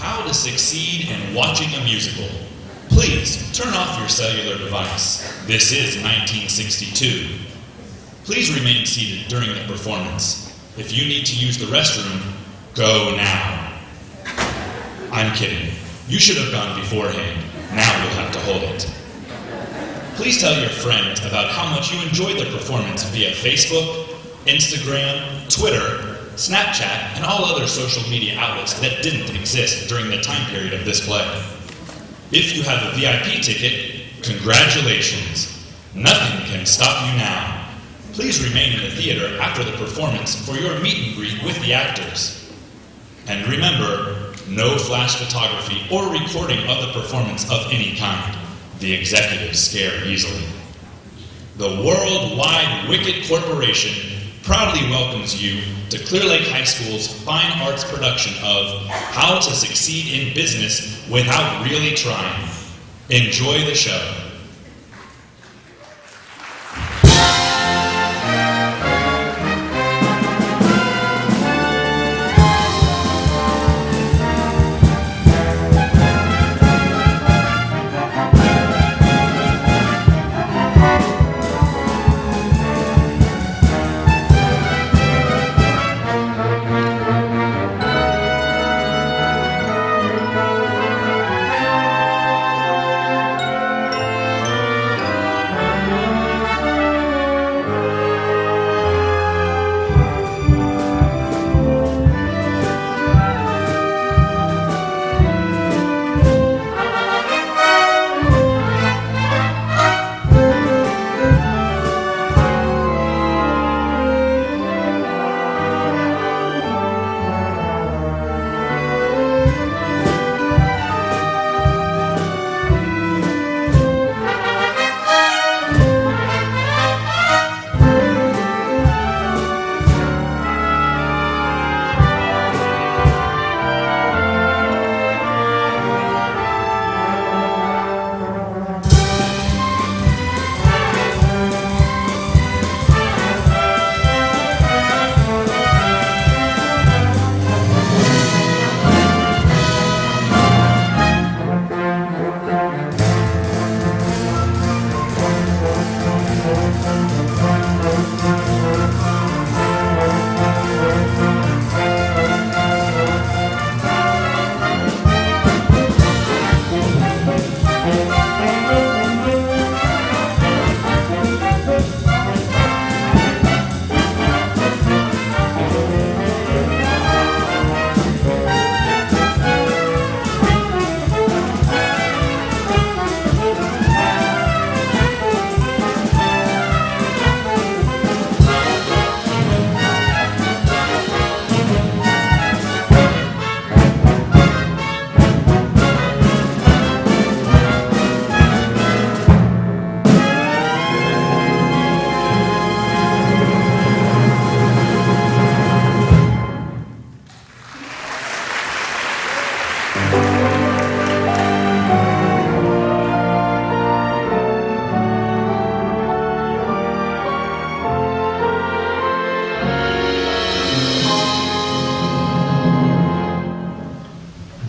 How to succeed in watching a musical. Please turn off your cellular device. This is 1962. Please remain seated during the performance. If you need to use the restroom, go now. I'm kidding. You should have gone beforehand. Now you'll have to hold it. Please tell your friends about how much you enjoyed the performance via Facebook, Instagram, Twitter, Snapchat, and all other social media outlets that didn't exist during the time period of this play. If you have a VIP ticket, congratulations. Nothing can stop you now. Please remain in the theater after the performance for your meet and greet with the actors. And remember, no flash photography or recording of the performance of any kind. The executives scare easily. The Worldwide Wicked Corporation proudly welcomes you to Clear Lake High School's Fine Arts production of How to Succeed in Business Without Really Trying. Enjoy the show.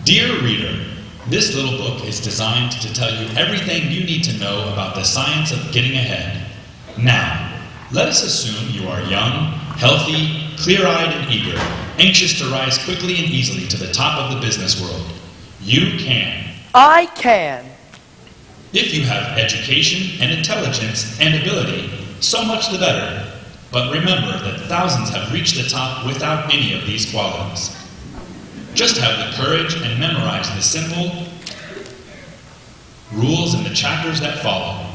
Dear reader, this little book is designed to tell you everything you need to know about the science of getting ahead. Now, let us assume you are young, healthy, clear-eyed and eager, anxious to rise quickly and easily to the top of the business world. You can. I can. If you have education and intelligence and ability, so much the better. But remember that thousands have reached the top without any of these qualities. Just have the courage and memorize the simple rules in the chapters that follow.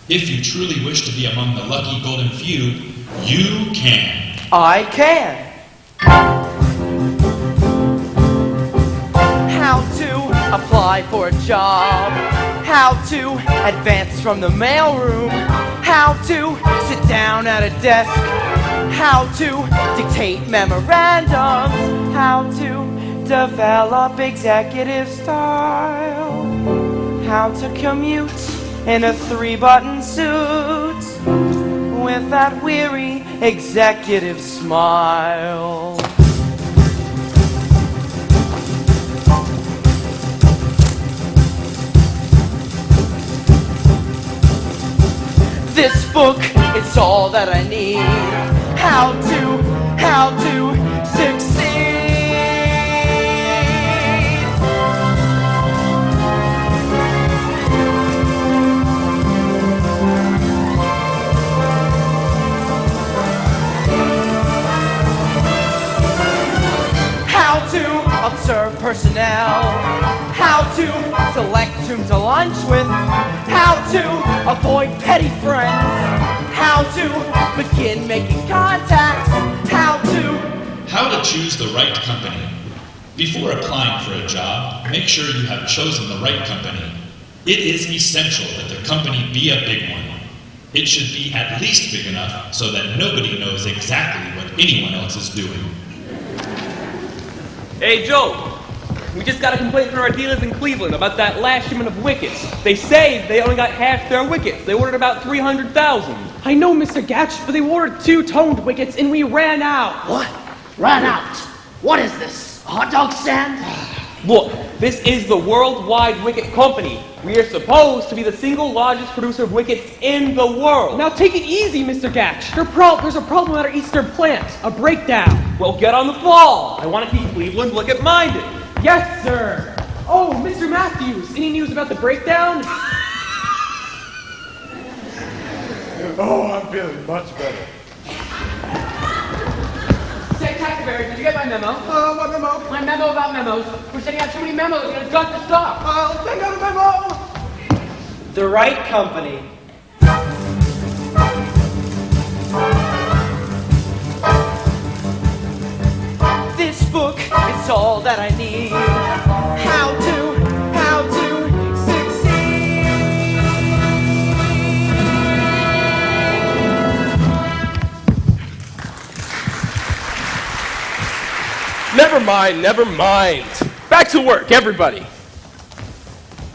If you truly wish to be among the lucky golden few, you can. I can. How to apply for a job. How to advance from the mailroom. How to sit down at a desk. How to dictate memorandums. How to develop executive style. How to commute in a 3-button suit with that weary executive smile. This book, it's all that I need. How to succeed. How to observe personnel. How to select whom to lunch with. How to avoid petty friends. How to begin making contacts. How to choose the right company. Before applying for a job, make sure you have chosen the right company. It is essential that the company be a big one. It should be at least big enough so that nobody knows exactly what anyone else is doing. Hey, Joe. We just got a complaint from our dealers in Cleveland about that last shipment of wickets. They say they only got half their wickets. They ordered about 300,000. I know, Mr. Gatch, but they ordered 2 toned wickets and we ran out. What? Ran out? What is this? A hot dog stand? Look, this is the Worldwide Wicket Company. We are supposed to be the single largest producer of wickets in the world. Now take it easy, Mr. Gatch. There's a problem at our eastern plant. A breakdown. Well, get on the ball. I want to keep Cleveland wicket-minded. Yes, sir. Oh, Mr. Matthews, any news about the breakdown? Oh, I'm feeling much better. Secretary, did you get my memo? What memo? My memo about memos. We're sending out too many memos and it's got to stop. I'll send out a memo. the right company. This book is all that I need. How to succeed. Never mind. Back to work, everybody.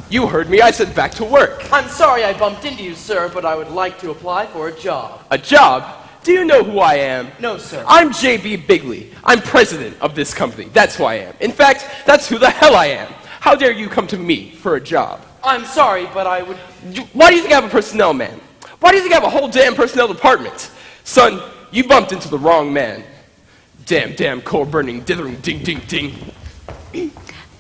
You heard me, I said back to work. I'm sorry I bumped into you, sir, but I would like to apply for a job. A job? Do you know who I am? No, sir. I'm J.B. Bigley. I'm president of this company. That's who I am. In fact, that's who the hell I am. How dare you come to me for a job? I'm sorry, but I would... Why do you think I have a personnel man? Why do you think I have a whole damn personnel department? Son, you bumped into the wrong man. Damn, coal burning, dithering, ding, ding, ding.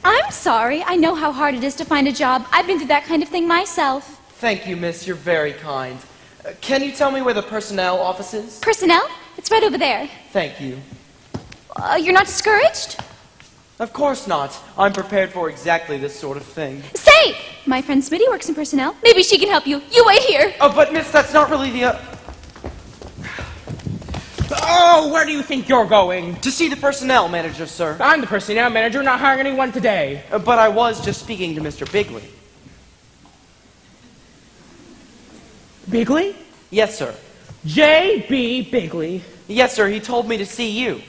I'm sorry. I know how hard it is to find a job. I've been through that kind of thing myself. Thank you, miss. You're very kind. Can you tell me where the personnel office is? Personnel? It's right over there. Thank you. You're not discouraged? Of course not. I'm prepared for exactly this sort of thing. Say! My friend Smitty works in personnel. Maybe she can help you. You wait here. Oh, but miss, that's not really the... Oh, where do you think you're going? To see the personnel manager, sir. I'm the personnel manager, not hiring anyone today. But I was just speaking to Mr. Bigley. Bigley? Yes, sir. J.B. Bigley. Yes, sir. He told me to see you.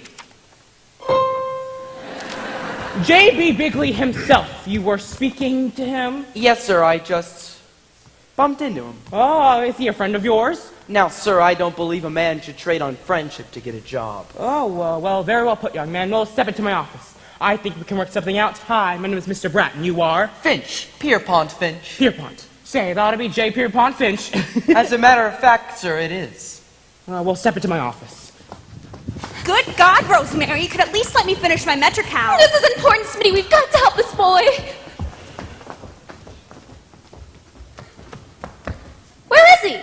J.B. Bigley himself. You were speaking to him? Yes, sir. I just bumped into him. Oh, is he a friend of yours? Now, sir, I don't believe a man should trade on friendship to get a job. Oh, well, very well put, young man. Well, step into my office. I think we can work something out. Hi, my name is Mr. Bratton. You are? Finch. Pierpont Finch. Pierpont. Say, it ought to be J. Pierpont Finch. As a matter of fact, sir, it is. Well, step into my office. Good God, Rosemary, you could at least let me finish my Metrical. This is important, Smitty. We've got to help this boy. Where is he?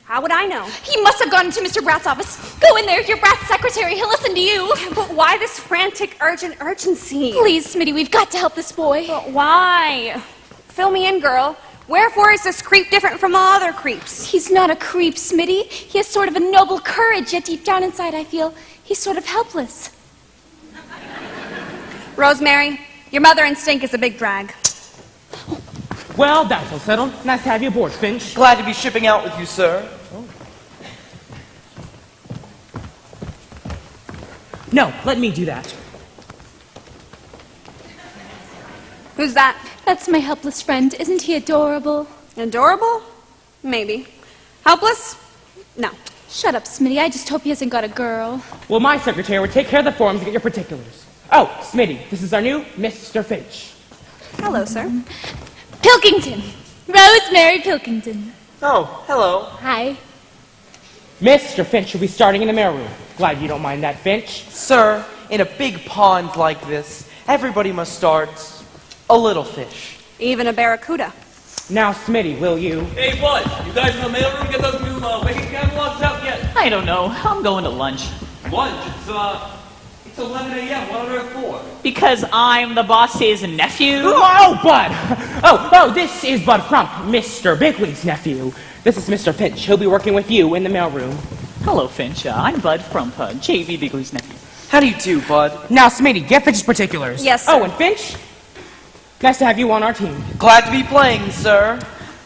How would I know? He must have gone into Mr. Bratt's office. Go in there. You're Bratt's secretary. He'll listen to you. But why this frantic urgency? Please, Smitty, we've got to help this boy. But why? Fill me in, girl. Wherefore is this creep different from all other creeps? He's not a creep, Smitty. He has sort of a noble courage, yet deep down inside, I feel he's sort of helpless. Rosemary, your mother instinct is a big drag. Well, that's all settled. Nice to have you aboard, Finch. Glad to be shipping out with you, sir. No, let me do that. Who's that? That's my helpless friend. Isn't he adorable? Adorable? Maybe. Helpless? No. Shut up, Smitty. I just hope he hasn't got a girl. Well, my secretary will take care of the forms and get your particulars. Oh, Smitty, this is our new Mr. Finch. Hello, sir. Pilkington. Rosemary Pilkington. Oh, hello. Hi. Mr. Finch will be starting in the mailroom. Glad you don't mind that, Finch. Sir, in a big pond like this, everybody must start a little fish. Even a barracuda. Now, Smitty, will you? Hey, Bud, you guys in the mailroom get those new wicket catalogs out yet? I don't know. I'm going to lunch. Lunch? It's 11 a.m. What on earth for? Because I'm the boss's nephew. Oh, Bud! Oh, this is Bud Crump, Mr. Bigley's nephew. This is Mr. Finch. He'll be working with you in the mailroom. Hello, Finch. I'm Bud Frump, J.V. Bigley's nephew. How do you do, Bud? Now, Smitty, get Finch's particulars. Yes, sir. Oh, and Finch, nice to have you on our team. Glad to be playing, sir.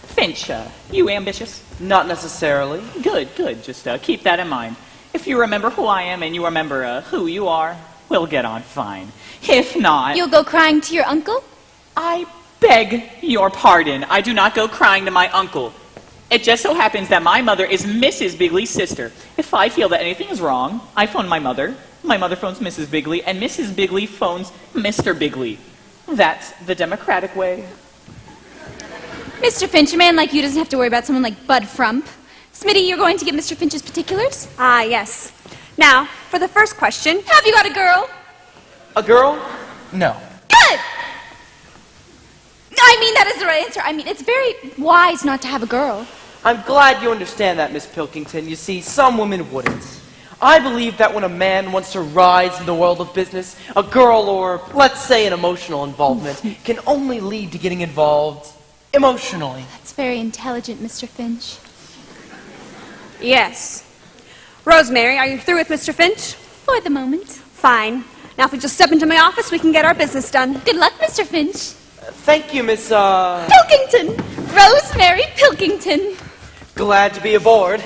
Finch, you ambitious? Not necessarily. Good. Just keep that in mind. If you remember who I am and you remember who you are, we'll get on fine. If not... You'll go crying to your uncle? I beg your pardon. I do not go crying to my uncle. It just so happens that my mother is Mrs. Bigley's sister. If I feel that anything is wrong, I phone my mother phones Mrs. Bigley, and Mrs. Bigley phones Mr. Bigley. That's the democratic way. Mr. Finch, a man like you doesn't have to worry about someone like Bud Frump. Smitty, you're going to get Mr. Finch's particulars? Ah, yes. Now, for the first question. Have you got a girl? A girl? No. Good! I mean, that is the right answer. I mean, it's very wise not to have a girl. I'm glad you understand that, Miss Pilkington. You see, some women wouldn't. I believe that when a man wants to rise in the world of business, a girl or, let's say, an emotional involvement can only lead to getting involved emotionally. That's very intelligent, Mr. Finch. Yes. Rosemary, are you through with Mr. Finch? For the moment. Fine. Now, if we just step into my office, we can get our business done. Good luck, Mr. Finch. Thank you, Miss, Pilkington! Rosemary Pilkington. Glad to be aboard.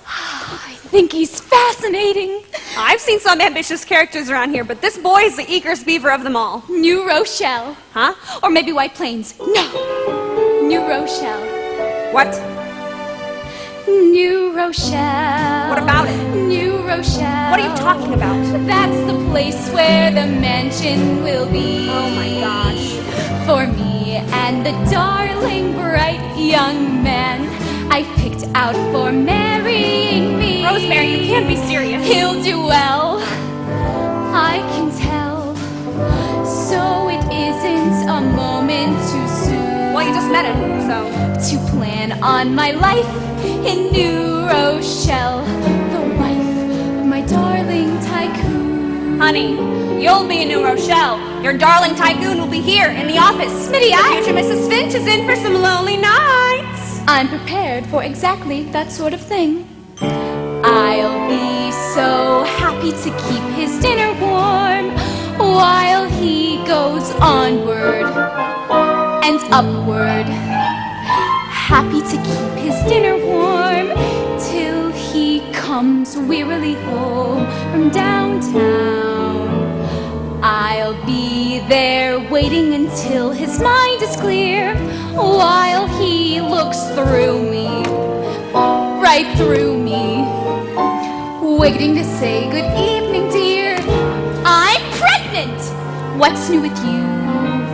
I think he's fascinating. I've seen some ambitious characters around here, but this boy is the eagerest beaver of them all. New Rochelle. Huh? Or maybe White Plains. No! New Rochelle. What? New Rochelle. What about it? New Rochelle. What are you talking about? That's the place where the mansion will be. Oh my gosh. For me and the darling, bright young man I picked out for marrying me. Rosemary, you can't be serious. He'll do well, I can tell. So it isn't a moment too soon. Well, you just met him, so. To plan on my life in New Rochelle, the wife of my darling tycoon. Honey, you'll be in New Rochelle. Your darling tycoon will be here in the office. Smitty, The future Mrs. Finch is in for some lonely nights. I'm prepared for exactly that sort of thing. I'll be so happy to keep his dinner warm while he goes onward and upward. Happy to keep his dinner warm till he comes wearily home from downtown. I'll be there waiting until his mind is clear while he looks through me, right through me, waiting to say good evening, dear. I'm pregnant! What's new with you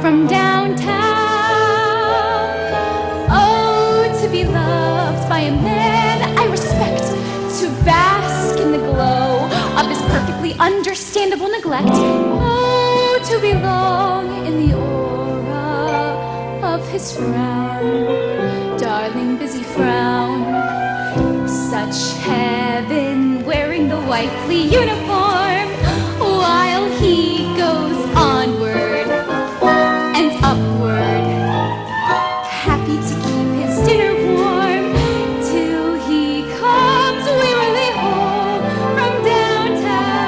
from downtown? Oh, to be loved by a man I respect, to bask in the glow of his perfectly understandable neglect. Oh, to belong in the aura of his frown, darling busy frown. Such heaven wearing the wifely uniform while he goes onward and upward, happy to keep his dinner warm till he comes wearily home from downtown.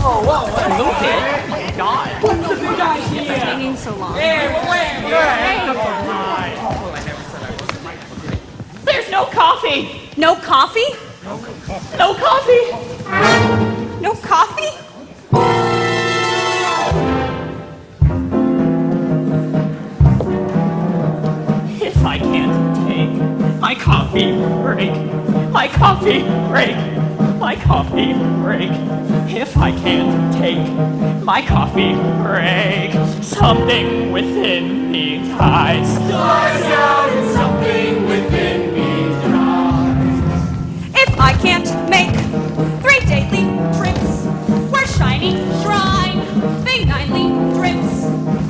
A little bit. Oh my God. What's the big idea? Taking so long. There's no coffee. No coffee? No coffee. No coffee? If I can't take my coffee break, my coffee break, my coffee break. If I can't take my coffee break, something within me dies. Dies out and something within me dies. If I can't make 3 daily trips, where shiny shrine, the 9 drips,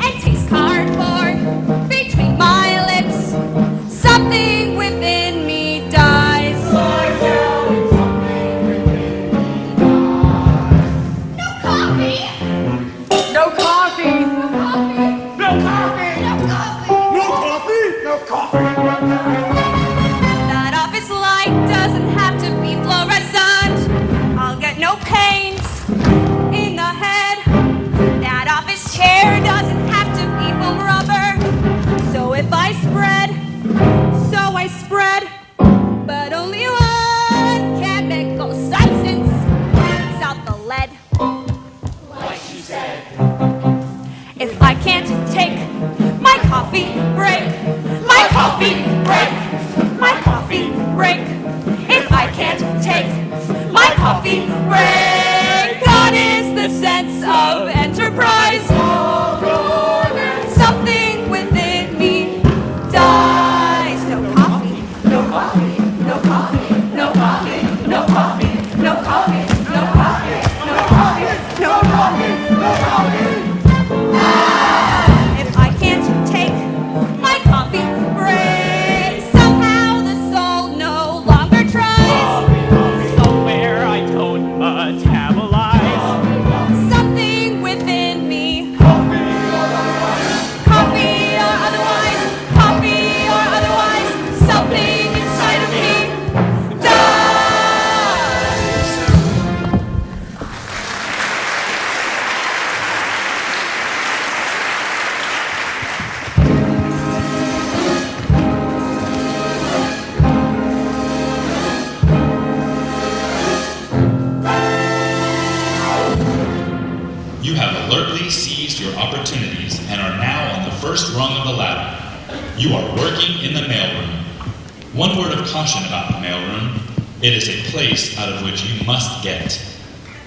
and taste cardboard between my lips, something within me dies. Dies out and something within me dies. No coffee! No coffee! No coffee. No coffee! That office light doesn't have to be fluorescent. I'll get no pains in the head. That office chair doesn't have to be foam rubber. So if I spread, but only one chemical substance takes out the lead. Like she said. If I can't take my coffee break, my coffee break, my coffee break. If I can't take my coffee break, God is the sense of enterprise. Something within me dies. No coffee, no coffee, no coffee, no coffee, no coffee, no coffee, no coffee, no coffee, no coffee, no coffee. If I can't take my coffee break, somehow the soul no longer tries. Somewhere I don't metabolize. Something within me, coffee or otherwise, coffee or otherwise, something inside of me dies. You have alertly seized your opportunities and are now on the first rung of the ladder. You are working in the mailroom. One word of caution about the mailroom: it is a place out of which you must get.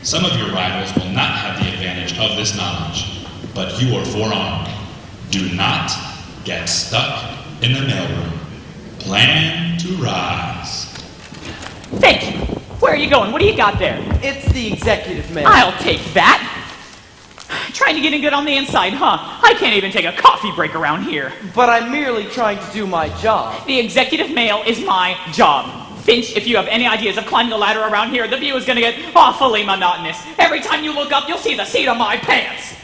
Some of your rivals will not have the advantage of this knowledge, but you are forearmed. Do not get stuck in the mailroom. Plan to rise. Finch, where are you going? What do you got there? It's the executive mail. I'll take that. Trying to get in good on the inside, huh? I can't even take a coffee break around here. But I'm merely trying to do my job. The executive mail is my job. Finch, if you have any ideas of climbing a ladder around here, the view is gonna get awfully monotonous. Every time you look up, you'll see the seat of my pants.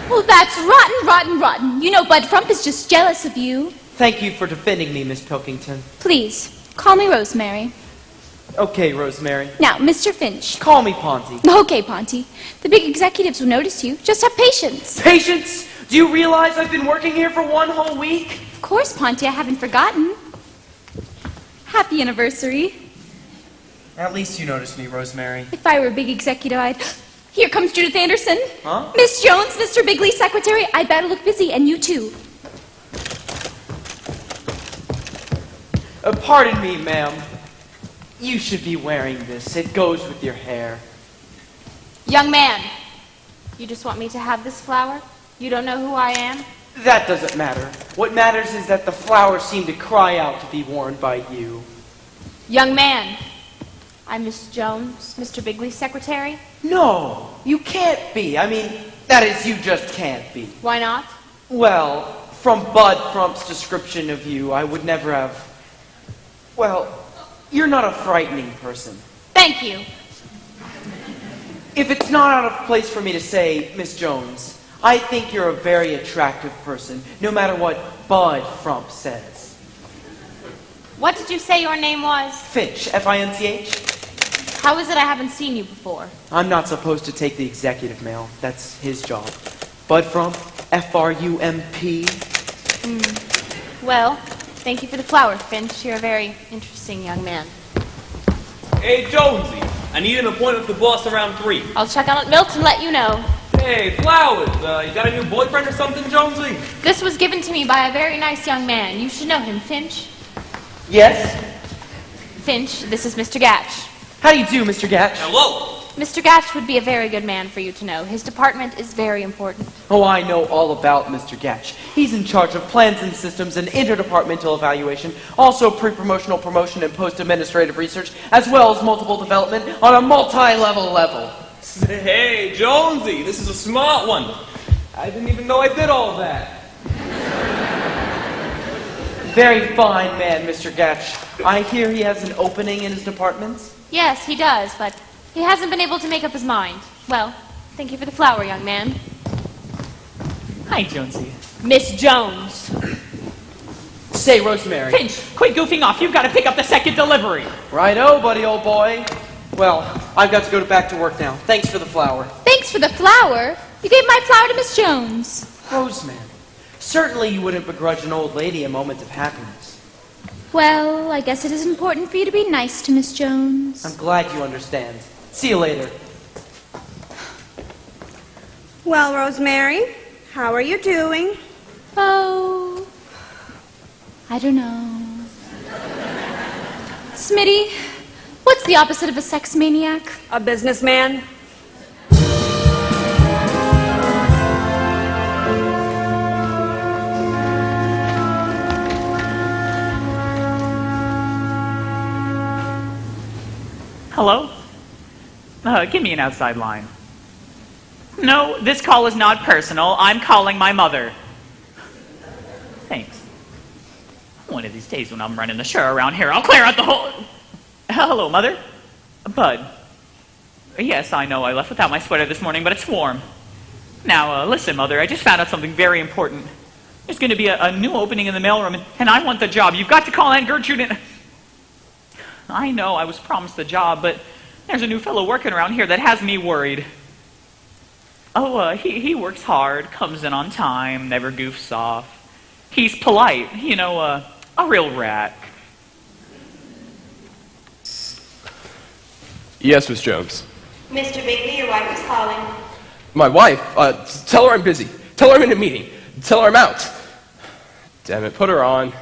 Well, that's rotten. You know Bud Frump is just jealous of you. Thank you for defending me, Miss Pilkington. Please, call me Rosemary. Okay, Rosemary. Now, Mr. Finch. Call me Ponty. Okay, Ponty. The big executives will notice you. Just have patience. Patience? Do you realize I've been working here for 1 whole week? Of course, Ponty, I haven't forgotten. Happy anniversary. At least you noticed me, Rosemary. If I were a big executive, I'd... Here comes Judith Anderson. Huh? Miss Jones, Mr. Bigley's secretary. I better look busy, and you too. Pardon me, ma'am. You should be wearing this. It goes with your hair. Young man, you just want me to have this flower? You don't know who I am? That doesn't matter. What matters is that the flowers seem to cry out to be worn by you. Young man, I'm Miss Jones, Mr. Bigley's secretary. No, you can't be. I mean, that is, you just can't be. Why not? Well, from Bud Frump's description of you, I would never have... Well, you're not a frightening person. Thank you. If it's not out of place for me to say, Miss Jones, I think you're a very attractive person, no matter what Bud Frump says. What did you say your name was? Finch, F-I-N-C-H? How is it I haven't seen you before? I'm not supposed to take the executive mail. That's his job. Bud from F-R-U-M-P. Well, thank you for the flower, Finch. You're a very interesting young man. Hey, Jonesy, I need an appointment with the boss around 3. I'll check on it, Milt, and let you know. Hey, flowers, you got a new boyfriend or something, Jonesy? This was given to me by a very nice young man. You should know him, Finch. Yes? Finch, this is Mr. Gatch. How do you do, Mr. Gatch? Hello. Mr. Gatch would be a very good man for you to know. His department is very important. Oh, I know all about Mr. Gatch. He's in charge of plans and systems and interdepartmental evaluation, also pre-promotional promotion and post-administrative research, as well as multiple development on a multi-level level. Hey, Jonesy, this is a smart one. I didn't even know I did all that. Very fine man, Mr. Gatch. I hear he has an opening in his department? Yes, he does, but he hasn't been able to make up his mind. Well, thank you for the flower, young man. Hi, Jonesy. Miss Jones. Say, Rosemary. Finch, quit goofing off. You've got to pick up the second delivery. Righto, buddy, old boy. Well, I've got to go back to work now. Thanks for the flower. Thanks for the flower. You gave my flower to Miss Jones. Rosemary, certainly you wouldn't begrudge an old lady a moment of happiness. Well, I guess it is important for you to be nice to Miss Jones. I'm glad you understand. See you later. Well, Rosemary, how are you doing? Oh, I don't know. Smitty, what's the opposite of a sex maniac? A businessman? Hello? Give me an outside line. No, this call is not personal. I'm calling my mother. Thanks. One of these days when I'm running the show around here, I'll clear out the whole... Hello, Mother? Bud. Yes, I know I left without my sweater this morning, but it's warm. Now, listen, Mother, I just found out something very important. There's going to be a new opening in the mailroom, and I want the job. You've got to call Aunt Gertrude and... I know I was promised the job, but there's a new fellow working around here that has me worried. Oh, he works hard, comes in on time, never goofs off. He's polite, you know, a real rat. Yes, Miss Jones. Mr. Bigley, your wife is calling. My wife? Tell her I'm busy. Tell her I'm in a meeting. Tell her I'm out. Damn it, put her on.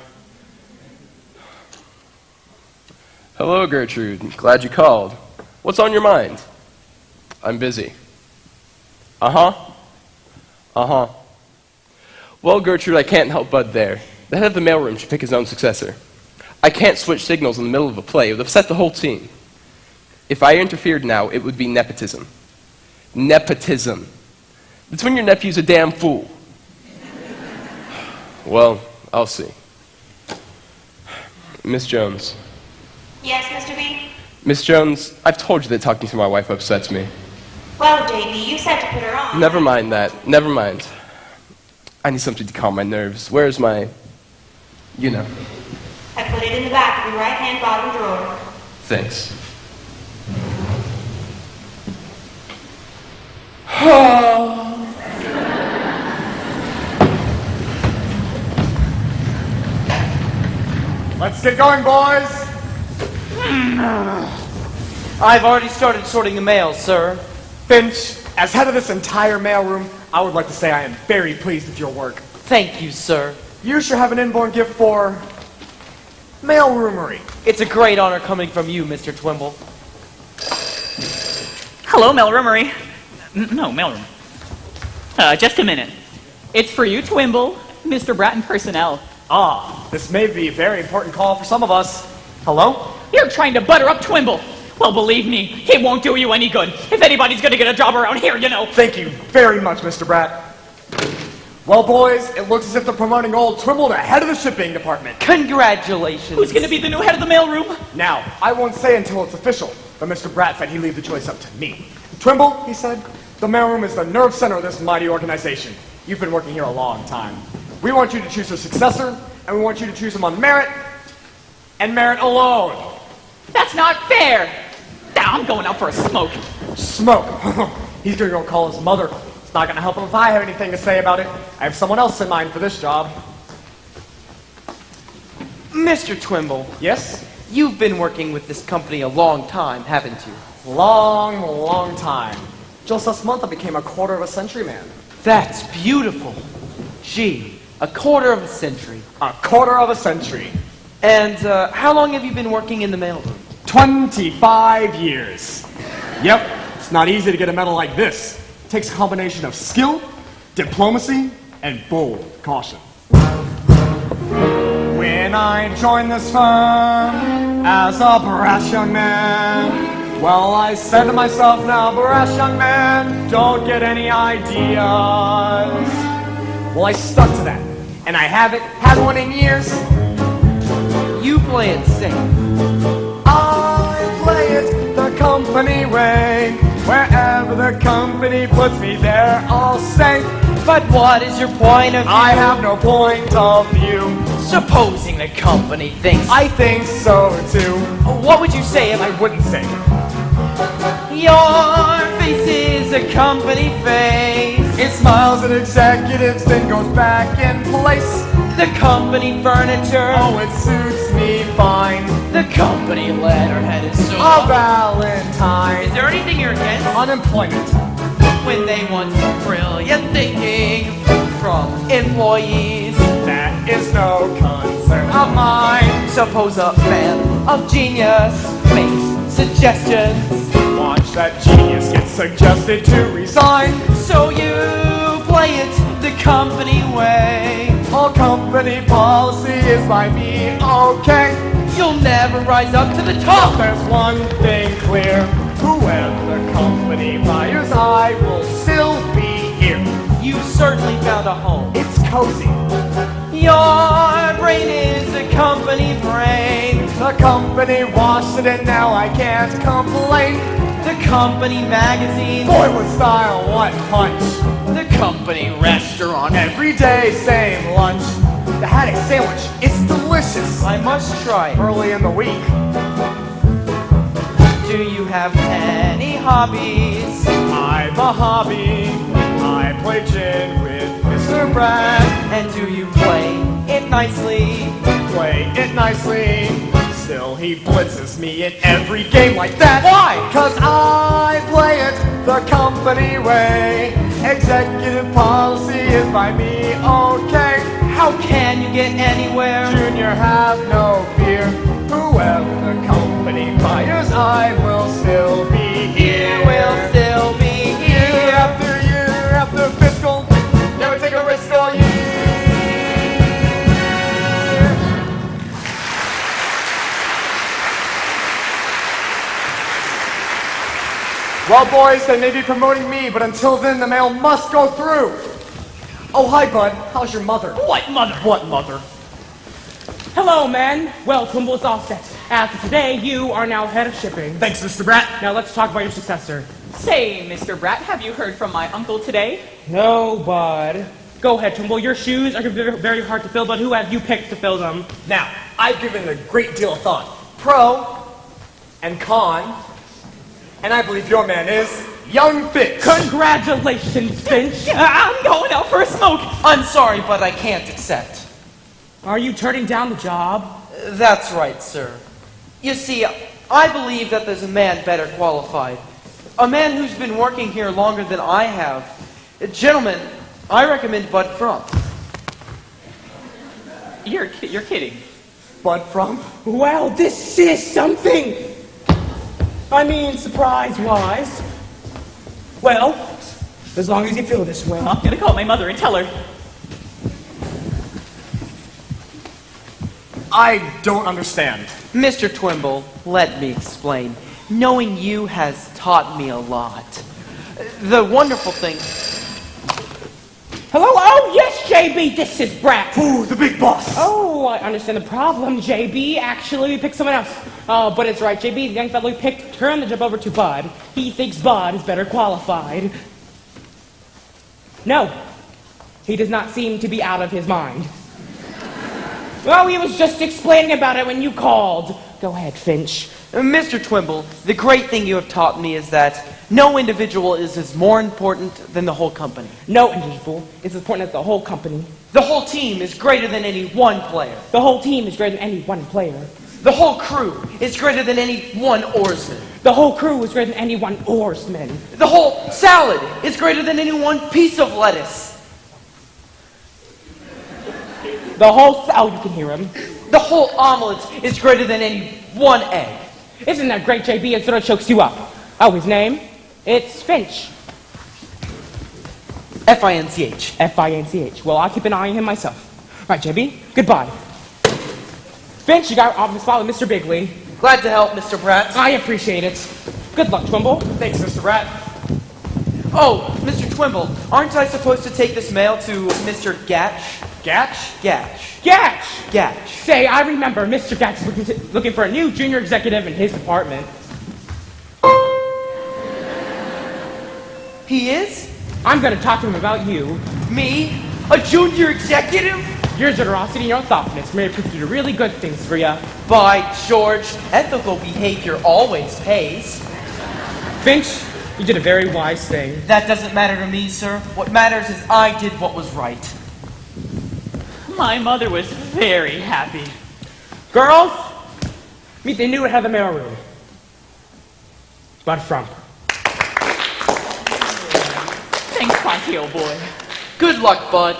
Hello, Gertrude. Glad you called. What's on your mind? I'm busy. Uh-huh. Uh-huh. Well, Gertrude, I can't help Bud there. The head of the mailroom should pick his own successor. I can't switch signals in the middle of a play. It would upset the whole team. If I interfered now, it would be nepotism. Nepotism. It's when your nephew's a damn fool. Well, I'll see. Miss Jones. Yes, Mr. B? Miss Jones, I've told you that talking to my wife upsets me. Well, JB, you said to put her on. Never mind that. Never mind. I need something to calm my nerves. Where's my... you know. I put it in the back of your right-hand bottom drawer. Thanks. Let's get going, boys. I've already started sorting the mail, sir. Finch, as head of this entire mailroom, I would like to say I am very pleased with your work. Thank you, sir. You should have an inborn gift for... mailroomery. It's a great honor coming from you, Mr. Twimble. Hello, mailroomery. No, mailroom. Just a minute. It's for you, Twimble, Mr. Bratton personnel. Ah, this may be a very important call for some of us. Hello? You're trying to butter up Twimble. Well, believe me, it won't do you any good. If anybody's gonna get a job around here, you know. Thank you very much, Mr. Bratt. Well, boys, it looks as if they're promoting old Twimble to head of the shipping department. Congratulations. Who's gonna be the new head of the mailroom? Now, I won't say until it's official, but Mr. Bratt said he'd leave the choice up to me. Twimble, he said, the mailroom is the nerve center of this mighty organization. You've been working here a long time. We want you to choose a successor, and we want you to choose him on merit, and merit alone. That's not fair. I'm I'm going out for a smoke. Smoke. He's gonna go call his mother. It's not gonna help him if I have anything to say about it. I have someone else in mind for this job. Mr. Twimble, Yes? you've been working with this company a long time, haven't you? Long, long time. Just last month I became a quarter of a century man. That's beautiful. Gee, a quarter of a century. A quarter of a century. And how long have you been working in the mailroom? 25 years. Yep, it's not easy to get a medal like this. It takes a combination of skill, diplomacy, and bold caution. When I joined this firm as a brash young man, well, I said to myself, now, brash young man, don't get any ideas. Well, I stuck to that, and I haven't had one in years. You play it safe. I play it the company way. Wherever the company puts me there, I'll stay. But what is your point of view? I have no point of view. Supposing the company thinks... I think so too. What would you say if I wouldn't say. your face is a company face? It smiles at executives, then goes back in place. The company furniture. Oh, it suits me fine. The company letterhead is so... A Valentine. Is there anything you're against? Unemployment. When they want brilliant thinking from employees. That is no concern of mine. Suppose a man of genius makes suggestions. Watch that genius get suggested to resign. So you play it the company way. All company policy is by me, okay. You'll never rise up to the top. There's one thing clear. Whoever the company hires, I will still be here. You certainly found a home. It's cozy. Your brain is a company brain. The company washed it and now I can't complain. The company magazine. Boy, what style, what punch. The company restaurant. Every day, same lunch. The Hedy sandwich, it's delicious. I must try it. Early in the week. Do you have any hobbies? I've a hobby. I play gin with Mr. Brad. And do you play it nicely? Play it nicely. Still, he blitzes me in every game like that. Why? 'Cause I play it the company way. Executive policy is by me, okay. How can you get anywhere? Junior, have no fear. Whoever the company hires, I will still be here. You will still be here. Year after fiscal, never take a risk all year. Well, boys, they may be promoting me, but until then, the mail must go through. Oh, hi, bud. How's your mother? What mother? What mother? Hello, men. Well, Twimble's all set. As of today, you are now head of shipping. Thanks, Mr. Bratt. Now let's talk about your successor. Say, Mr. Bratt, have you heard from my uncle today? No, bud. Go ahead, Twimble. Your shoes are very hard to fill, but who have you picked to fill them? Now, I've given it a great deal of thought. Pro and con, and I believe your man is young Finch. Congratulations, Finch. I'm going out for a smoke. I'm sorry, but I can't accept. Are you turning down the job? That's right, sir. You see, I believe that there's a man better qualified. A man who's been working here longer than I have. Gentlemen, I recommend Bud Frump. You're kidding. Bud Frump? Well, this is something. I mean, surprise-wise. Well, as long as you feel this way. I'm gonna call my mother and tell her. I don't understand. Mr. Twimble, let me explain. Knowing you has taught me a lot. The wonderful thing... Hello? Oh, yes, JB, this is Bratt. Ooh, the big boss. Oh, I understand the problem, JB. Actually, we picked someone else. Oh, but it's right, JB, the young fellow we picked turned the job over to Bud. He thinks Bud is better qualified. No, he does not seem to be out of his mind. Well, he was just explaining about it when you called. Go ahead, Finch. Mr. Twimble, the great thing you have taught me is that no individual is as more important than the whole company. No individual is as important as the whole company. The whole team is greater than any one player. The whole team is greater than any one player. The whole crew is greater than any one oarsman. The whole crew is greater than any one oarsman. The whole salad is greater than any one piece of lettuce. The whole... Oh, you can hear him. The whole omelet is greater than any one egg. Isn't that great, JB? It sort of chokes you up. Oh, his name? It's Finch. Finch. Finch. Well, I'll keep an eye on him myself. Right, JB, goodbye. Finch, you got off the spot with Mr. Bigley. Glad to help, Mr. Bratt. I appreciate it. Good luck, Twimble. Thanks, Mr. Bratt. Oh, Mr. Twimble, aren't I supposed to take this mail to Mr. Gatch? Gatch? Gatch. Gatch! Gatch. Say, I remember Mr. Gatch is looking for a new junior executive in his department. He is? I'm going to talk to him about you. Me? A junior executive? Your generosity and your thoughtfulness may prove to do really good things for you. By George, ethical behavior always pays. Finch, you did a very wise thing. That doesn't matter to me, sir. What matters is I did what was right. My mother was very happy. Girls, meet the new head of the mailroom. Bud Frump. Thanks, Ponty, old boy. Good luck, Bud.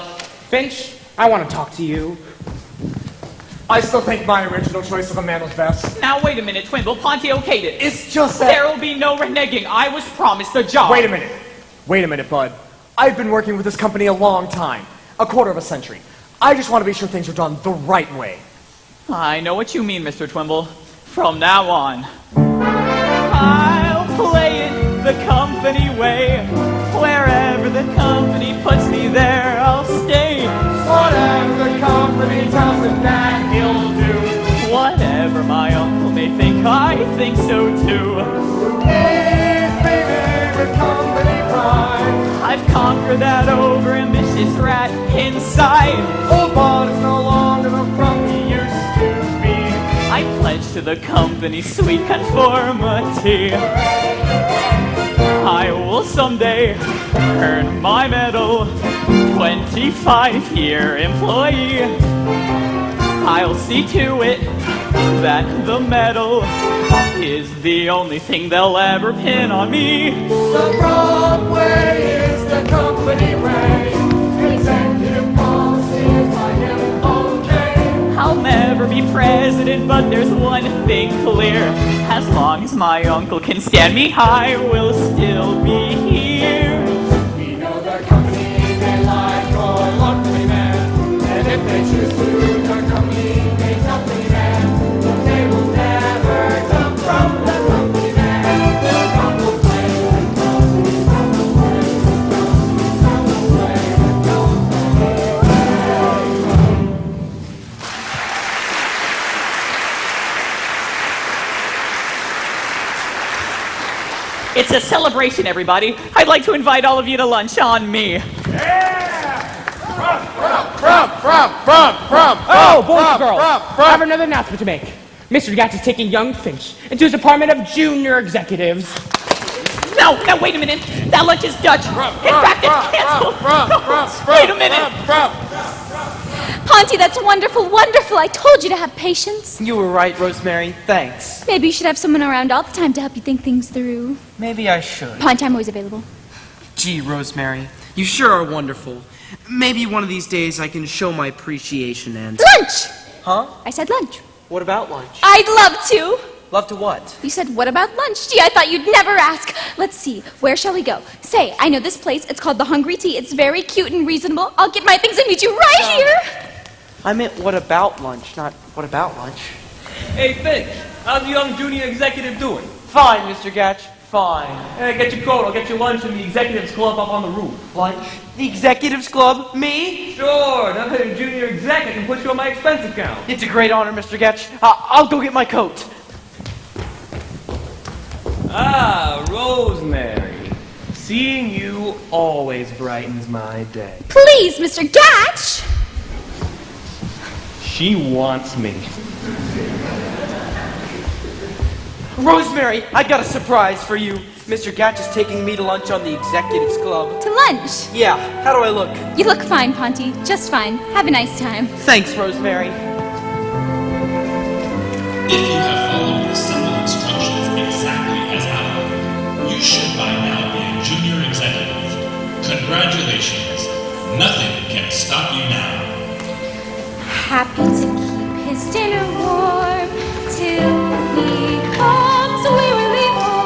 Finch, I want to talk to you. I still think my original choice of a man was best. Now, wait a minute, Twimble. Ponty okayed it. It's just that... There will be no reneging. I was promised a job. Wait a minute. Wait a minute, Bud. I've been working with this company a long time. A quarter of a century. I just want to be sure things are done the right way. I know what you mean, Mr. Twimble. From now on, I'll play it the company way. Wherever the company puts me, there I'll stay. Whatever the company tells him that he'll do. Whatever my uncle may think, I think so too. He's beating with company pride. I've conquered that over-ambitious rat inside. Old Bud is no longer the front he used to be. I pledge to the company's sweet conformity. I will someday earn my medal, 25-year employee. I'll see to it that the medal is the only thing they'll ever pin on me. The wrong way is the company way. Executive policy is by him okay. I'll never be president, but there's one thing clear. As long as my uncle can stand me, I will still be here. We know the company they like or lucky man. And if they choose to, the company may company man. But they will never come from the company man. They'll come to play with company, come to play with company, come to play with It's a celebration, everybody. I'd like to invite all of you to lunch on me. Oh, boys and girls, I have another announcement to make. Mr. Gatch is taking young Finch into his department of junior executives. No, wait a minute. That lunch is Dutch. In fact, it's canceled. Wait a minute. Ponty, that's wonderful, wonderful. I told you to have patience. You were right, Rosemary. Thanks. Maybe you should have someone around all the time to help you think things through. Maybe I should. Ponty, I'm always available. Gee, Rosemary, you sure are wonderful. Maybe one of these days I can show my appreciation and... Lunch! Huh? I said lunch. What about lunch? I'd love to. Love to what? You said, what about lunch? Gee, I thought you'd never ask. Let's see, where shall we go? Say, I know this place. It's called the Hungry Tea. It's very cute and reasonable. I'll get my things and meet you right here. I meant what about lunch, not what about lunch. Hey, Finch, how's the young junior executive doing? Fine, Mr. Gatch, fine. Hey, get your coat. I'll get you lunch in the executives club up on the roof. Lunch? The executives club? Me? Sure. Now that you're junior exec, I can put you on my expense account. It's a great honor, Mr. Gatch. I'll go get my coat. Ah, Rosemary. Seeing you always brightens my day. Please, Mr. Gatch. She wants me. Rosemary, I got a surprise for you. Mr. Gatch is taking me to lunch on the Executives Club. To lunch? Yeah, how do I look? You look fine, Ponty. Just fine. Have a nice time. Thanks, Rosemary. If you have followed the simple instructions exactly as outlined, you should by now be a junior executive. Congratulations. Nothing can stop you now. Happy to keep his dinner warm till he comes wearily home.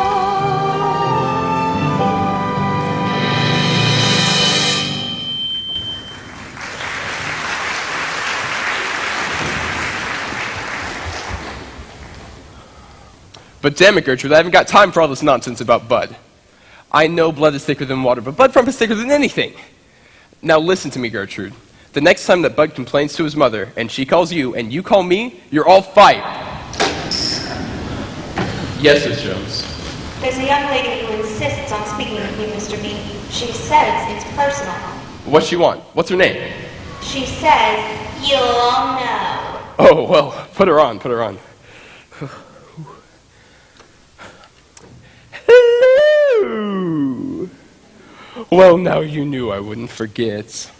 But damn it, Gertrude, I haven't got time for all this nonsense about Bud. I know blood is thicker than water, but Bud Frump is thicker than anything. Now listen to me, Gertrude. The next time that Bud complains to his mother, and she calls you, and you call me, you're all fired. Yes, Miss Jones. There's a young lady who insists on speaking with you, Mr. B. She says it's personal. What's she want? What's her name? She says you'll all know. Oh, well, put her on, put her on. Hello. Well, now you knew I wouldn't forget.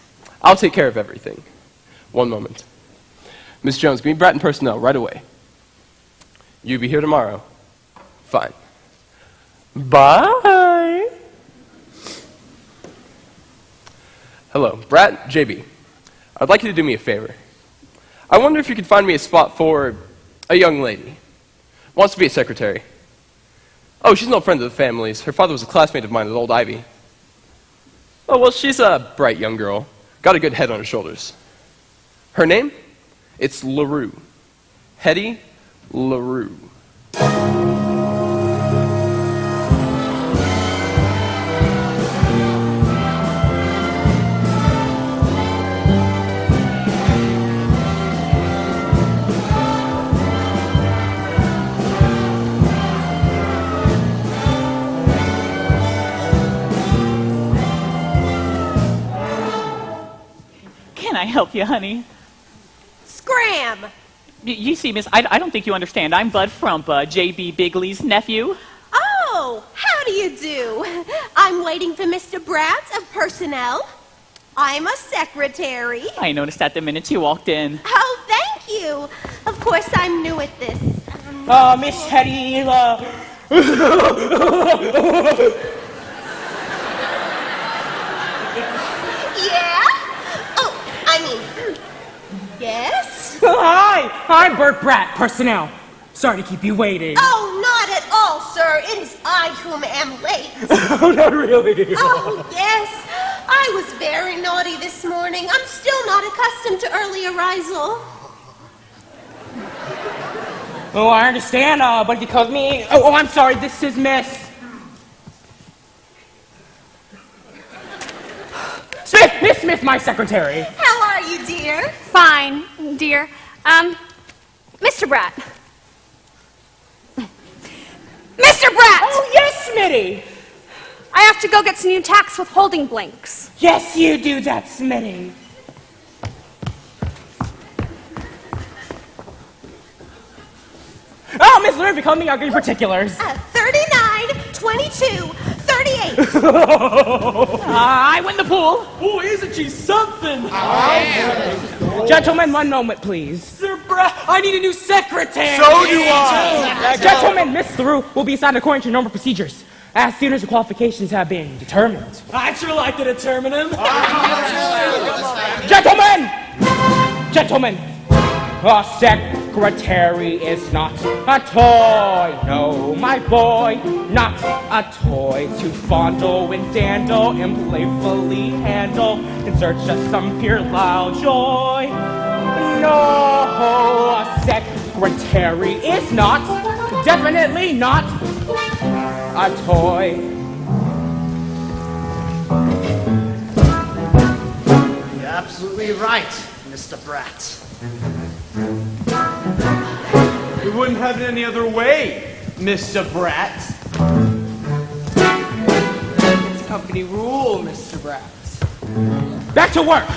I'll take care of everything. One moment. Miss Jones, give me Bratton personnel right away. You be here tomorrow. Fine. Bye. Hello, Brat, JB. I'd like you to do me a favor. I wonder if you could find me a spot for a young lady. Wants to be a secretary. Oh, she's no friend of the family's. Her father was a classmate of mine at Old Ivy. Oh, well, she's a bright young girl. Got a good head on her shoulders. Her name? It's LaRue. Hedy LaRue. Can I help you, honey? Scram! You see, miss, I don't think you understand. I'm Bud Frump, J.B. Bigley's nephew. Oh, how do you do? I'm waiting for Mr. Bratz of personnel. I'm a secretary. I noticed that the minute you walked in. Oh, thank you. Of course, I'm new at this. Miss Hedy LaRue. Yeah? Yes? Hi, I'm Bert Bratt, personnel. Sorry to keep you waiting. Oh, not at all, sir. It is I whom am late. Oh, not really. Oh, yes. I was very naughty this morning. I'm still not accustomed to early arisal. Oh, I understand, but if you called me... Oh, I'm sorry, this is Miss... Smith! Miss Smith, my secretary. How are you, dear? Fine, dear. Mr. Bratt. Mr. Bratt! Oh, yes, Smitty! I have to go get some new tax withholding blanks. Yes, you do that, Smitty. Oh, Miss LaRue, call me, I'll give you particulars. 39, 22, 38. I win the pool. Oh, isn't she something? Gentlemen, one moment, please. Sir Brad, I need a new secretary. So do I. Gentlemen, Miss LaRue will be assigned according to normal procedures, as soon as the qualifications have been determined. I'd sure like to determine him. Gentlemen, a secretary is not a toy. No, my boy, not a toy to fondle and dandle and playfully handle in search of some pure loud joy. No, a secretary is not, definitely not, a toy. You're absolutely right, Mr. Bratt. We wouldn't have it any other way, Mr. Bratt. It's company rule, Mr. Bratt. Back to work.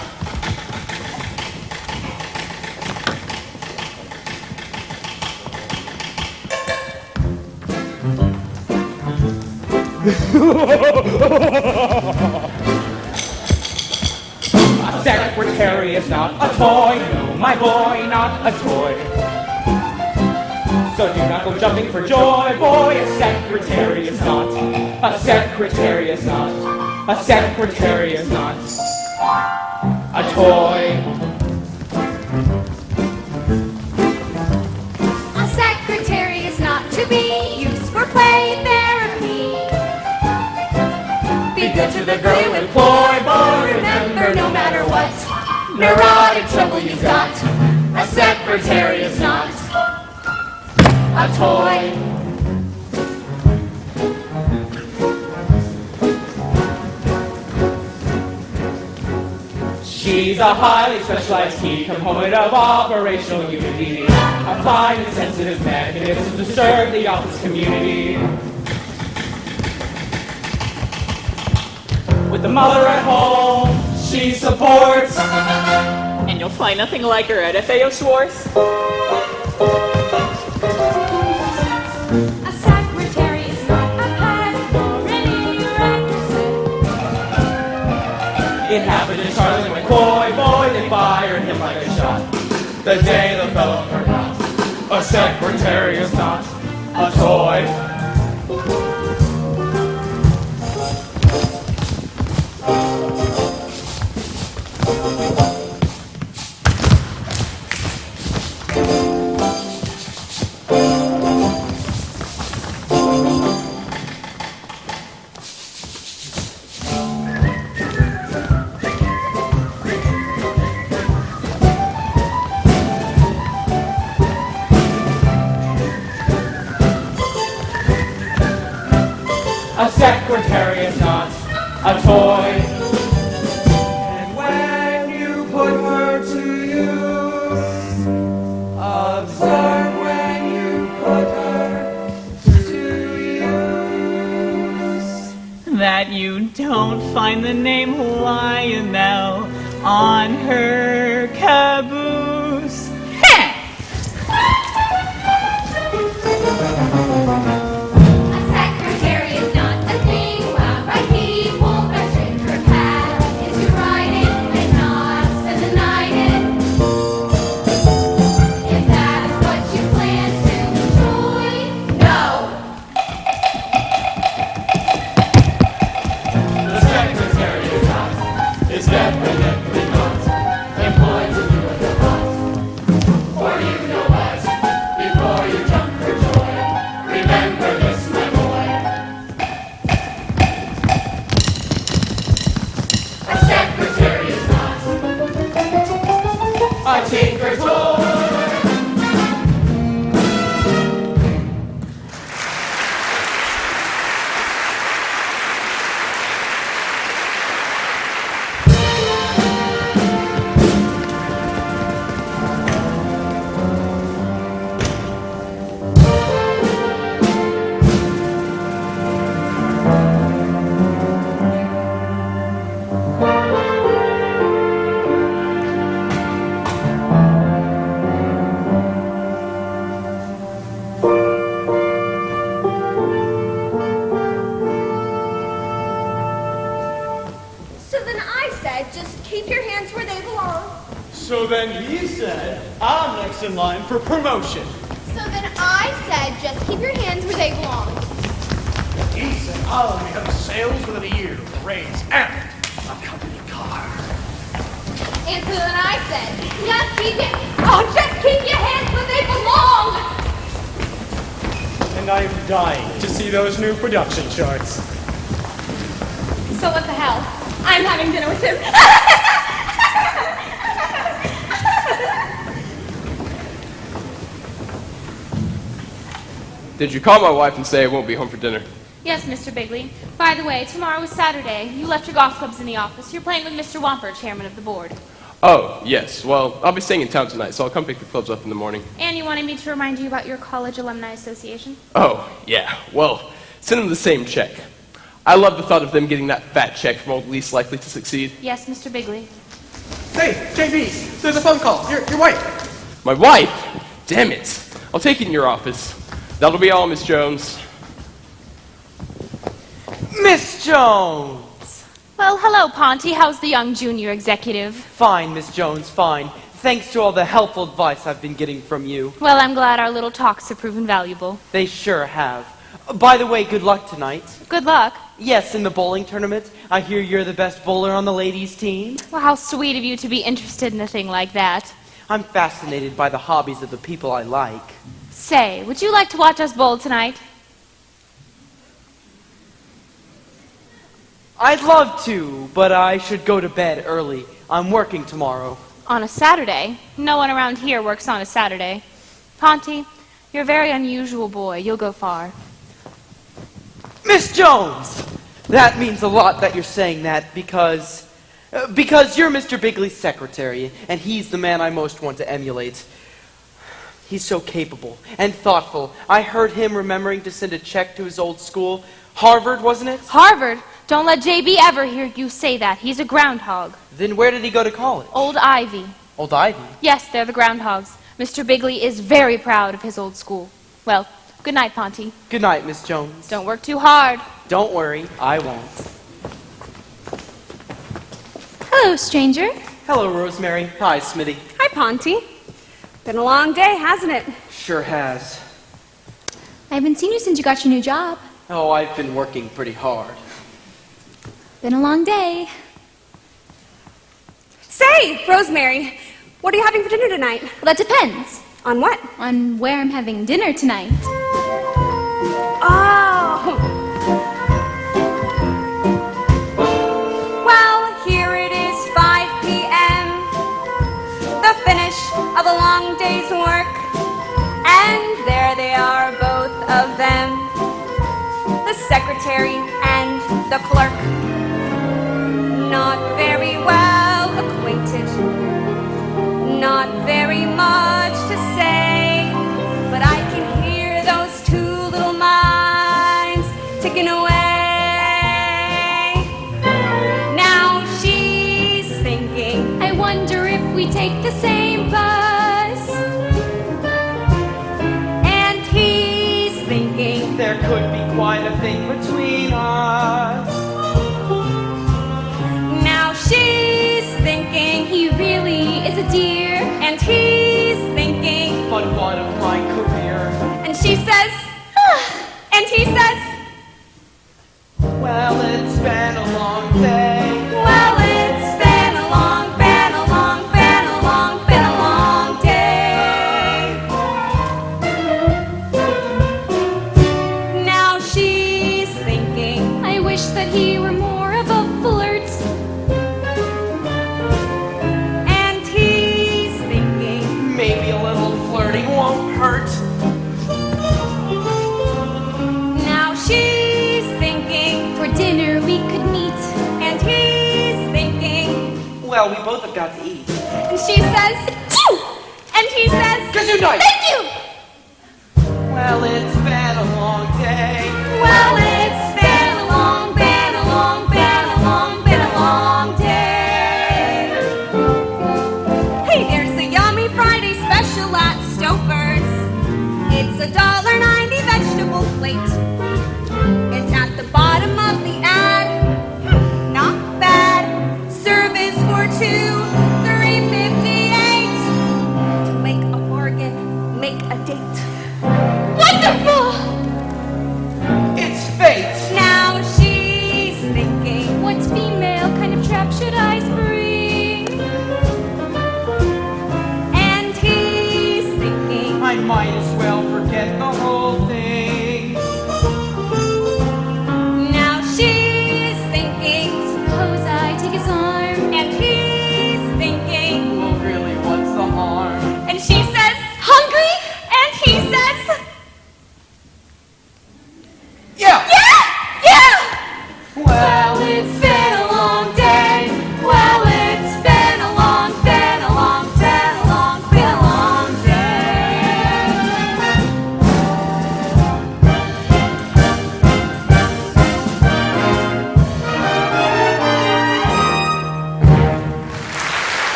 A secretary is not a toy, no, my boy, not a toy. So do not go jumping for joy, boy, a secretary is not. A secretary is not. A secretary is not a toy. A secretary is not to be used for play therapy. Be good to the girl you employ, boy, remember no matter what neurotic trouble you've got, a secretary is not a toy. She's a highly specialized key component of operational unity, a fine and sensitive mechanism to serve the office community. With the mother at home, she supports. And you'll find nothing like her at FAO Schwartz. A secretary is not a pet or any requisite. It happened in Charlotte when Coy, boy, they fired him like a shot. The day the fellow forgot, a secretary is not a toy. A secretary is not a toy. And when you put her to use, observe when you put her to use. That you don't find the name Lionel on her caboose. Heh! So then he said, I'm next in line for promotion. So then I said, just keep your hands where they belong. He said, I'll only have sales within a year, a raise, and a company car. And so then I said, just keep your hands where they belong. And I'm dying to see those new production charts. So what the hell? I'm having dinner with him. Did you call my wife and say I won't be home for dinner? Yes, Mr. Bigley. By the way, tomorrow is Saturday. You left your golf clubs in the office. You're playing with Mr. Whomper, chairman of the board. Oh, yes. Well, I'll be staying in town tonight, so I'll come pick the clubs up in the morning. And you wanted me to remind you about your college alumni association? Oh, yeah. Well, send them the same check. I love the thought of them getting that fat check from old least likely to succeed. Yes, Mr. Bigley. Hey, JB, there's a phone call. Your wife. My wife? Damn it. I'll take it in your office. That'll be all, Miss Jones. Miss Jones! Well, hello, Ponty. How's the young junior executive? Fine, Miss Jones, fine. Thanks to all the helpful advice I've been getting from you. Well, I'm glad our little talks have proven valuable. They sure have. By the way, good luck tonight. Good luck. Yes, in the bowling tournament. I hear you're the best bowler on the ladies' team. Well, how sweet of you to be interested in a thing like that. I'm fascinated by the hobbies of the people I like. Say, would you like to watch us bowl tonight? I'd love to, but I should go to bed early. I'm working tomorrow. On a Saturday? No one around here works on a Saturday. Ponty, you're a very unusual boy. You'll go far. Miss Jones! That means a lot that you're saying that because you're Mr. Bigley's secretary, and he's the man I most want to emulate. He's so capable and thoughtful. I heard him remembering to send a check to his old school. Harvard, wasn't it? Harvard? Don't let JB ever hear you say that. He's a groundhog. Then where did he go to college? Old Ivy. Old Ivy? Yes, they're the groundhogs. Mr. Bigley is very proud of his old school. Well, good night, Ponty. Good night, Miss Jones. Don't work too hard. Don't worry, I won't. Hello, stranger. Hello, Rosemary. Hi, Smitty. Hi, Ponty. Been a long day, hasn't it? Sure has. I haven't seen you since you got your new job. Oh, I've been working pretty hard. Been a long day. Say, Rosemary, what are you having for dinner tonight? Well, that depends. On what? On where I'm having dinner tonight. Oh. Well, here it is, 5 p.m. The finish of a long day's work. And there they are, both of them. The secretary and the clerk. Not very well acquainted. Not very much to say, but I can hear those two little minds ticking away. Now she's thinking, I wonder if we take the same bus. And he's thinking, there could be quite a thing between us. Now she's thinking, he really is a dear. And he's thinking, but what of my career? And she says, and he says, well, it's been a long day. Well, it's been a long, been a long, been a long, been a long day. Now she's thinking, I wish that he were more of a flirt. Maybe a little flirting won't hurt. Now she's thinking, for dinner we could meet. And he's thinking, well, we both have got to eat. And she says, and he says, good night. Thank you. Well, it's been a long day. Well, it's been a long, been a long, been a long, been a long day. Hey, there's a yummy Friday special at Stouffer's. It's $1.90 vegetable plate. It's at the bottom of the ad. Not bad. Service for two, $3.58. To make a bargain, make a date. Wonderful! It's fate.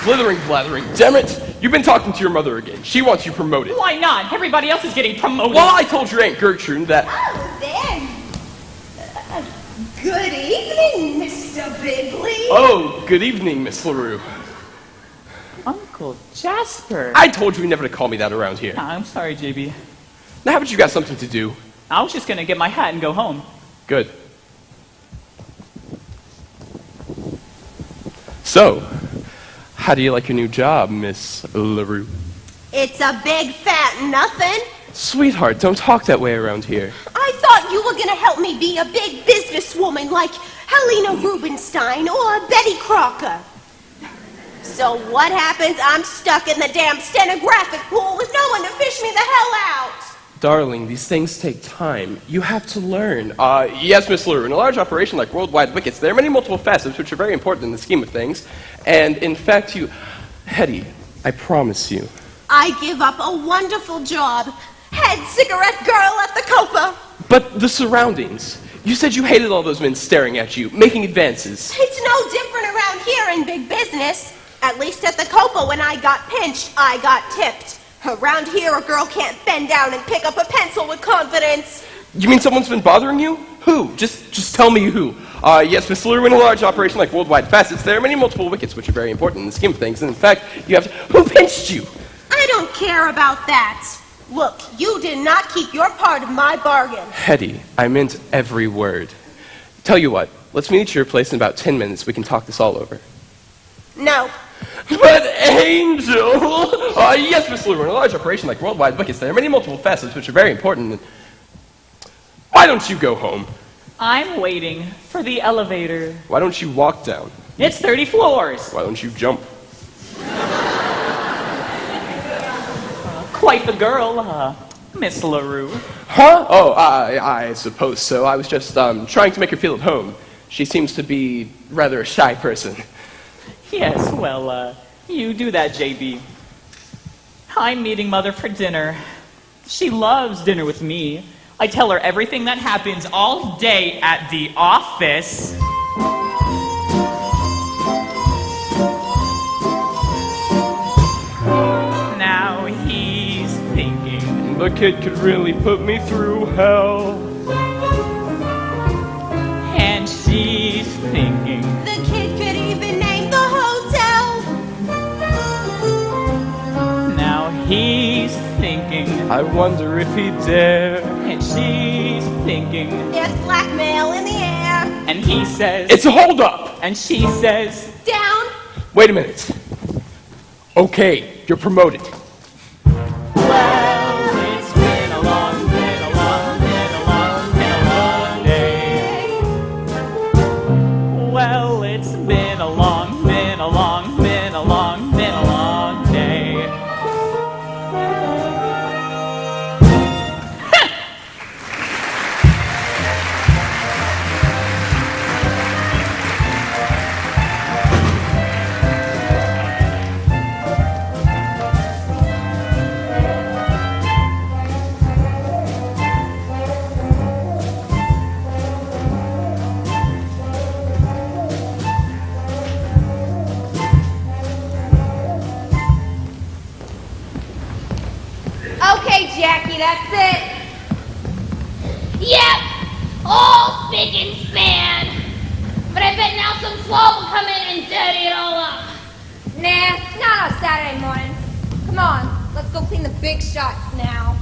slithering, blathering. Damn it! You've been talking to your mother again. She wants you promoted. Why not? Everybody else is getting promoted. Well, I told your Aunt Gertrude that... Oh, there. Good evening, Mr. Bigley. Oh, good evening, Miss LaRue. Uncle Jasper. I told you never to call me that around here. I'm sorry, JB. Now, how about you got something to do? I was just gonna get my hat and go home. Good. So, how do you like your new job, Miss LaRue? It's a big fat nothing. Sweetheart, don't talk that way around here. I thought you were gonna help me be a big businesswoman like Helena Rubinstein or Betty Crocker. So what happens? I'm stuck in the damn stenographic pool with no one to fish me the hell out. Darling, these things take time. You have to learn. Yes, Miss LaRue, in a large operation like Worldwide Wickets, there are many multiple facets which are very important in the scheme of things. And in fact, Hedy, I promise you. I give up a wonderful job. Head cigarette girl at the Copa. But the surroundings. You said you hated all those men staring at you, making advances. It's no different around here in big business. At least at the Copa, when I got pinched, I got tipped. Around here, a girl can't bend down and pick up a pencil with confidence. You mean someone's been bothering you? Who? Just tell me who. Yes, Miss LaRue, in a large operation like Worldwide Facets, there are many multiple wickets which are very important in the scheme of things. And in fact, you have to... Who pinched you? I don't care about that. Look, you did not keep your part of my bargain. Hedy, I meant every word. Tell you what, let's meet at your place in about 10 minutes. We can talk this all over. No. But Angel! Yes, Miss LaRue, in a large operation like Worldwide Wickets, there are many multiple facets which are very important. Why don't you go home? I'm waiting for the elevator. Why don't you walk down? It's 30 floors. Why don't you jump? Quite the girl, Miss LaRue. Huh? Oh, I suppose so. I was just trying to make her feel at home. She seems to be rather a shy person. Yes, well, you do that, JB. I'm meeting Mother for dinner. She loves dinner with me. I tell her everything that happens all day at the office. Now he's thinking, the kid could really put me through hell. And she's thinking, the kid could even name the hotel. now he's thinking, I wonder if he dare. and she's thinking, There's blackmail in the air. and he says, It's a holdup! and she says, Down. Wait a minute. Okay, you're promoted. well, it's been a long, been a long, been a long, been a long day. Well, it's been a long, been a long, been a long, been a long day. Okay, Jackie, that's it. Yep, all spick and span. But I bet now some slob will come in and dirty it all up. Nah, not on Saturday morning. Come on, let's go clean the big shots now.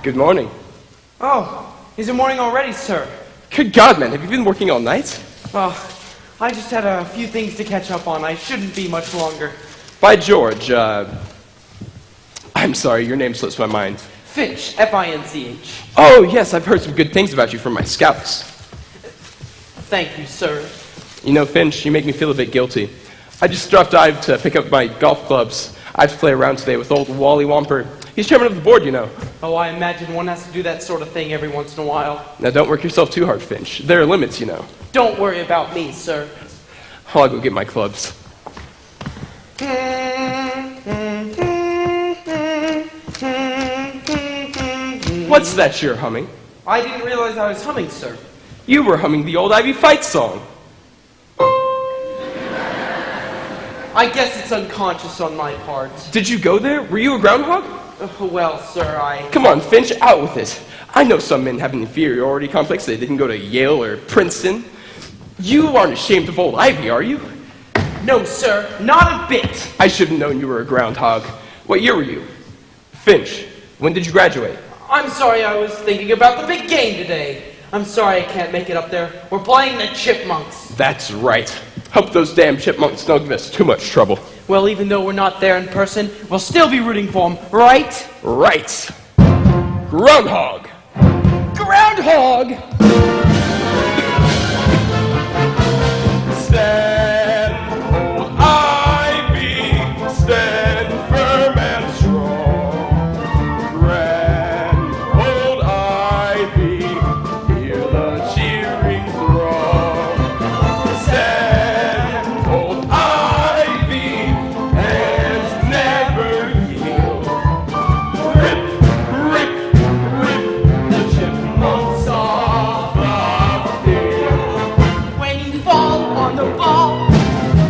Good morning. Oh, is it morning already, sir? Good God, man, have you been working all night? Well, I just had a few things to catch up on. I shouldn't be much longer. By George, I'm sorry, your name slips my mind. Finch, F-I-N-C-H. Oh, yes, I've heard some good things about you from my scouts. Thank you, sir. You know, Finch, you make me feel a bit guilty. I just dropped by to pick up my golf clubs. I have to play around today with old Wally Womper. He's chairman of the board, you know. Oh, I imagine one has to do that sort of thing every once in a while. Now, don't work yourself too hard, Finch. There are limits, you know. Don't worry about me, sir. I'll go get my clubs. What's that you're humming? I didn't realize I was humming, sir. You were humming the old Ivy Fight song. I guess it's unconscious on my part. Did you go there? Were you a groundhog? Well, sir, Come on, Finch, out with it. I know some men have an inferiority complex. They didn't go to Yale or Princeton. You aren't ashamed of old Ivy, are you? No, sir, not a bit. I should have known you were a groundhog. What year were you? Finch, when did you graduate? I'm sorry, I was thinking about the big game today. I'm sorry I can't make it up there. We're playing the Chipmunks. That's right. Hope those damn chipmunks don't give us too much trouble. Well, even though we're not there in person, we'll still be rooting for them, right? Right. Groundhog. Groundhog! Stand, old Ivy, stand firm and strong. Grand old Ivy, hear the cheering throng. Stand, old Ivy, and never yield. Rip, rip, rip the chipmunks off the field. When you fall on the ball,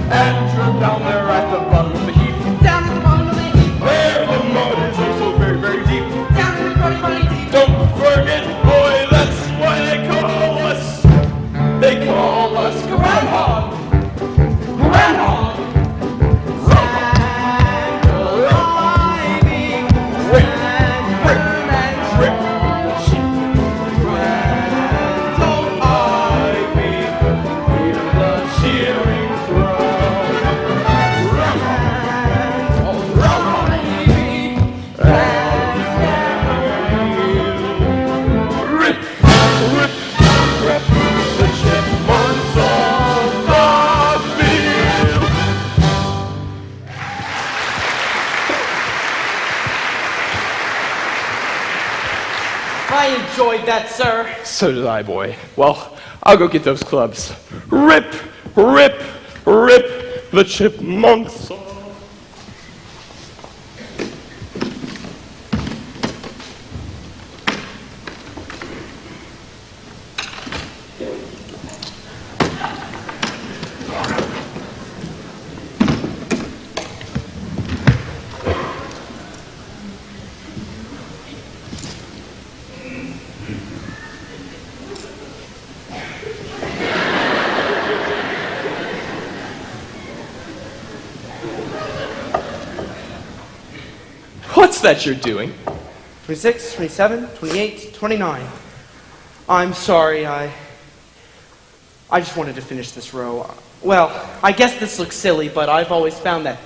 And drop down there at the bottom of the heap, down at the bottom of the heap, where the mud is oh so very, very deep. down in the cruddy muddy deep. Don't forget, boy, that's why they call us. They call us Groundhog. Groundhog. Rip, rip, rip. Old Ivy, hear the cheering throng. Groundhog. Old Groundhog. Rip, rip, rip the chipmunks off the field. I enjoyed that, sir. So did I, boy. Well, I'll go get those clubs. Rip, rip, rip the chipmunks off. What's that you're doing? 26, 27, 28, 29. I'm sorry, I just wanted to finish this row. Well, I guess this looks silly, but I've always found that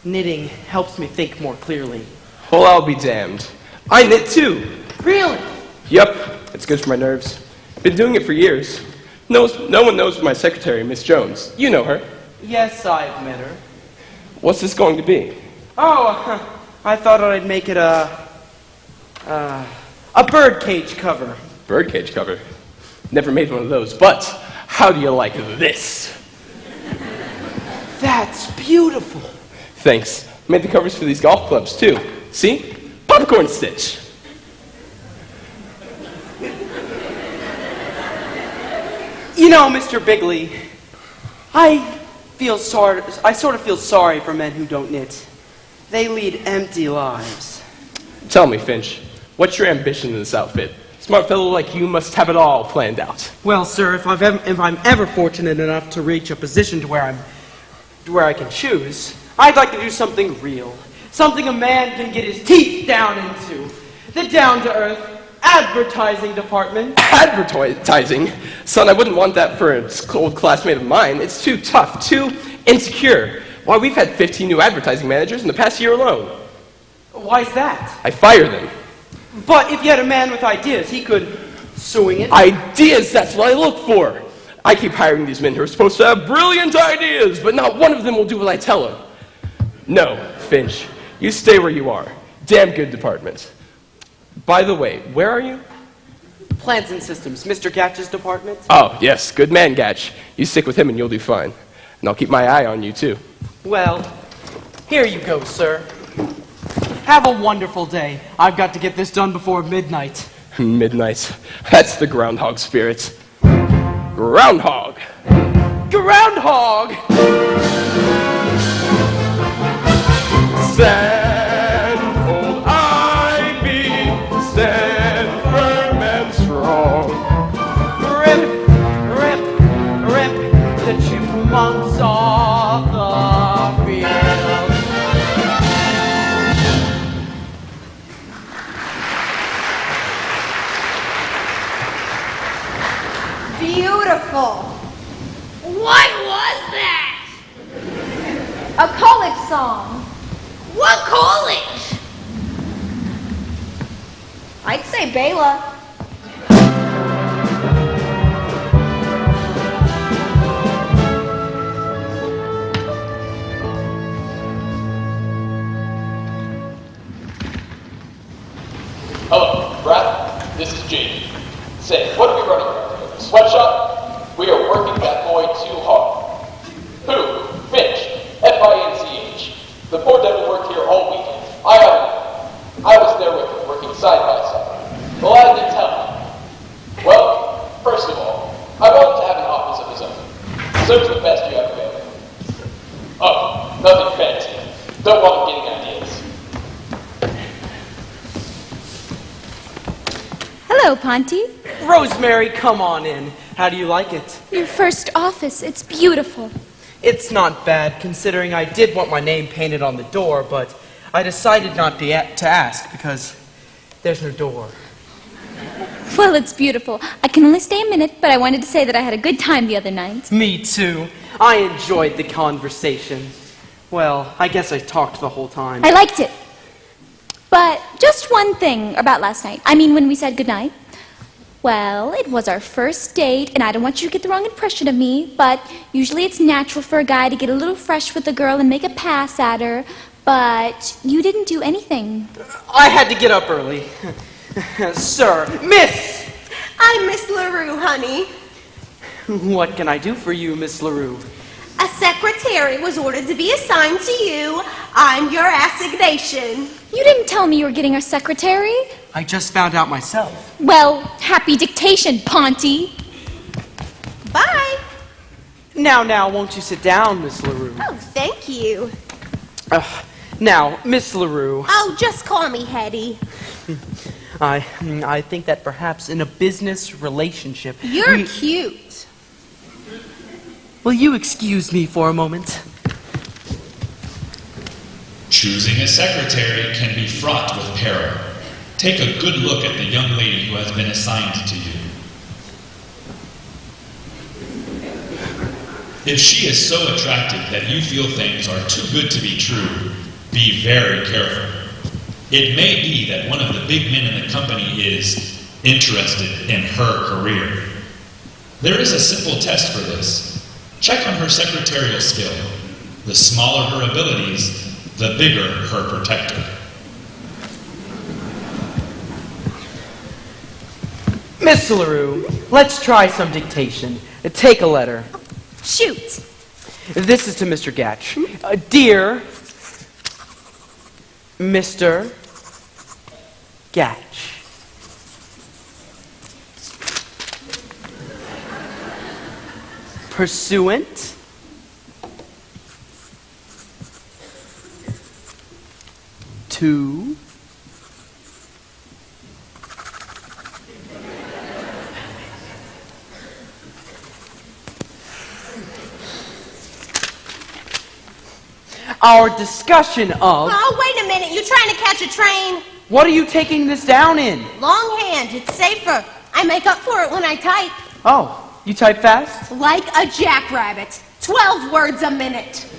knitting helps me think more clearly. Well, I'll be damned. I knit too. Really? Yep, it's good for my nerves. Been doing it for years. No one knows my secretary, Miss Jones. You know her. Yes, I've met her. What's this going to be? Oh, I thought I'd make it a birdcage cover. Birdcage cover. Never made one of those, but how do you like this? That's beautiful. Thanks. Made the covers for these golf clubs too. See? Popcorn stitch. You know, Mr. Bigley, I sort of feel sorry for men who don't knit. They lead empty lives. Tell me, Finch, what's your ambition in this outfit? Smart fellow like you must have it all planned out. Well, sir, if I'm ever fortunate enough to reach a position to where I can choose, I'd like to do something real. Something a man can get his teeth down into. The down-to-earth advertising department. Advertising? Son, I wouldn't want that for an old classmate of mine. It's too tough, too insecure. Why, we've had 15 new advertising managers in the past year alone. Why's that? I fire them. But if you had a man with ideas, he could swing it. Ideas, that's what I look for. I keep hiring these men who are supposed to have brilliant ideas, but not one of them will do what I tell them. No, Finch, you stay where you are. Damn good department. By the way, where are you? Plans and systems, Mr. Gatch's department. Oh, yes, good man, Gatch. You stick with him and you'll do fine. And I'll keep my eye on you, too. Well, here you go, sir. Have a wonderful day. I've got to get this done before midnight. Midnight. That's the groundhog spirit. Groundhog! Groundhog! Stand, old ivy, stand firm and strong. Rip, rip, rip the chipmunks off the field. Beautiful. What was that? A college song. What college? I'd say Bela. Hello, Brad. This is Jamie. Say, what are we running around here? A sweatshop? We are working that boy too hard. Who? Finch. Finch. The poor devil worked here all weekend. I was there with him, working side by side. The lad didn't tell me. Well, first of all, I want him to have an office of his own. Serves the best you have available. Oh, nothing fancy. Don't want him getting ideas. Hello, Ponty. Rosemary, come on in. How do you like it? Your first office. It's beautiful. It's not bad, considering I did want my name painted on the door, but I decided not to ask because there's no door. Well, it's beautiful. I can only stay a minute, but I wanted to say that I had a good time the other night. Me too. I enjoyed the conversation. Well, I guess I talked the whole time. I liked it. But just one thing about last night. I mean, when we said goodnight. Well, it was our first date, and I don't want you to get the wrong impression of me, but usually it's natural for a guy to get a little fresh with a girl and make a pass at her, but you didn't do anything. I had to get up early. Sir, Miss! I'm Miss LaRue, honey. What can I do for you, Miss LaRue? A secretary was ordered to be assigned to you. I'm your assignation. You didn't tell me you were getting a secretary. I just found out myself. Well, happy dictation, Ponty. Bye. Now, won't you sit down, Miss LaRue? Oh, thank you. Now, Miss LaRue. Oh, just call me Hedy. I think that perhaps in a business relationship... You're cute. Will you excuse me for a moment? Choosing a secretary can be fraught with peril. Take a good look at the young lady who has been assigned to you. If she is so attractive that you feel things are too good to be true, be very careful. It may be that one of the big men in the company is interested in her career. There is a simple test for this. Check on her secretarial skill. The smaller her abilities, the bigger her protector. Miss LaRue, let's try some dictation. Take a letter. Shoot. This is to Mr. Gatch. Dear Mr. Gatch. Pursuant to our discussion of... Oh, wait a minute, you trying to catch a train? What are you taking this down in? Longhand, it's safer. I make up for it when I type. Oh, you type fast? Like a jackrabbit. 12 words a minute.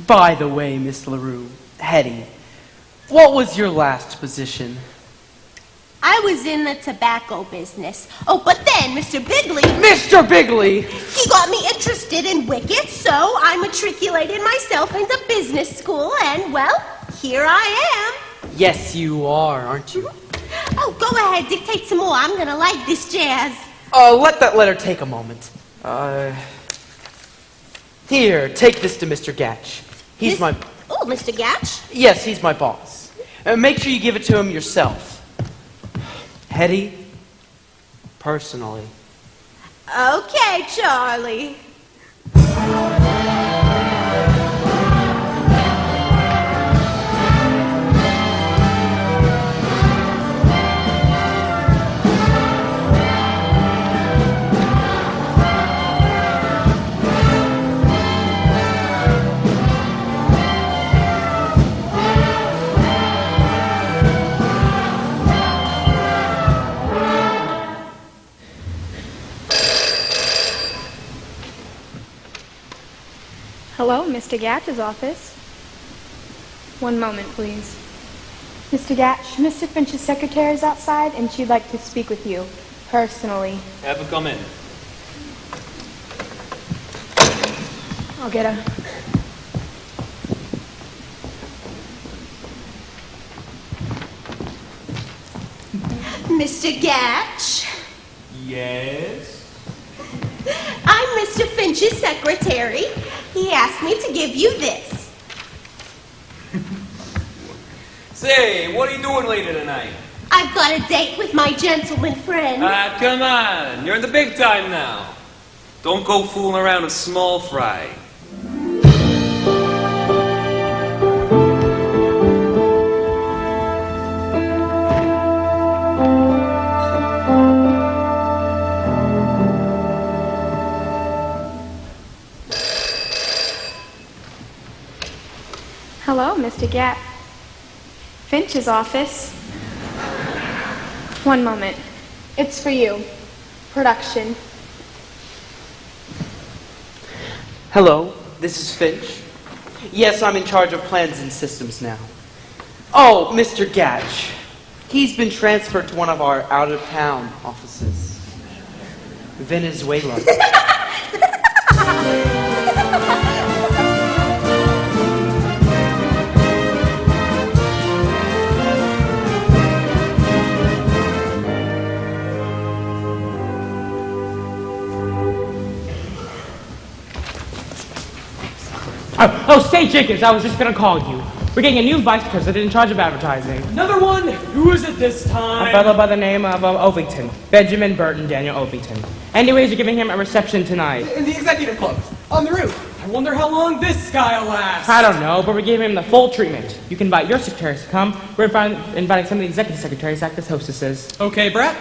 By the way, Miss LaRue, Hedy, what was your last position? I was in the tobacco business. Oh, but then Mr. Bigley... Mr. Bigley! He got me interested in wickets, so I matriculated myself into business school, and, well, here I am. Yes, you are, aren't you? Oh, go ahead, dictate some more. I'm gonna like this jazz. Let that letter take a moment. Here, take this to Mr. Gatch. He's my... Oh, Mr. Gatch? Yes, he's my boss. Make sure you give it to him yourself. Hedy, personally. Okay, Charlie. Hello, Mr. Gatch's office. One moment, please. Mr. Gatch, Mr. Finch's secretary is outside, and she'd like to speak with you, personally. Have her come in. I'll get her. Mr. Gatch? Yes? I'm Mr. Finch's secretary. He asked me to give you this. Say, what are you doing later tonight? I've got a date with my gentleman friend. Come on. You're in the big time now. Don't go fooling around with small fry. Hello, Mr. Gatch. Finch's office. One moment. It's for you. Production. Hello, this is Finch. Yes, I'm in charge of plans and systems now. Oh, Mr. Gatch. He's been transferred to one of our out-of-town offices. Venezuela. Oh, say, Jenkins, I was just gonna call you. We're getting a new vice president in charge of advertising. Another one? Who is it this time? A fellow by the name of Ovington. Benjamin Burton Daniel Ovington. Anyways, you're giving him a reception tonight. In the executive club, on the roof. I wonder how long this guy will last. I don't know, but we're giving him the full treatment. You can invite your secretaries to come. We're inviting some of the executive secretaries to act as hostesses. Okay, Brett.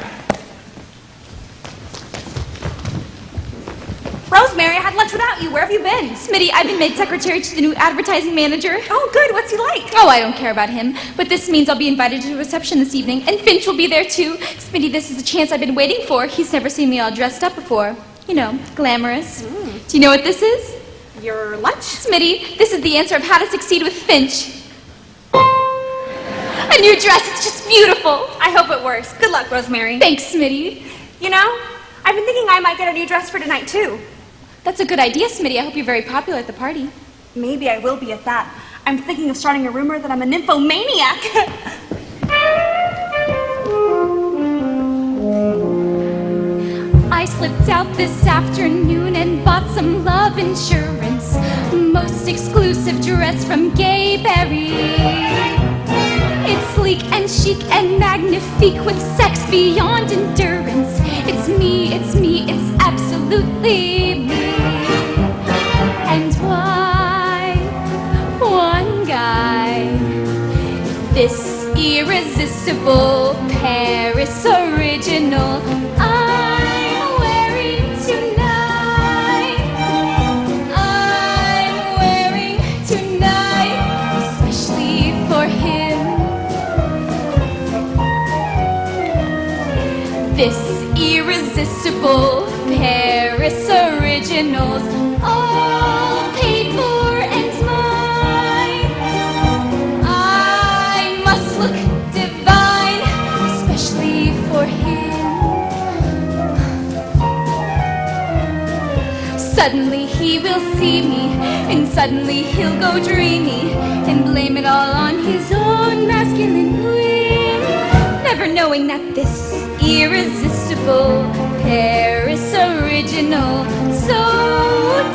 Rosemary, I had lunch without you. Where have you been? Smitty, I've been made secretary to the new advertising manager. Oh, good. What's he like? Oh, I don't care about him. But this means I'll be invited to a reception this evening, and Finch will be there too. Smitty, this is the chance I've been waiting for. He's never seen me all dressed up before. You know, glamorous. Do you know what this is? Your lunch? Smitty, this is the answer of how to succeed with Finch. A new dress. It's just beautiful. I hope it works. Good luck, Rosemary. Thanks, Smitty. You know, I've been thinking I might get a new dress for tonight, too. That's a good idea, Smitty. I hope you're very popular at the party. Maybe I will be at that. I'm thinking of starting a rumor that I'm a nymphomaniac. I slipped out this afternoon and bought some love insurance. Most exclusive dress from Gayberry. It's sleek and chic and magnifique with sex beyond endurance. It's me, it's absolutely me. And why one guy, this irresistible Paris original I'm wearing tonight. I'm wearing originals, all paid for and mine. I must look divine, especially for him. Suddenly he will see me, and suddenly he'll go dreamy, and blame it all on his own masculine whim, never knowing that this irresistible Paris original, so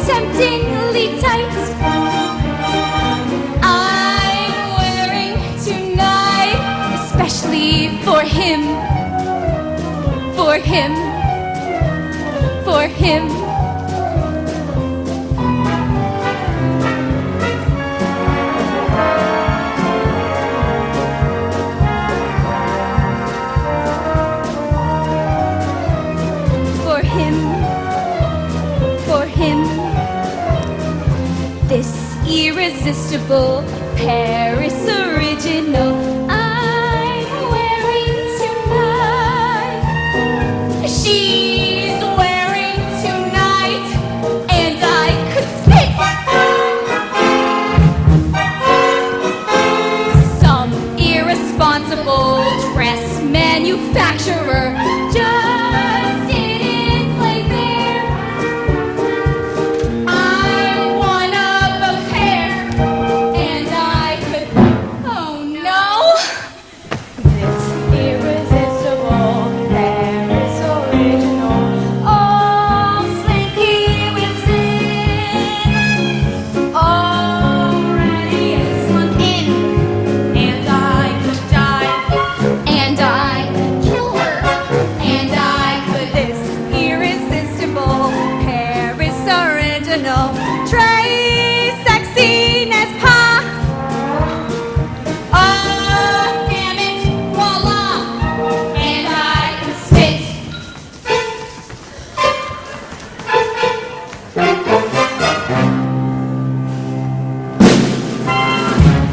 temptingly tight, I'm wearing tonight, especially for him, for him, for him. This irresistible Paris original I'm wearing tonight. She's wearing tonight, and I could spit. Some irresponsible dress manufacturer just didn't play fair. I'm one of a pair, and I could. Oh no! This irresistible Paris original, all slinky with sin, already slunk in, and I could die, and I could kill her, and I could. This irresistible Paris original, Trey sexiness pa. Oh, damn it, voila, and I could spit.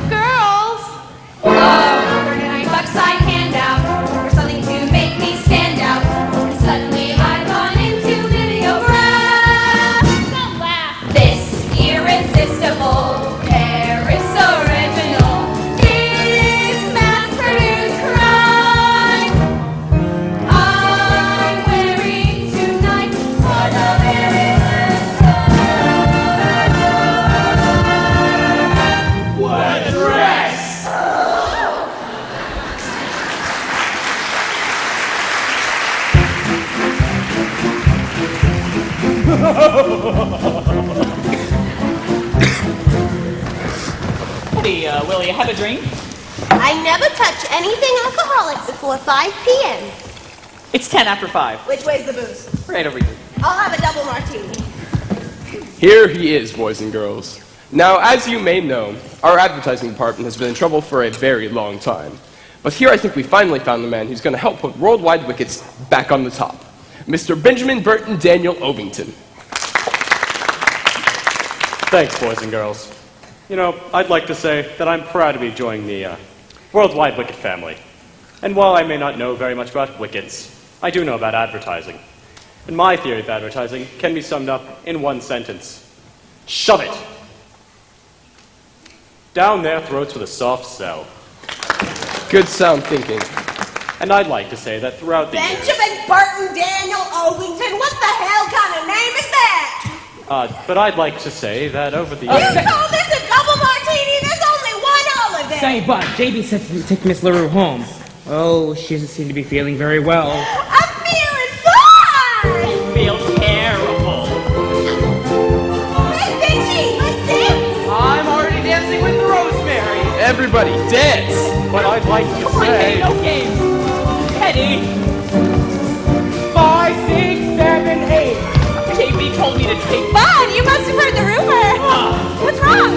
Girls! Oh, $39 I hand out for something to make me stand out. And suddenly I've gone into videograph. Don't laugh. This irresistible Paris original is mass-produced crime. I'm wearing tonight for the very first time. What a dress! Hedy, will you have a drink? I never touch anything alcoholic before 5 p.m. It's 10 after 5. Which way's the booze? Right over here. I'll have a double martini. Here he is, boys and girls. Now, as you may know, our advertising department has been in trouble for a very long time. But here I think we finally found the man who's going to help put Worldwide Wickets back on the top. Mr. Benjamin Burton Daniel Ovington. Thanks, boys and girls. You know, I'd like to say that I'm proud to be joining the Worldwide Wicket family. And while I may not know very much about wickets, I do know about advertising. And my theory of advertising can be summed up in one sentence. Shove it! Down their throats with a soft sell. Good sound thinking. And I'd like to say that throughout the years... Benjamin Burton Daniel Ovington, what the hell kind of name is that? But I'd like to say that over the You years... call this a double martini? There's only one holiday. Say, Bud, JB said to take Miss LaRue home. Oh, she doesn't seem to be feeling very well. I'm feeling fine! Feel terrible. Hey, Finchy, let's dance! I'm already dancing with Rosemary. Everybody, dance! But I'd like to Come on, say... Hedy, no games. Hedy! 5, 6, 7, 8. JB told me to take... Bud, you must have heard the rumor. What's wrong?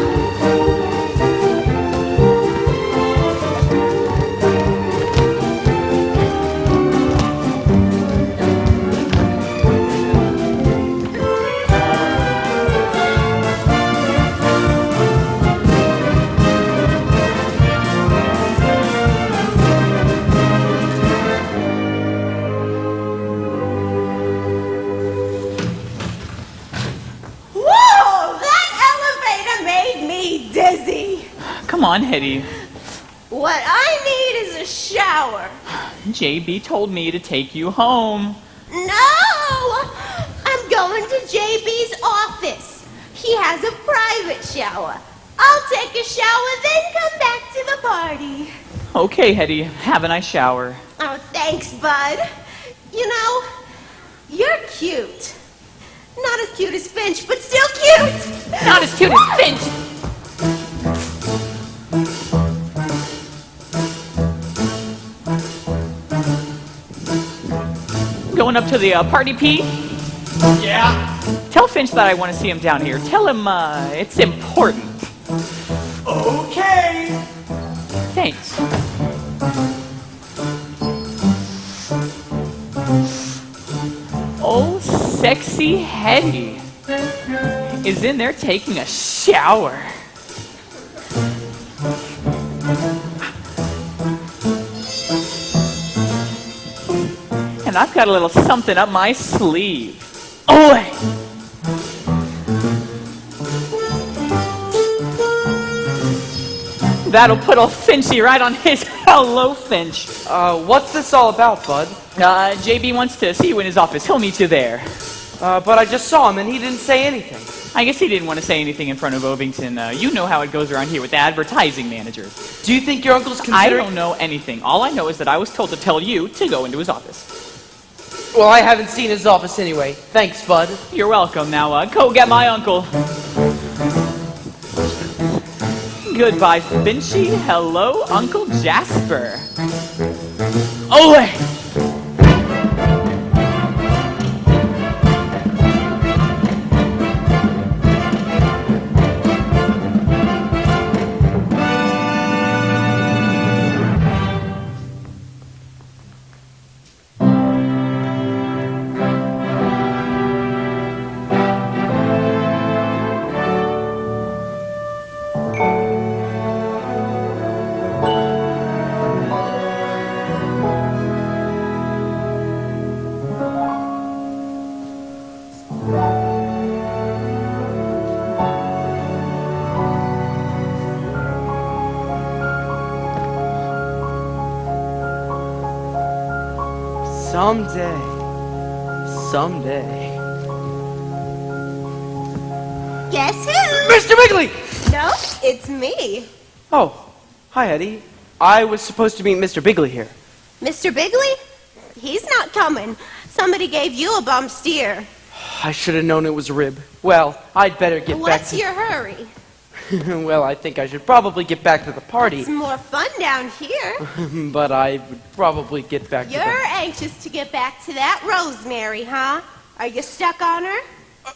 come on, Hedy. What I need is a shower. JB told me to take you home. No! I'm going to JB's office. He has a private shower. I'll take a shower, then come back to the party. Okay, Hedy, have a nice shower. Oh, thanks, bud. You know, you're cute. Not as cute as Finch, but still cute. Not as cute as Finch. Going up to the party, Pete? Yeah? Tell Finch that I want to see him down here. Tell him it's important. Okay. Thanks. Oh, sexy Hedy is in there taking a shower. And I've got a little something up my sleeve. Oh! That'll put old Finchy right on his hello, Finch. What's this all about, bud? JB wants to see you in his office. He'll meet you there. But I just saw him and he didn't say anything. I guess he didn't want to say anything in front of Ovington. You know how it goes around here with the advertising managers. Do you think your uncle's I considering... don't know anything. All I know is that I was told to tell you to go into his office. Well, I haven't seen his office anyway. Thanks, bud. You're welcome. Now, go get my uncle. Goodbye, Finchy. Hello, Uncle Jasper. Away! Someday. Guess who? Mr. Bigley! No, it's me. Oh, hi, Hedy. I was supposed to meet Mr. Bigley here. Mr. Bigley? He's not coming. Somebody gave you a bum steer. I should have known it was Rib. Well, I'd better get back What's to... your hurry? Well, I think I should probably get back to the party. It's more fun down here. But I would probably get back to You're anxious to get back to that Rosemary, huh? Are you stuck on her?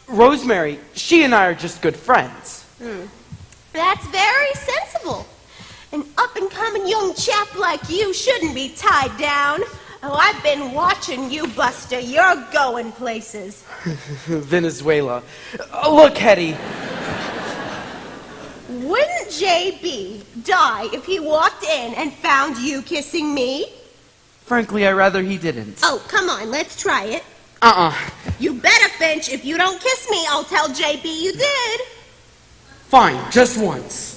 Rosemary, she and I are just good friends. That's very sensible. An up-and-coming young chap like you shouldn't be tied down. Oh, I've been watching you, Buster. You're going places. Venezuela. Look, Hedy. Wouldn't JB die if he walked in and found you kissing me? Frankly, I'd rather he didn't. Oh, come on, let's try it. You better, Finch. If you don't kiss me, I'll tell JB you did. Fine, just once.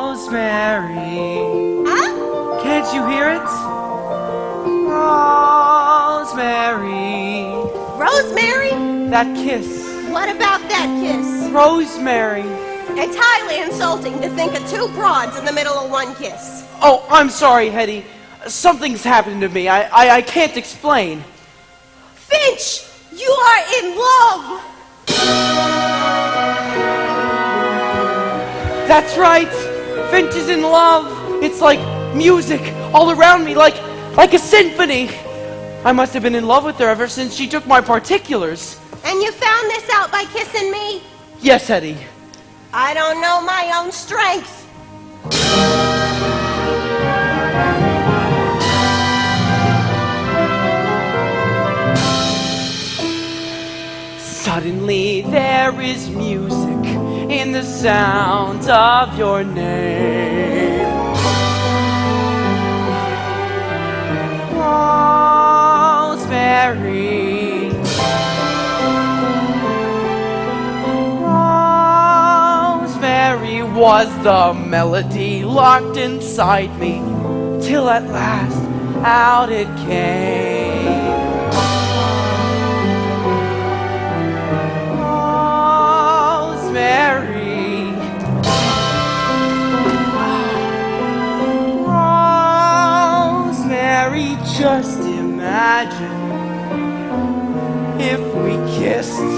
Rosemary. Huh? Can't you hear it? Rosemary. Rosemary? That kiss. What about that kiss? Rosemary. It's highly insulting to think of two broads in the middle of one kiss. Oh, I'm sorry, Hedy. Something's happened to me. I can't explain. Finch, you are in love. That's right. Finch is in love. It's like music all around me, like a symphony. I must have been in love with her ever since she took my particulars. And you found this out by kissing me? Yes, Hedy. I don't know my own strength. Suddenly there is music in the sound of your name. Rosemary. was the melody locked inside me, till at last out it came. Rosemary, Rosemary, just imagine if we kissed.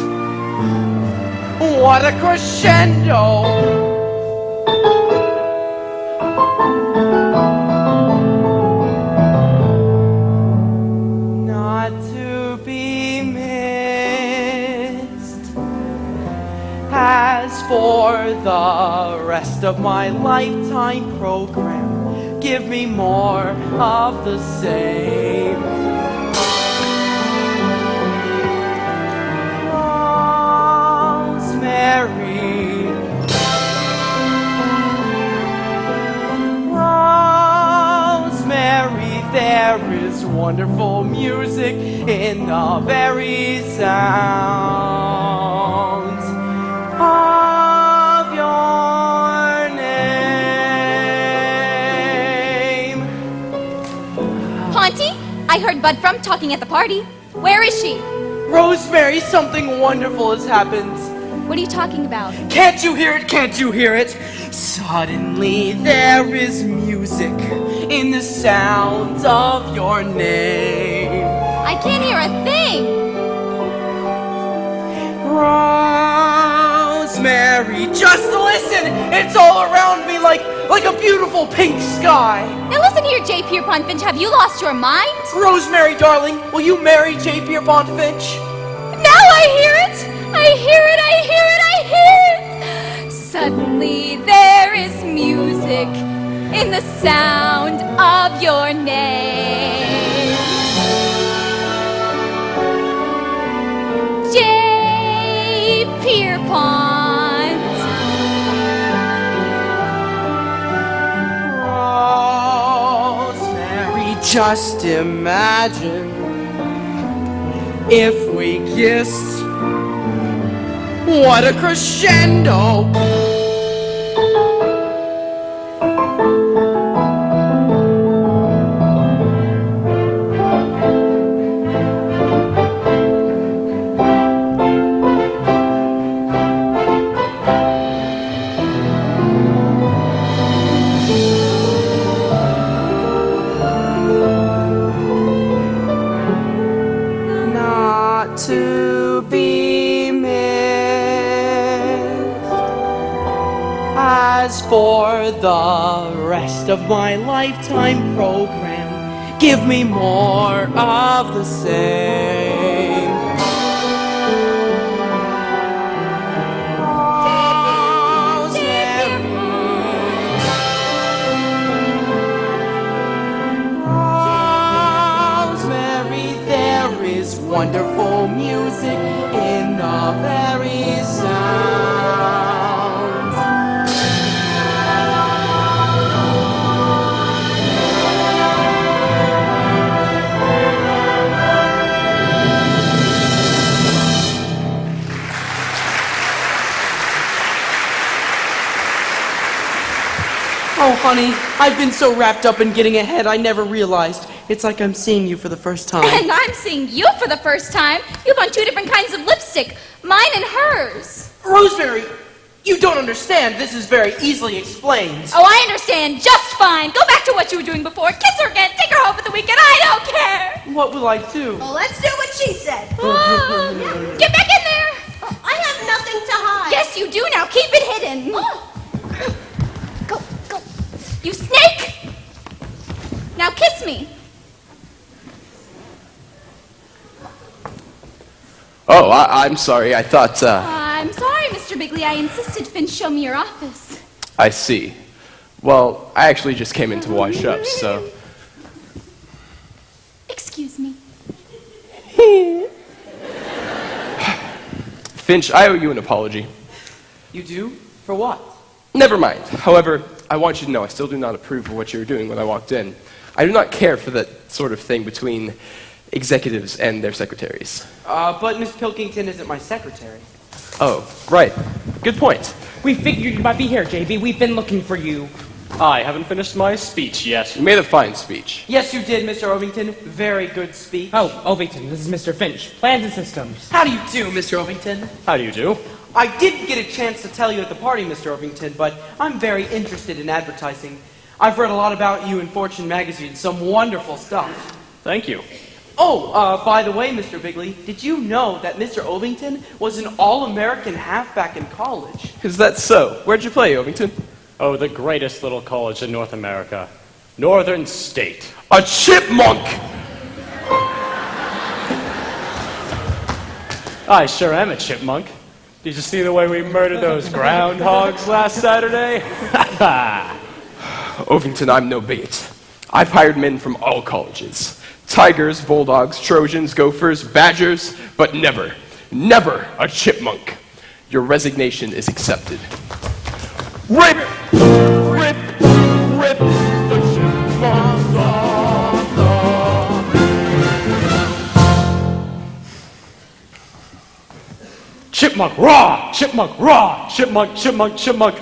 What a crescendo! Not to be missed. As for the rest of my lifetime program, give me more of the same. Rosemary, Rosemary, there is wonderful music in the very sounds of your name. Ponty, I heard Bud from talking at the party. Where is she? Rosemary, something wonderful has happened. What are you talking about? Can't you hear it? Can't you hear it? Suddenly there is music in the sounds of your name. I can't hear a thing. Rosemary, just listen. It's all around me like a beautiful pink sky. Now listen here, J. Pierpont Finch. Have you lost your mind? Rosemary, darling, will you marry J. Pierpont Finch? Now I hear it! I hear it! I hear it! I hear it! Suddenly there is music in the sound of your name. J. Pierpont. Rosemary, just imagine if we kissed. What a crescendo! Not to be missed. As for the rest of my lifetime program, give me more of the same. Rosemary, there is wonderful music in the very sound. Oh, honey, I've been so wrapped up in getting ahead, I never realized. It's like I'm seeing you for the first time. And I'm seeing you for the first time. You have on 2 different kinds of lipstick, mine and hers. Rosemary, you don't understand. This is very easily explained. Oh, I understand just fine. Go back to what you were doing before. Kiss her again. Take her home for the weekend. I don't care. What will I do? Well, let's do what she said. Get back in there. I have nothing to hide. Yes, you do. Now keep it hidden. Go, go. You snake. Now kiss me. Oh, I'm sorry. I thought, I'm sorry, Mr. Bigley. I insisted Finch show me your office. I see. Well, I actually just came in to wash up, so... Excuse me. Finch, I owe you an apology. You do? For what? Never mind. However, I want you to know I still do not approve of what you were doing when I walked in. I do not care for that sort of thing between executives and their secretaries. But Miss Pilkington isn't my secretary. Oh, right. Good point. We figured you might be here, JB. We've been looking for you. I haven't finished my speech yet. You made a fine speech. Yes, you did, Mr. Ovington. Very good speech. Oh, Ovington, this is Mr. Finch. Plans and systems. How do you do, Mr. Ovington? How do you do? I didn't get a chance to tell you at the party, Mr. Ovington, but I'm very interested in advertising. I've read a lot about you in Fortune magazine, some wonderful stuff. Thank you. Oh, by the way, Mr. Bigley, did you know that Mr. Ovington was an All-American halfback in college? Is that so? Where'd you play, Ovington? Oh, the greatest little college in North America. Northern State. A chipmunk! I sure am a chipmunk. Did you see the way we murdered those groundhogs last Saturday? Ovington, I'm no bait. I've hired men from all colleges. Tigers, bulldogs, Trojans, gophers, badgers, but never, never a chipmunk. Your resignation is accepted. Rip! Rip! Rip! The chipmunk off the... Chipmunk raw! Chipmunk raw! Chipmunk, chipmunk, chipmunk.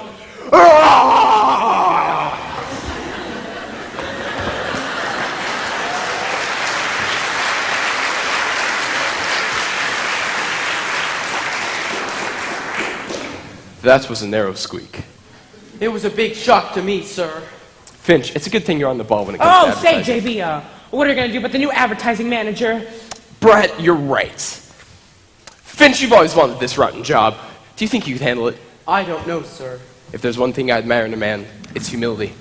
That was a narrow squeak. It was a big shock to me, sir. Finch, it's a good thing you're on the ball when it comes to Oh, say, advertising. JB, what are you going to do about the new advertising manager? Brett, you're right. Finch, you've always wanted this rotten job. Do you think you could handle it? I don't know, sir. If there's one thing I admire in a man, it's humility.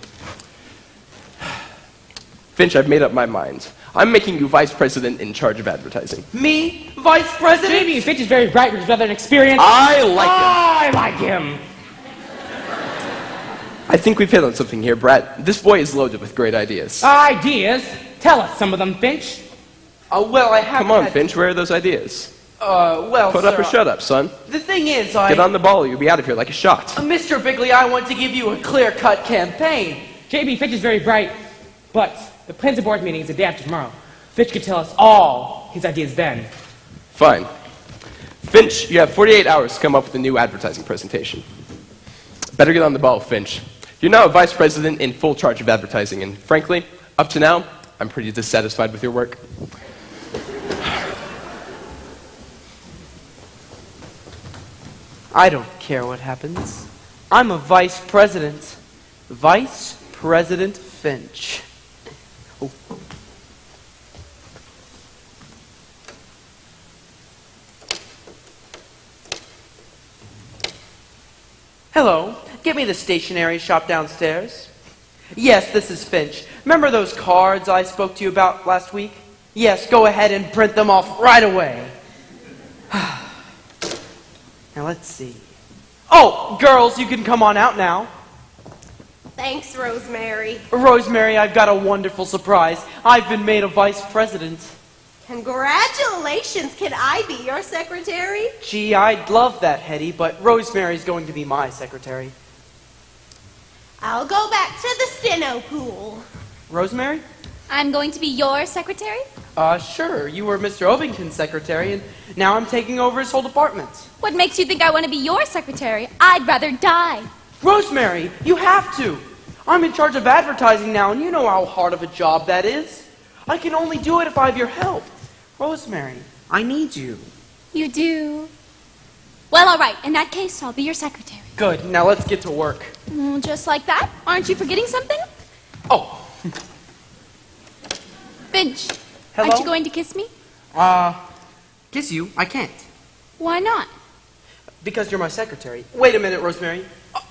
Finch, I've made up my mind. I'm making you vice president in charge of advertising. Me? Vice president? JB, Finch is very bright, but he's rather inexperienced. I like him. I like him. I think we've hit on something here, Brett. This boy is loaded with great ideas. Ideas? Tell us some of them, Finch. Well, I have. Come on, Finch, where are those ideas? Well, Put sir, up or shut up, son. The thing is, Get on the ball or you'll be out of here like a shot. Mr. Bigley, I want to give you a clear-cut campaign. JB, Finch is very bright, but the plans and board meeting is the day after tomorrow. Finch could tell us all his ideas then. Fine. Finch, you have 48 hours to come up with a new advertising presentation. Better get on the ball, Finch. You're now a vice president in full charge of advertising, and frankly, up to now, I'm pretty dissatisfied with your work. I don't care what happens. I'm a vice president. Vice President Finch. Oh. Hello. Get me the stationery shop downstairs. Yes, this is Finch. Remember those cards I spoke to you about last week? Yes, go ahead and print them off right away. Now let's see. Oh, girls, you can come on out now. Thanks, Rosemary. Rosemary, I've got a wonderful surprise. I've been made a vice president. Congratulations. Can I be your secretary? Gee, I'd love that, Hedy, but Rosemary's going to be my secretary. I'll go back to the steno pool. Rosemary? I'm going to be your secretary? Sure. You were Mr. Ovington's secretary, and now I'm taking over his whole department. What makes you think I want to be your secretary? I'd rather die. Rosemary, you have to. I'm in charge of advertising now, and you know how hard of a job that is. I can only do it if I have your help. Rosemary, I need you. You do? Well, all right. In that case, I'll be your secretary. Good. Now let's get to work. Just like that? Aren't you forgetting something? Oh. Finch, Hello? aren't you going to kiss me? Kiss you? I can't. Why not? Because you're my secretary. Wait a minute, Rosemary.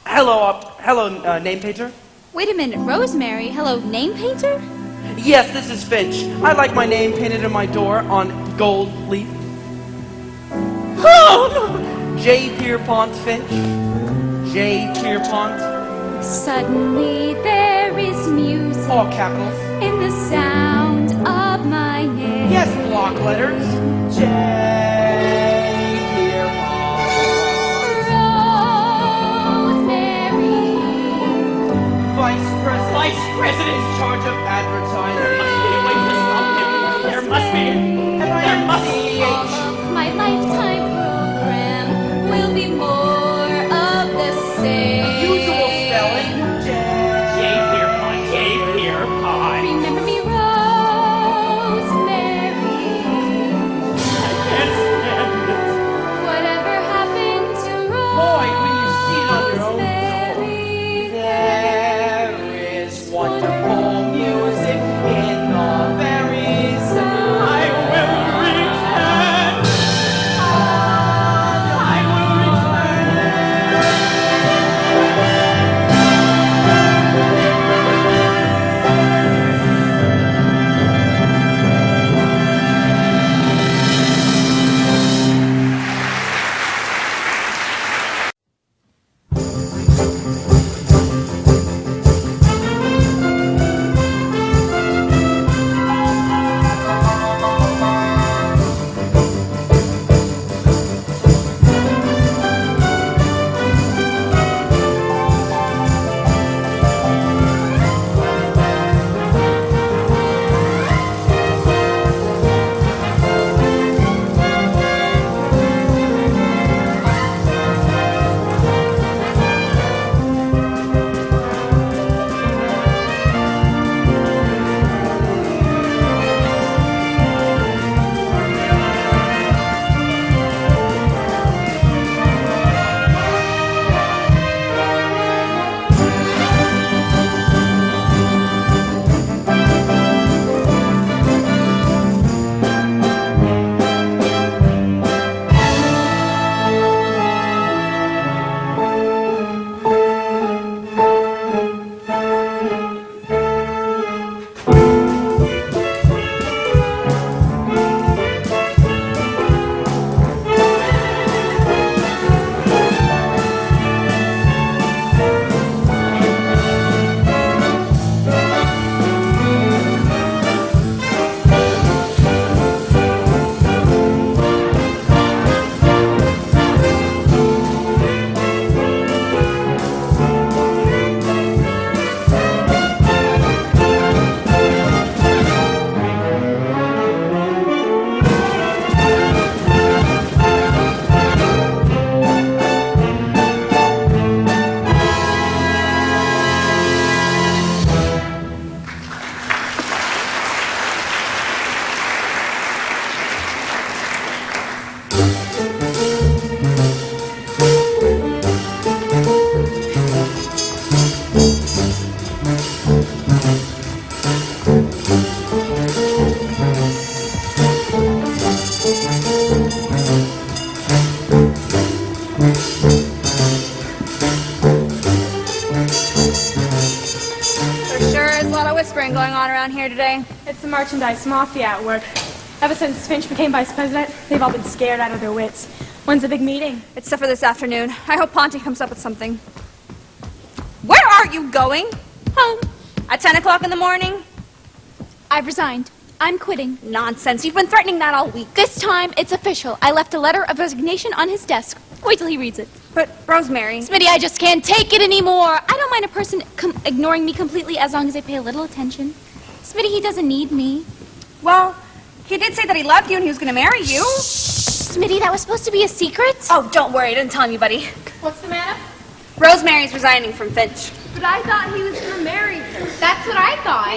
Hello, name painter? Wait a minute, Rosemary. Hello, name painter? Yes, this is Finch. I'd like my name painted on my door on gold leaf. J. Pierpont Finch. J. Pierpont. Suddenly there is music. All capitals. In the sound of my name. Yes, block letters. J. Pierpont. Rosemary. Vice President. Vice President in charge of advertising. There must be. There must be. All of my lifetime program will be more of the same. merchandise mafia at work. Ever since Finch became vice president, they've all been scared out of their wits. When's the big meeting? It's set for this afternoon. I hope Ponty comes up with something. Where are you going? Home. At 10 o'clock in the morning? I've resigned. I'm quitting. Nonsense. You've been threatening that all week. This time, it's official. I left a letter of resignation on his desk. Wait till he reads it. But, Rosemary... Smitty, I just can't take it anymore. I don't mind a person ignoring me completely as long as they pay a little attention. Smitty, he doesn't need me. Well, he did say that he loved you and he was going to marry you. Smitty, that was supposed to be a secret? Oh, don't worry. I didn't tell anybody. What's the matter? Rosemary's resigning from Finch. But I thought he was gonna marry her. That's what I thought.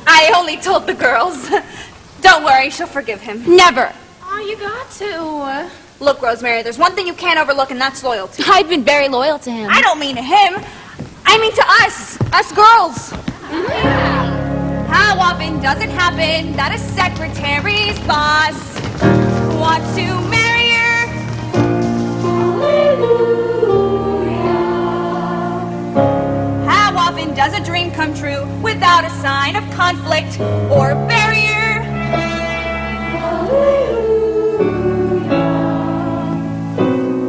I only told the girls. Don't worry, she'll forgive him. Never. Oh, you got to. Look, Rosemary, there's one thing you can't overlook, and that's loyalty. I've been very loyal to him. I don't mean to him. I mean to us girls. How often does it happen that a secretary's boss wants to marry her? How often does a dream come true without a sign of conflict or barrier?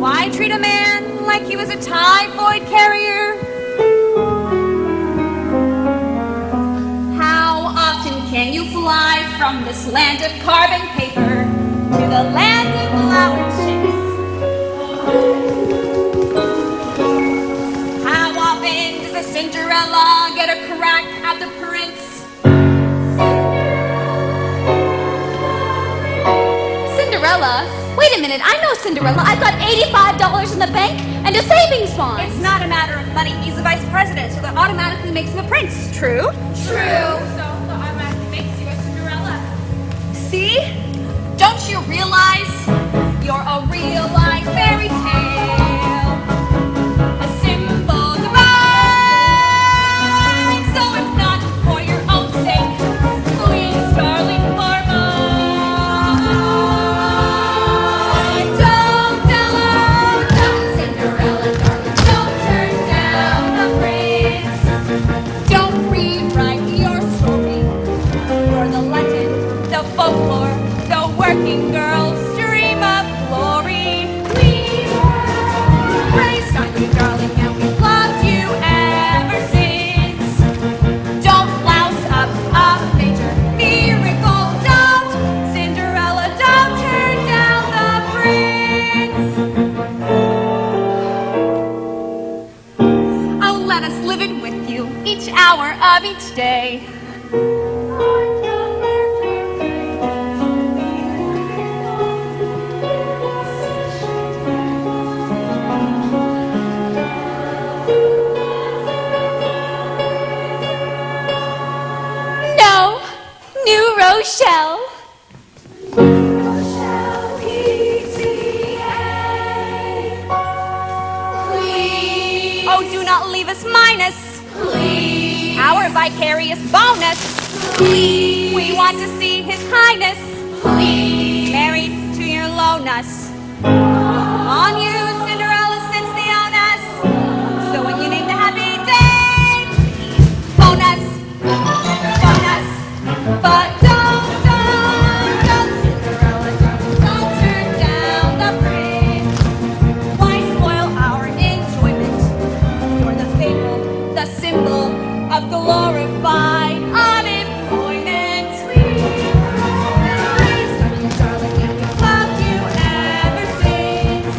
Why treat a man like he was a typhoid carrier? How often can you fly from this land of carbon paper to the land of flower chicks? How often does a Cinderella get a crack at the prince? Cinderella? Wait a minute, I know Cinderella. I've got $85 in the bank and a savings bond. It's not a matter of money. He's the vice president, so that automatically makes him a prince. True? True. So automatically makes you a Cinderella. See? Don't you realize you're a real-life fairy tale? A symbol divine. So if not for your own sake, please, darling, for mine. Don't tell her, don't Cinderella, darling. Don't turn down the prince. Don't rewrite your story. You're the legend, the folklore, the working girl's dream of glory. Please, raised on you, darling, and we've loved you ever since. Don't louse up a major miracle. Don't, Cinderella, don't turn down the prince. Oh, let us live it with you each hour of each day. No, New Rochelle. Oh, do not leave us minus. Please. Our vicarious bonus. Please. We want to see His Highness. Please. Married to your lowness. On you, Cinderella, sits the onus. So when you name the happy day, please, bonus. Bonus. But don't, Cinderella, don't turn down the prince. Why spoil our enjoyment? You're the fable, the symbol of glorified unemployment. Please, darling, and we've loved you ever since.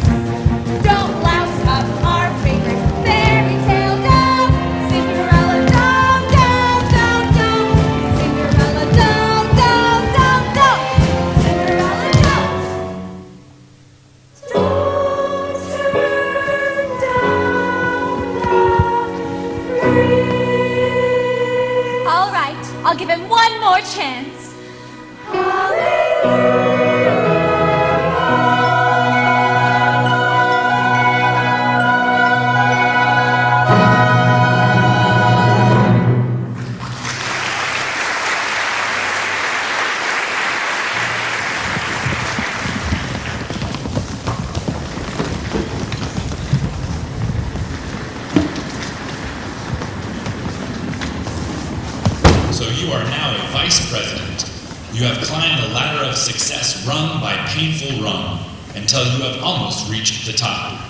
now a vice president. You have climbed the ladder of success rung by painful rung until you have almost reached the top.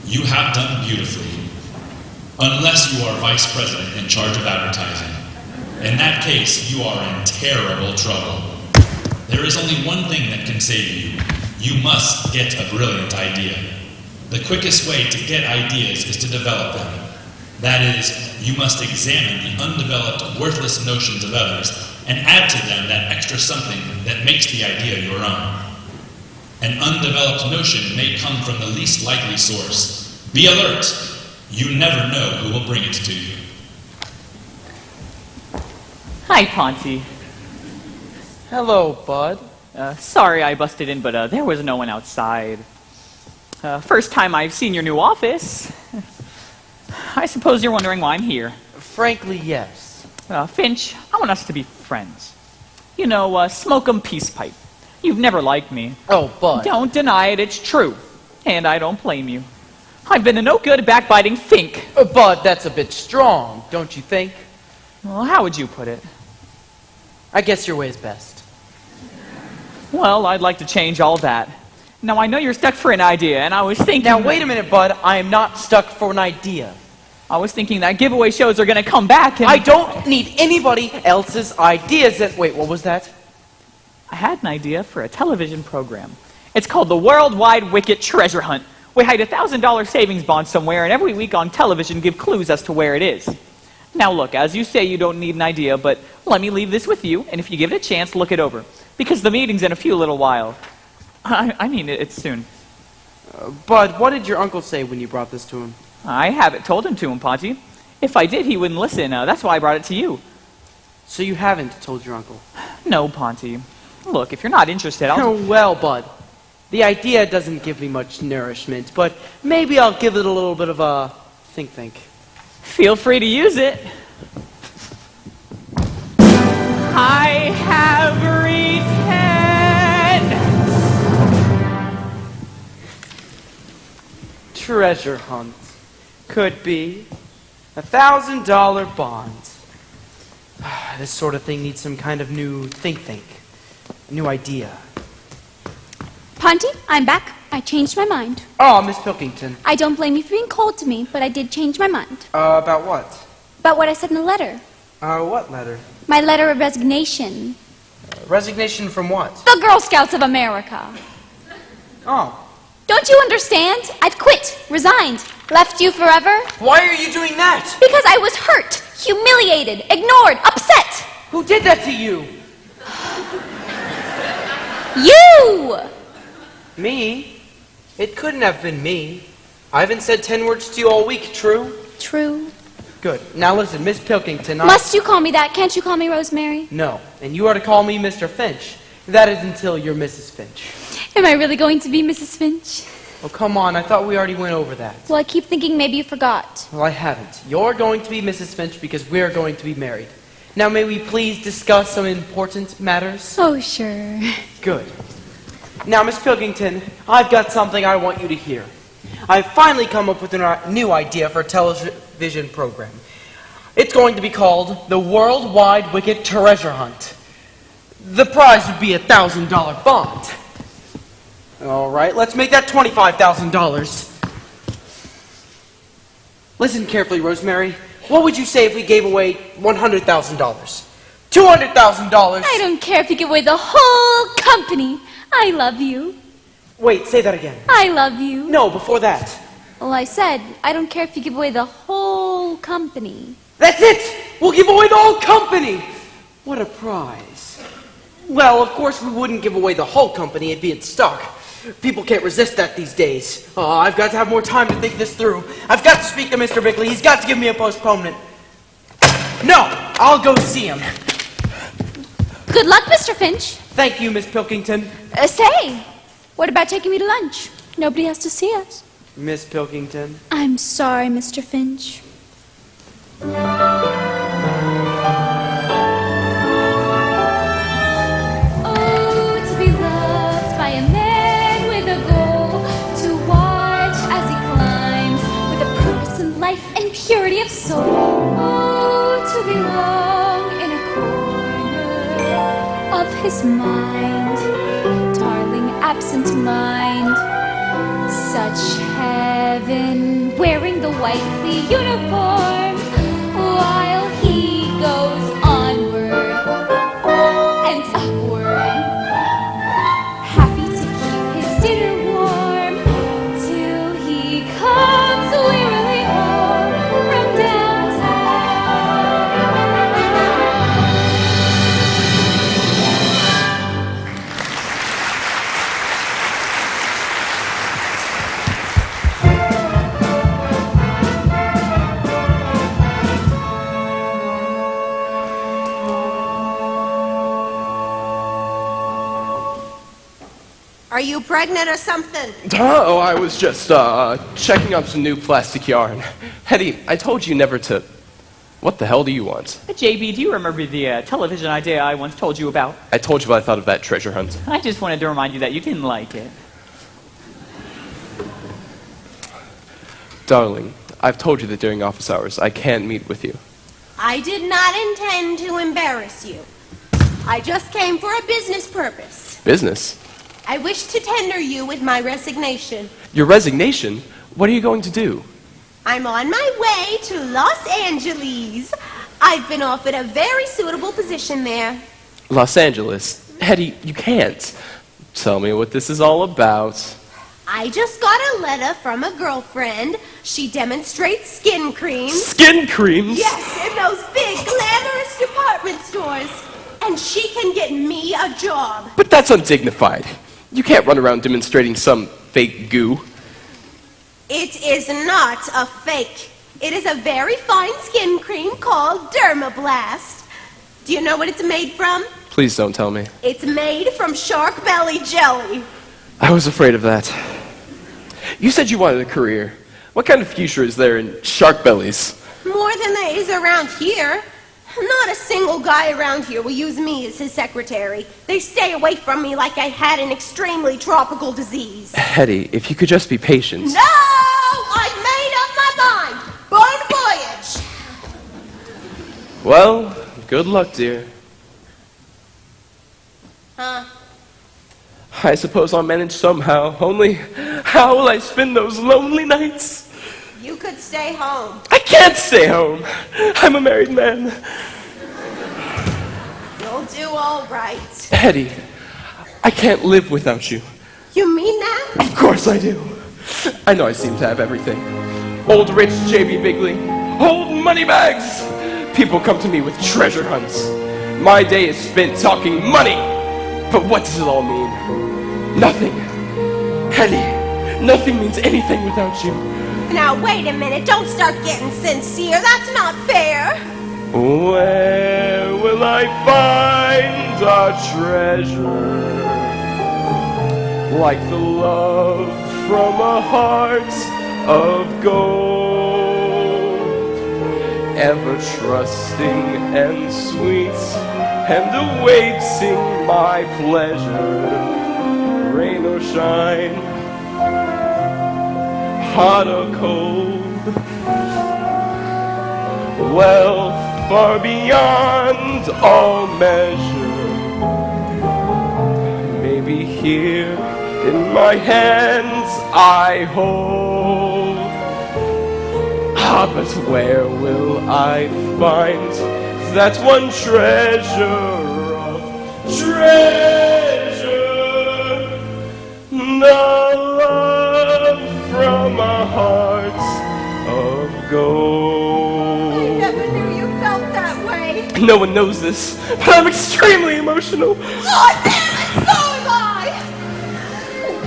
You have done beautifully. Unless you are vice president in charge of advertising. In that case, you are in terrible trouble. There is only one thing that can save you. You must get a brilliant idea. The quickest way to get ideas is to develop them. That is, you must examine the undeveloped, worthless notions of others and add to them that extra something that makes the idea your own. An undeveloped notion may come from the least likely source. Be alert. You never know who will bring it to you. Hi, Ponty. Hello, Bud. Sorry I busted in, but there was no one outside. First time I've seen your new office. I suppose you're wondering why I'm here. Frankly, yes. Finch, I want us to be friends. You know, smoke 'em peace pipe. You've never liked me. Oh, Bud. Don't deny it, it's true. And I don't blame you. I've been a no-good backbiting fink. Bud, that's a bit strong, don't you think? Well, how would you put it? I guess your way is best. Well, I'd like to change all that. Now, I know you're stuck for an idea, and I was thinking... Now, wait a minute, Bud. I am not stuck for an idea. I was thinking that giveaway shows are going to come back and... I don't need anybody else's ideas that... Wait, what was that? I had an idea for a television program. It's called the Worldwide Wicket Treasure Hunt. We hide a $1,000 savings bond somewhere, and every week on television give clues as to where it is. Now look, as you say, you don't need an idea, but let me leave this with you, and if you give it a chance, look it over. Because the meeting's in a few little while. I mean, it's soon. Bud, what did your uncle say when you brought this to him? I haven't told him to him, Ponty. If I did, he wouldn't listen. That's why I brought it to you. So you haven't told your uncle? No, Ponty. Look, if you're not interested, I'll... Oh, well, Bud. The idea doesn't give me much nourishment, but maybe I'll give it a little bit of a think. Feel free to use it. I have returned. Treasure hunt. Could be. $1,000 bonds. This sort of thing needs some kind of new think. A new idea. Ponty, I'm back. I changed my mind. Oh, Miss Pilkington. I don't blame you for being cold to me, but I did change my mind. About what? About what I said in the letter. What letter? My letter of resignation. Resignation from what? The Girl Scouts of America. Oh. Don't you understand? I've quit, resigned, left you forever. Why are you doing that? Because I was hurt, humiliated, ignored, upset. Who did that to you? You! Me? It couldn't have been me. I haven't said 10 words to you all week, true? True. Good. Now listen, Miss Pilkington, Must you call me that? Can't you call me Rosemary? No, and you are to call me Mr. Finch. That is until you're Mrs. Finch. Am I really going to be Mrs. Finch? Oh, come on, I thought we already went over that. Well, I keep thinking maybe you forgot. Well, I haven't. You're going to be Mrs. Finch because we're going to be married. Now, may we please discuss some important matters? Oh, sure. Good. Now, Miss Pilkington, I've got something I want you to hear. I've finally come up with a new idea for a television program. It's going to be called the Worldwide Wicket Treasure Hunt. The prize would be a $1,000 bond. All right, let's make that $25,000. Listen carefully, Rosemary. What would you say if we gave away $100,000? $200,000? I don't care if you give away the whole company. I love you. Wait, say that again. I love you. No, before that. Well, I said, I don't care if you give away the whole company. That's it! We'll give away the whole company! What a prize. Well, of course we wouldn't give away the whole company, it'd be in stock. People can't resist that these days. Oh, I've got to have more time to think this through. I've got to speak to Mr. Bickley. He's got to give me a postponement. No, I'll go see him. Good luck, Mr. Finch. Thank you, Miss Pilkington. Say, what about taking me to lunch? Nobody has to see us. Miss Pilkington. I'm sorry, Mr. Finch. Purity of soul, oh, to belong in a corner his mind. Darling, absent mind. Such heaven, wearing the whitely uniform, while he goes onward and upward, happy to keep his dinner warm, till he comes wearily home from downtown. Are you pregnant or something? Oh, I was just checking on some new plastic yarn. Hedy, I told you never to... What the hell do you want? JB, do you remember the television idea I once told you about? I told you what I thought of that treasure hunt. I just wanted to remind you that you didn't like it. Darling, I've told you that during office hours I can't meet with you. I did not intend to embarrass you. I just came for a business purpose. Business? I wish to tender you with my resignation. Your resignation? What are you going to do? I'm on my way to Los Angeles. I've been offered a very suitable position there. Los Angeles? Hedy, you can't. Tell me what this is all about. I just got a letter from a girlfriend. She demonstrates skin creams. Skin creams? Yes, in those big, glamorous department stores. And she can get me a job. But that's undignified. You can't run around demonstrating some fake goo. It is not a fake. It is a very fine skin cream called Dermablast. Do you know what it's made from? Please don't tell me. It's made from shark belly jelly. I was afraid of that. You said you wanted a career. What kind of future is there in shark bellies? More than there is around here. Not a single guy around here will use me as his secretary. They stay away from me like I had an extremely tropical disease. Hedy, if you could just be patient. No! I've made up my mind. Bon voyage. Well, good luck, dear. Huh? I suppose I'll manage somehow. Only, how will I spend those lonely nights? You could stay home. I can't stay home. I'm a married man. You'll do all right. Hedy, I can't live without you. You mean that? Of course I do. I know I seem to have everything. Old rich J.B. Bigley. Old money bags. People come to me with treasure hunts. My day is spent talking money. But what does it all mean? Nothing. Hedy, nothing means anything without you. Now, wait a minute. Don't start getting sincere. That's not fair. Where will I find our treasure? Like the love from a heart of gold, ever trusting and sweet, and awaiting my pleasure, rain or shine, hot or cold, wealth far beyond all measure, maybe here in my hands I hold. Ah, but where will I find that one treasure of treasure? The love from a heart of gold. I never knew you felt that way. No one knows this, but I'm extremely emotional. Oh, damn it, so am I!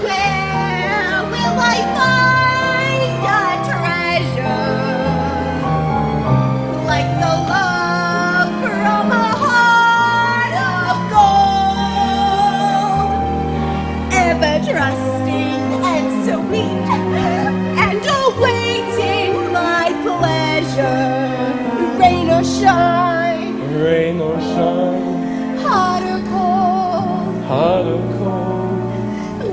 Where will I find a treasure? Like the love from a heart of gold, ever trusting and sweet, and awaiting my pleasure, rain or shine, rain or shine, hot or cold, hot or cold.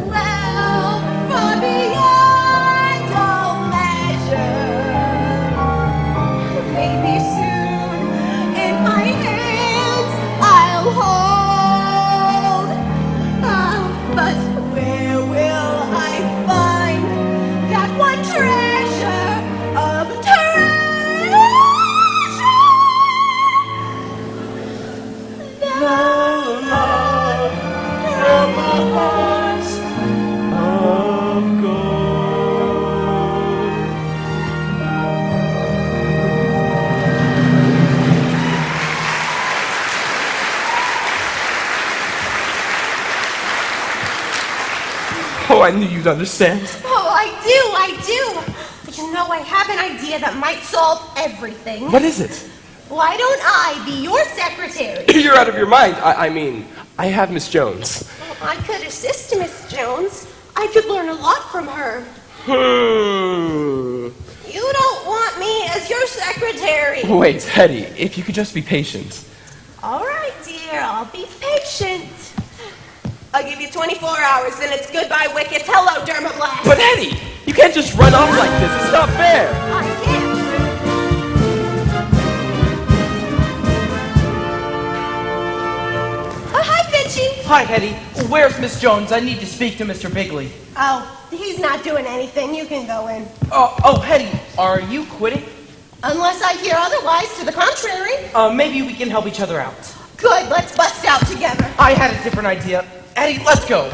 well, far beyond all measure. Maybe soon in my hands I'll hold. Oh, I knew you'd understand. Oh, I do. But you know, I have an idea that might solve everything. What is it? Why don't I be your secretary? You're out of your mind. I mean, I have Miss Jones. Well, I could assist Miss Jones. I could learn a lot from her. You don't want me as your secretary. Wait, Hedy, if you could just be patient. All right, dear, I'll be patient. I'll give you 24 hours, then it's goodbye, Wickets. Hello, Dermablast. But Hedy, you can't just run off like this. It's not fair. I can't. Oh, hi, Finchy. Hi, Hedy. Where's Miss Jones? I need to speak to Mr. Bigley. Oh, he's not doing anything. You can go in. Oh, Hedy, are you quitting? Unless I hear otherwise, to the contrary. Maybe we can help each other out. Good, let's bust out together. I had a different idea. Hedy, let's go.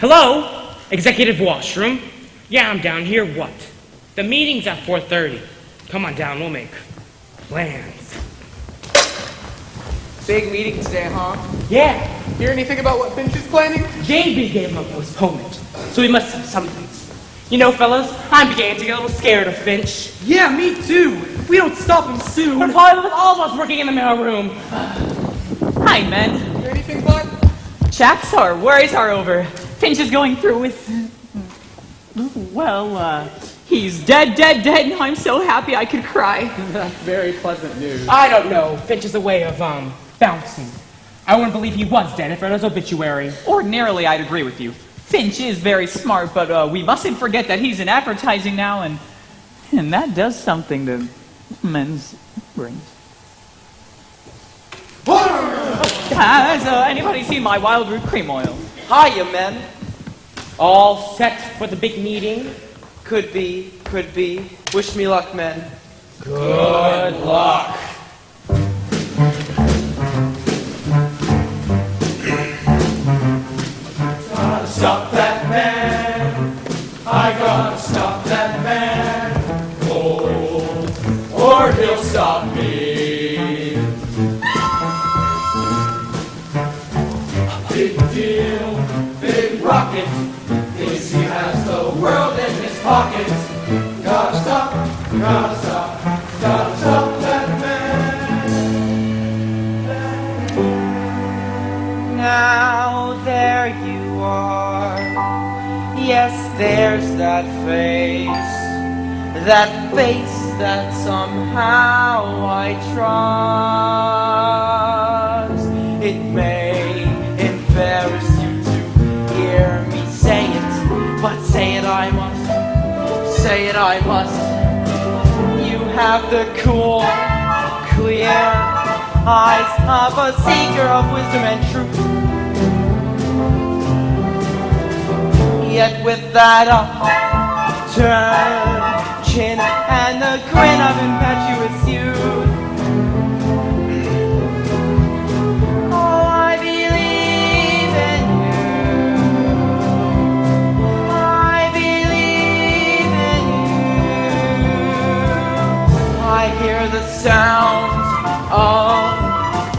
Hello? Executive washroom? Yeah, I'm down here. What? The meeting's at 4:30. Come on down, we'll make plans. Big meeting today, huh? Yeah. Hear anything about what Finch is planning? JB gave him a postponement, so we must have something. You know, fellas, I'm beginning to get a little scared of Finch. Yeah, me too. We don't stop him soon. But probably with all of us working in the mailroom. Hi, men. Hear anything, Bud? Chaps, our worries are over. Finch is going through with... Well, he's dead, and I'm so happy I could cry. That's very pleasant news. I don't know. Finch is a way of, bouncing. I wouldn't believe he was dead if it was obituary. Ordinarily, I'd agree with you. Finch is very smart, but we mustn't forget that he's in advertising now, and that does something to men's brains. Has anybody seen my wild root cream oil? Hiya, men. All set for the big meeting? Could be. Wish me luck, men. Good luck. Gotta stop that man. I gotta stop that man. Oh, or he'll stop me. Big deal, big rocket. Thinks he has the world in his pocket. Gotta stop that man. Now there you are. Yes, there's that face that somehow I trust. It may embarrass you to hear me say it, but say it I must. You have the cool, clear eyes of a seeker of wisdom and truth. Yet with that upturned chin and the grin of impetuous youth, oh, I believe in you. I believe in you. I hear the sounds of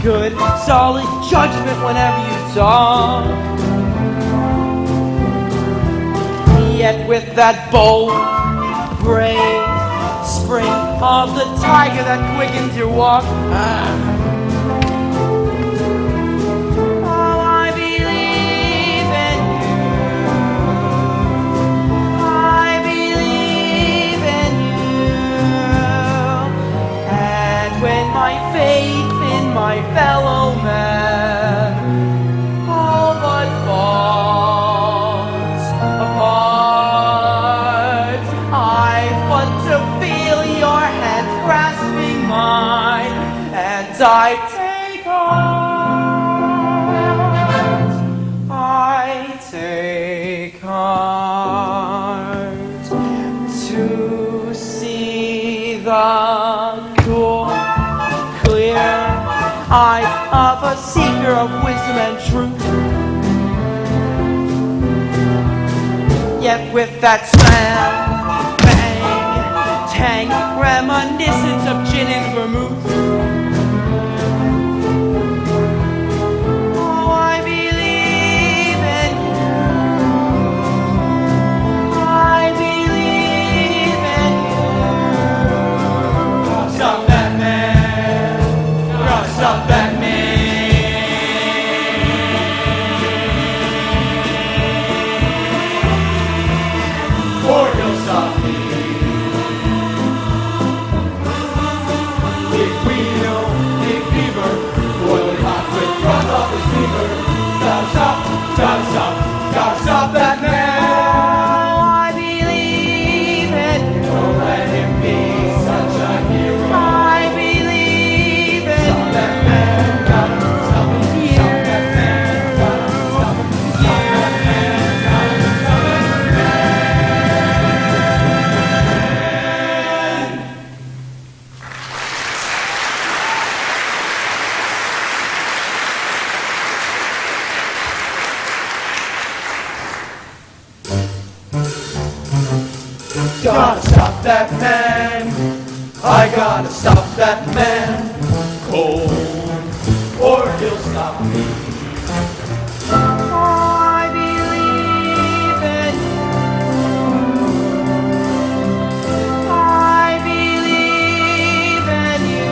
good, solid judgment whenever you talk. Yet with that bold, brave spring of the tiger that quickens your walk. Oh, I believe in you. I believe in you. And when my faith in my fellow man all but falls apart, I've but to feel your hands grasping mine, and I get with that slam, bang, tang, reminiscence of gin and vermouth. Oh, I believe in you. I believe in you. Gotta stop that man. Gotta stop that man. Or he'll stop me. Big wheel, big fever, boiling hot with front office fever. Gotta stop that man. I believe in you. Don't let him be such a hero. I believe in Stop that man, gotta stop him. Stop that man, gotta stop him. Stop that man, gotta stop that Gotta stop that man. I gotta stop that man. Cold, or he'll stop me. I believe in you. I believe in you.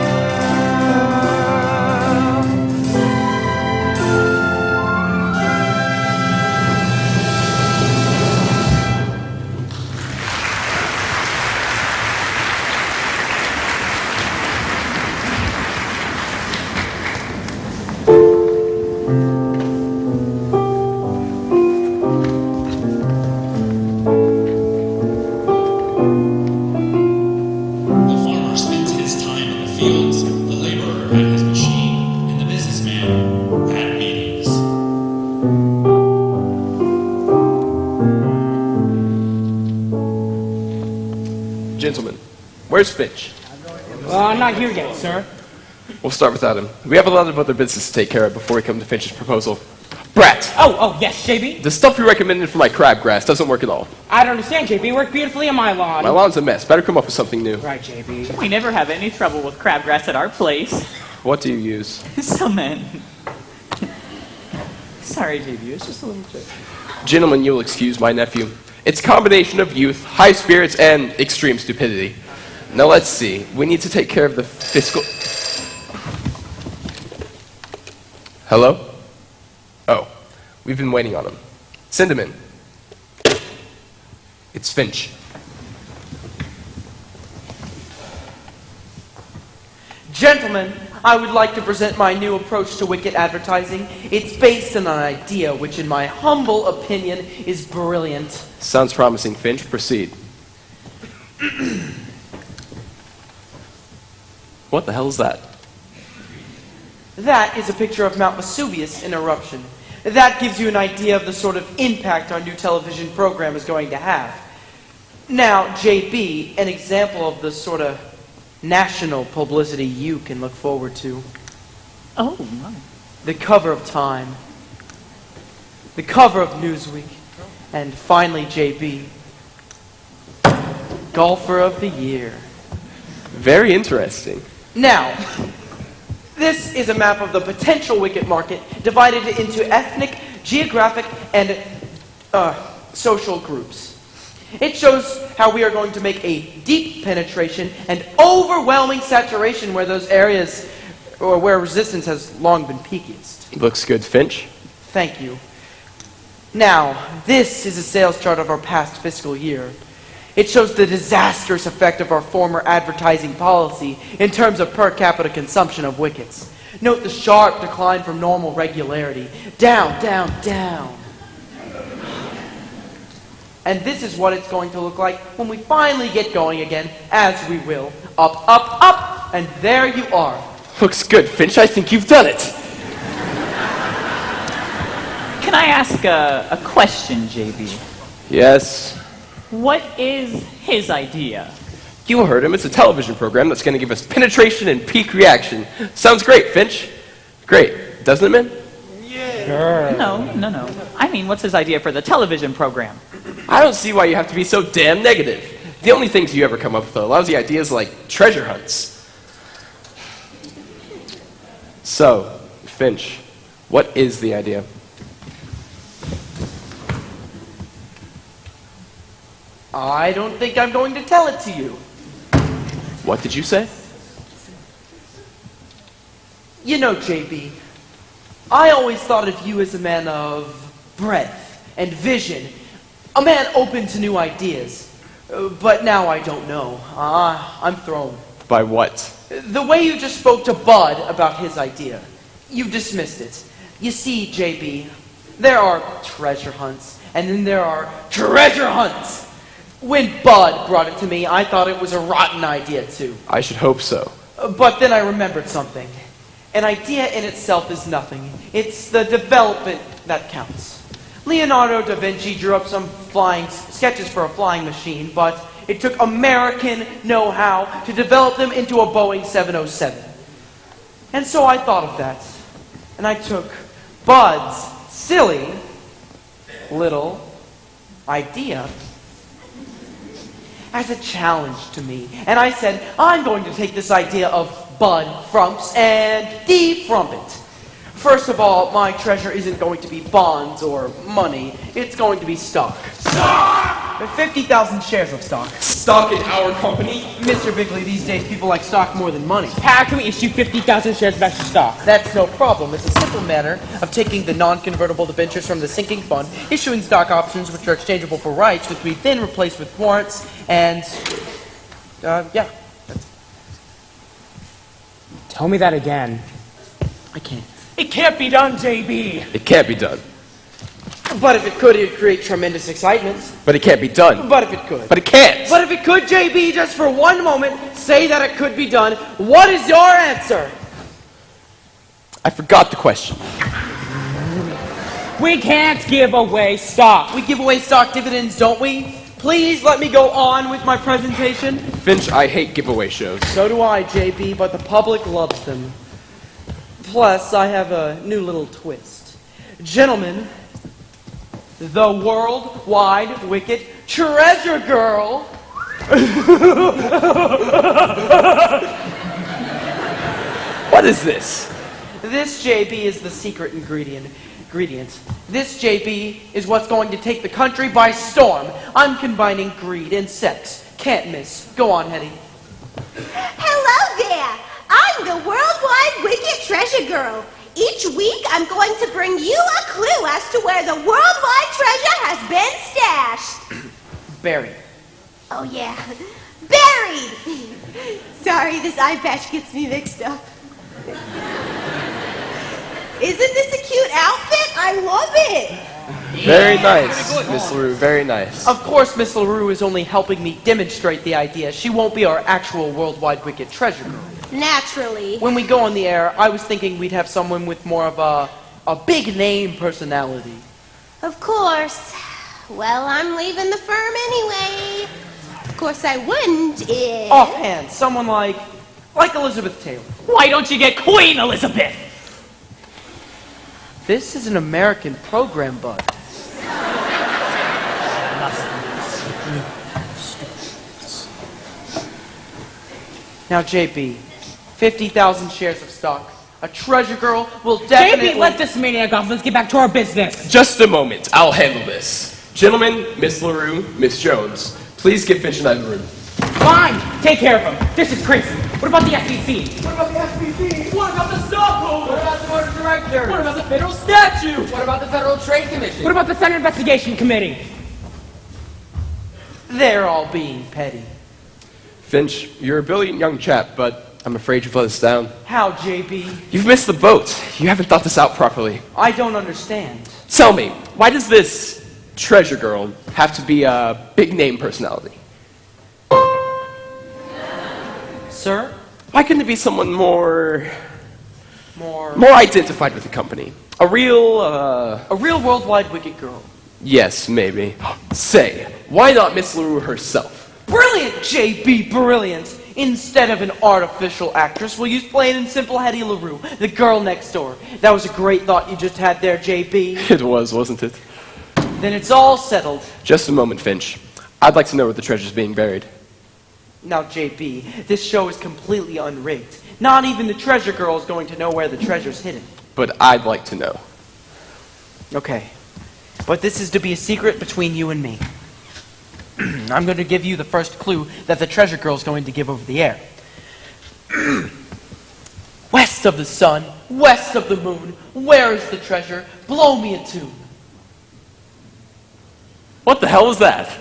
The farmer spends his time in the fields, the laborer at his machine, and the businessman at meetings. Gentlemen, where's Finch? Not here yet, sir. We'll start without him. We have a lot of other business to take care of before we come to Finch's proposal. Brat! Oh, yes, JB. The stuff you recommended for my crabgrass doesn't work at all. I don't understand, JB. It worked beautifully on my lawn. My lawn's a mess. Better come up with something new. Right, JB. We never have any trouble with crabgrass at our place. What do you use? Cement. Sorry, JB. It's just a little joke. Gentlemen, you'll excuse my nephew. It's a combination of youth, high spirits, and extreme stupidity. Now let's see. We need to take care of the fiscal... Hello? Oh, we've been waiting on him. Send him in. It's Finch. Gentlemen, I would like to present my new approach to wicket advertising. It's based on an idea which, in my humble opinion, is brilliant. Sounds promising, Finch. Proceed. What the hell is that? That is a picture of Mount Vesuvius in eruption. That gives you an idea of the sort of impact our new television program is going to have. Now, JB, an example of the sort of national publicity you can look forward to. Oh, my. The cover of Time. The cover of Newsweek. And finally, JB, Golfer of the Year. Very interesting. Now, this is a map of the potential wicket market divided into ethnic, geographic, and social groups. It shows how we are going to make a deep penetration and overwhelming saturation where those areas or where resistance has long been peakiest. Looks good, Finch. Thank you. Now, this is a sales chart of our past fiscal year. It shows the disastrous effect of our former advertising policy in terms of per capita consumption of wickets. Note the sharp decline from normal regularity. Down, down, down. And this is what it's going to look like when we finally get going again, as we will. Up, up, up, and there you are. Looks good, Finch. I think you've done it. Can I ask a question, JB? Yes. What is his idea? You heard him. It's a television program that's going to give us penetration and peak reaction. Sounds great, Finch. Great. Doesn't it, man? No. I mean, what's his idea for the television program? I don't see why you have to be so damn negative. The only things you ever come up with are lousy ideas like treasure hunts. So, Finch, what is the idea? I don't think I'm going to tell it to you. What did you say? You know, JB, I always thought of you as a man of breadth and vision, a man open to new ideas. But now I don't know. I'm thrown. By what? The way you just spoke to Bud about his idea. You dismissed it. You see, JB, there are treasure hunts, and then there are treasure hunts. When Bud brought it to me, I thought it was a rotten idea, too. I should hope so. But then I remembered something. An idea in itself is nothing. It's the development that counts. Leonardo da Vinci drew up some flying sketches for a flying machine, but it took American know-how to develop them into a Boeing 707. And so I thought of that. And I took Bud's silly little idea as a challenge to me. And I said, I'm going to take this idea of Bud Frumps and defrump it. First of all, my treasure isn't going to be bonds or money. It's going to be stock. Stock! 50,000 shares of stock. Stock in our company? Mr. Bigley, these days people like stock more than money. How can we issue 50,000 shares of extra stock? That's no problem. It's a simple matter of taking the non-convertible debentures from the sinking fund, issuing stock options which are exchangeable for rights, which we then replace with warrants, and... yeah. Tell me that again. I can't. It can't be done, JB. It can't be done. But if it could, it would create tremendous excitement. But it can't be done. But if it could. But it can't. But if it could, JB, just for one moment, say that it could be done. What is your answer? I forgot the question. We can't give away stock. We give away stock dividends, don't we? Please let me go on with my presentation. Finch, I hate giveaway shows. So do I, JB, but the public loves them. Plus, I have a new little twist. Gentlemen, the worldwide wicked treasure girl. What is this? This, JB, is the secret ingredient. This, JB, is what's going to take the country by storm. I'm combining greed and sex. Can't miss. Go on, Hedy. Hello there! I'm the worldwide wicked treasure girl. Each week, I'm going to bring you a clue as to where the worldwide treasure has been stashed. Buried. Oh, yeah. Buried! Sorry, this eye patch gets me mixed up. Isn't this a cute outfit? I love it! Very nice, Miss LaRue, very nice. Of course, Miss LaRue is only helping me demonstrate the idea. She won't be our actual worldwide wicked treasure girl. Naturally. When we go on the air, I was thinking we'd have someone with more of a big name personality. Of course. Well, I'm leaving the firm anyway. Of course I wouldn't if... Offhand, someone like Elizabeth Taylor. Why don't you get Queen Elizabeth? This is an American program, Bud. Now, JB, 50,000 shares of stock. A treasure girl will definitely... JB, let this maniac off. Let's get back to our business. Just a moment. I'll handle this. Gentlemen, Miss LaRue, Miss Jones, please get Finch and I in the room. Fine. Take care of him. This is crazy. What about the SEC? What about the SBC? What about the stockholders? What about the board of directors? What about the federal statute? What about the Federal Trade Commission? What about the Senate Investigation Committee? They're all being petty. Finch, you're a brilliant young chap, but I'm afraid you've let us down. How, JB? You've missed the boat. You haven't thought this out properly. I don't understand. Tell me, why does this treasure girl have to be a big-name personality? Sir? Why couldn't it be someone more identified with the company? A real worldwide wicked girl. Yes, maybe. Say, why not Miss LaRue herself? Brilliant, JB, brilliant! Instead of an artificial actress, we'll use plain and simple Hedy LaRue, the girl next door. That was a great thought you just had there, JB. It was, wasn't it? Then it's all settled. Just a moment, Finch. I'd like to know where the treasure's being buried. Now, JB, this show is completely unrigged. Not even the treasure girl is going to know where the treasure's hidden. But I'd like to know. Okay. But this is to be a secret between you and me. I'm going to give you the first clue that the treasure girl's going to give over the air. West of the sun, west of the moon, where is the treasure? Blow me a tune. What the hell is that?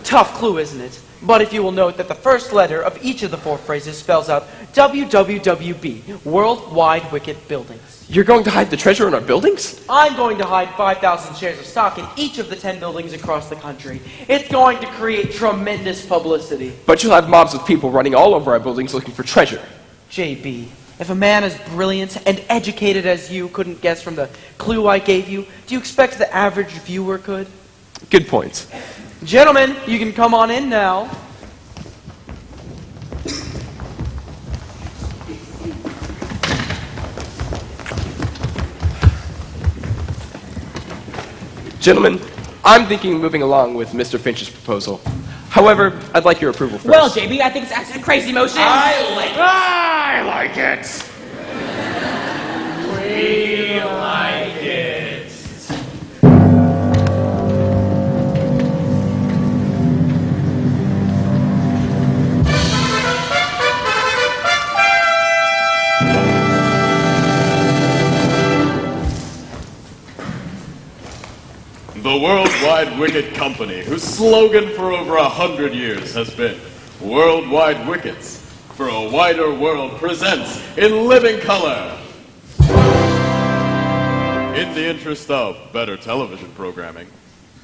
Tough clue, isn't it? But if you will note that the first letter of each of the four phrases spells out WWWB, Worldwide Wicket Buildings. You're going to hide the treasure in our buildings? I'm going to hide 5,000 shares of stock in each of the 10 buildings across the country. It's going to create tremendous publicity. But you'll have mobs of people running all over our buildings looking for treasure. JB, if a man as brilliant and educated as you couldn't guess from the clue I gave you, do you expect the average viewer could? Good point. Gentlemen, you can come on in now. Gentlemen, I'm thinking of moving along with Mr. Finch's proposal. However, I'd like your approval first. Well, JB, I think it's absolute crazy motion. I like it. We like it. The Worldwide Wicket Company, whose slogan for over 100 years has been Worldwide Wickets for a Wider World, presents in living color, in the interest of better television programming,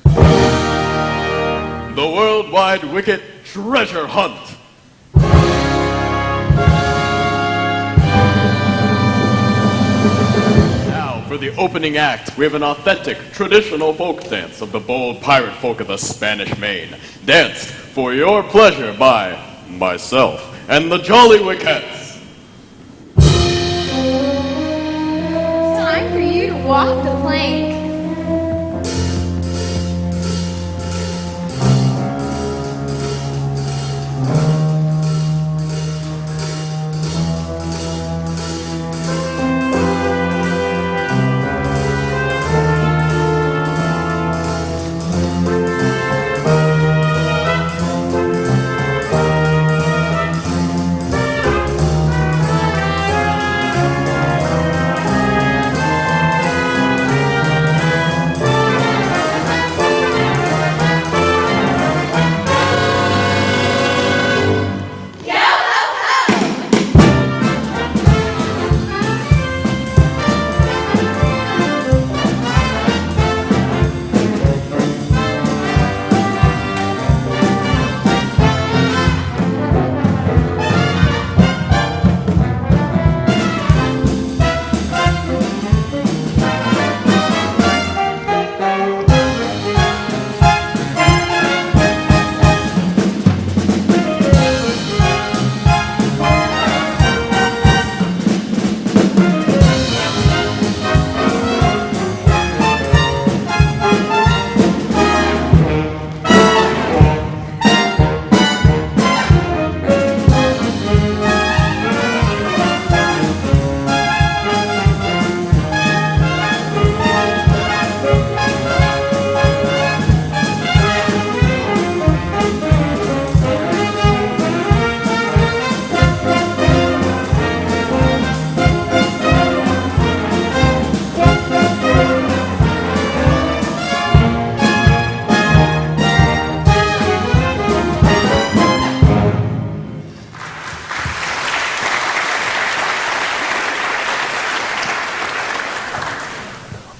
the Worldwide Wicket Treasure Hunt. For the opening act, we have an authentic, traditional folk dance of the bold pirate folk of the Spanish Main, danced for your pleasure by myself and the Jolly Wickets. Time for you to walk the plank.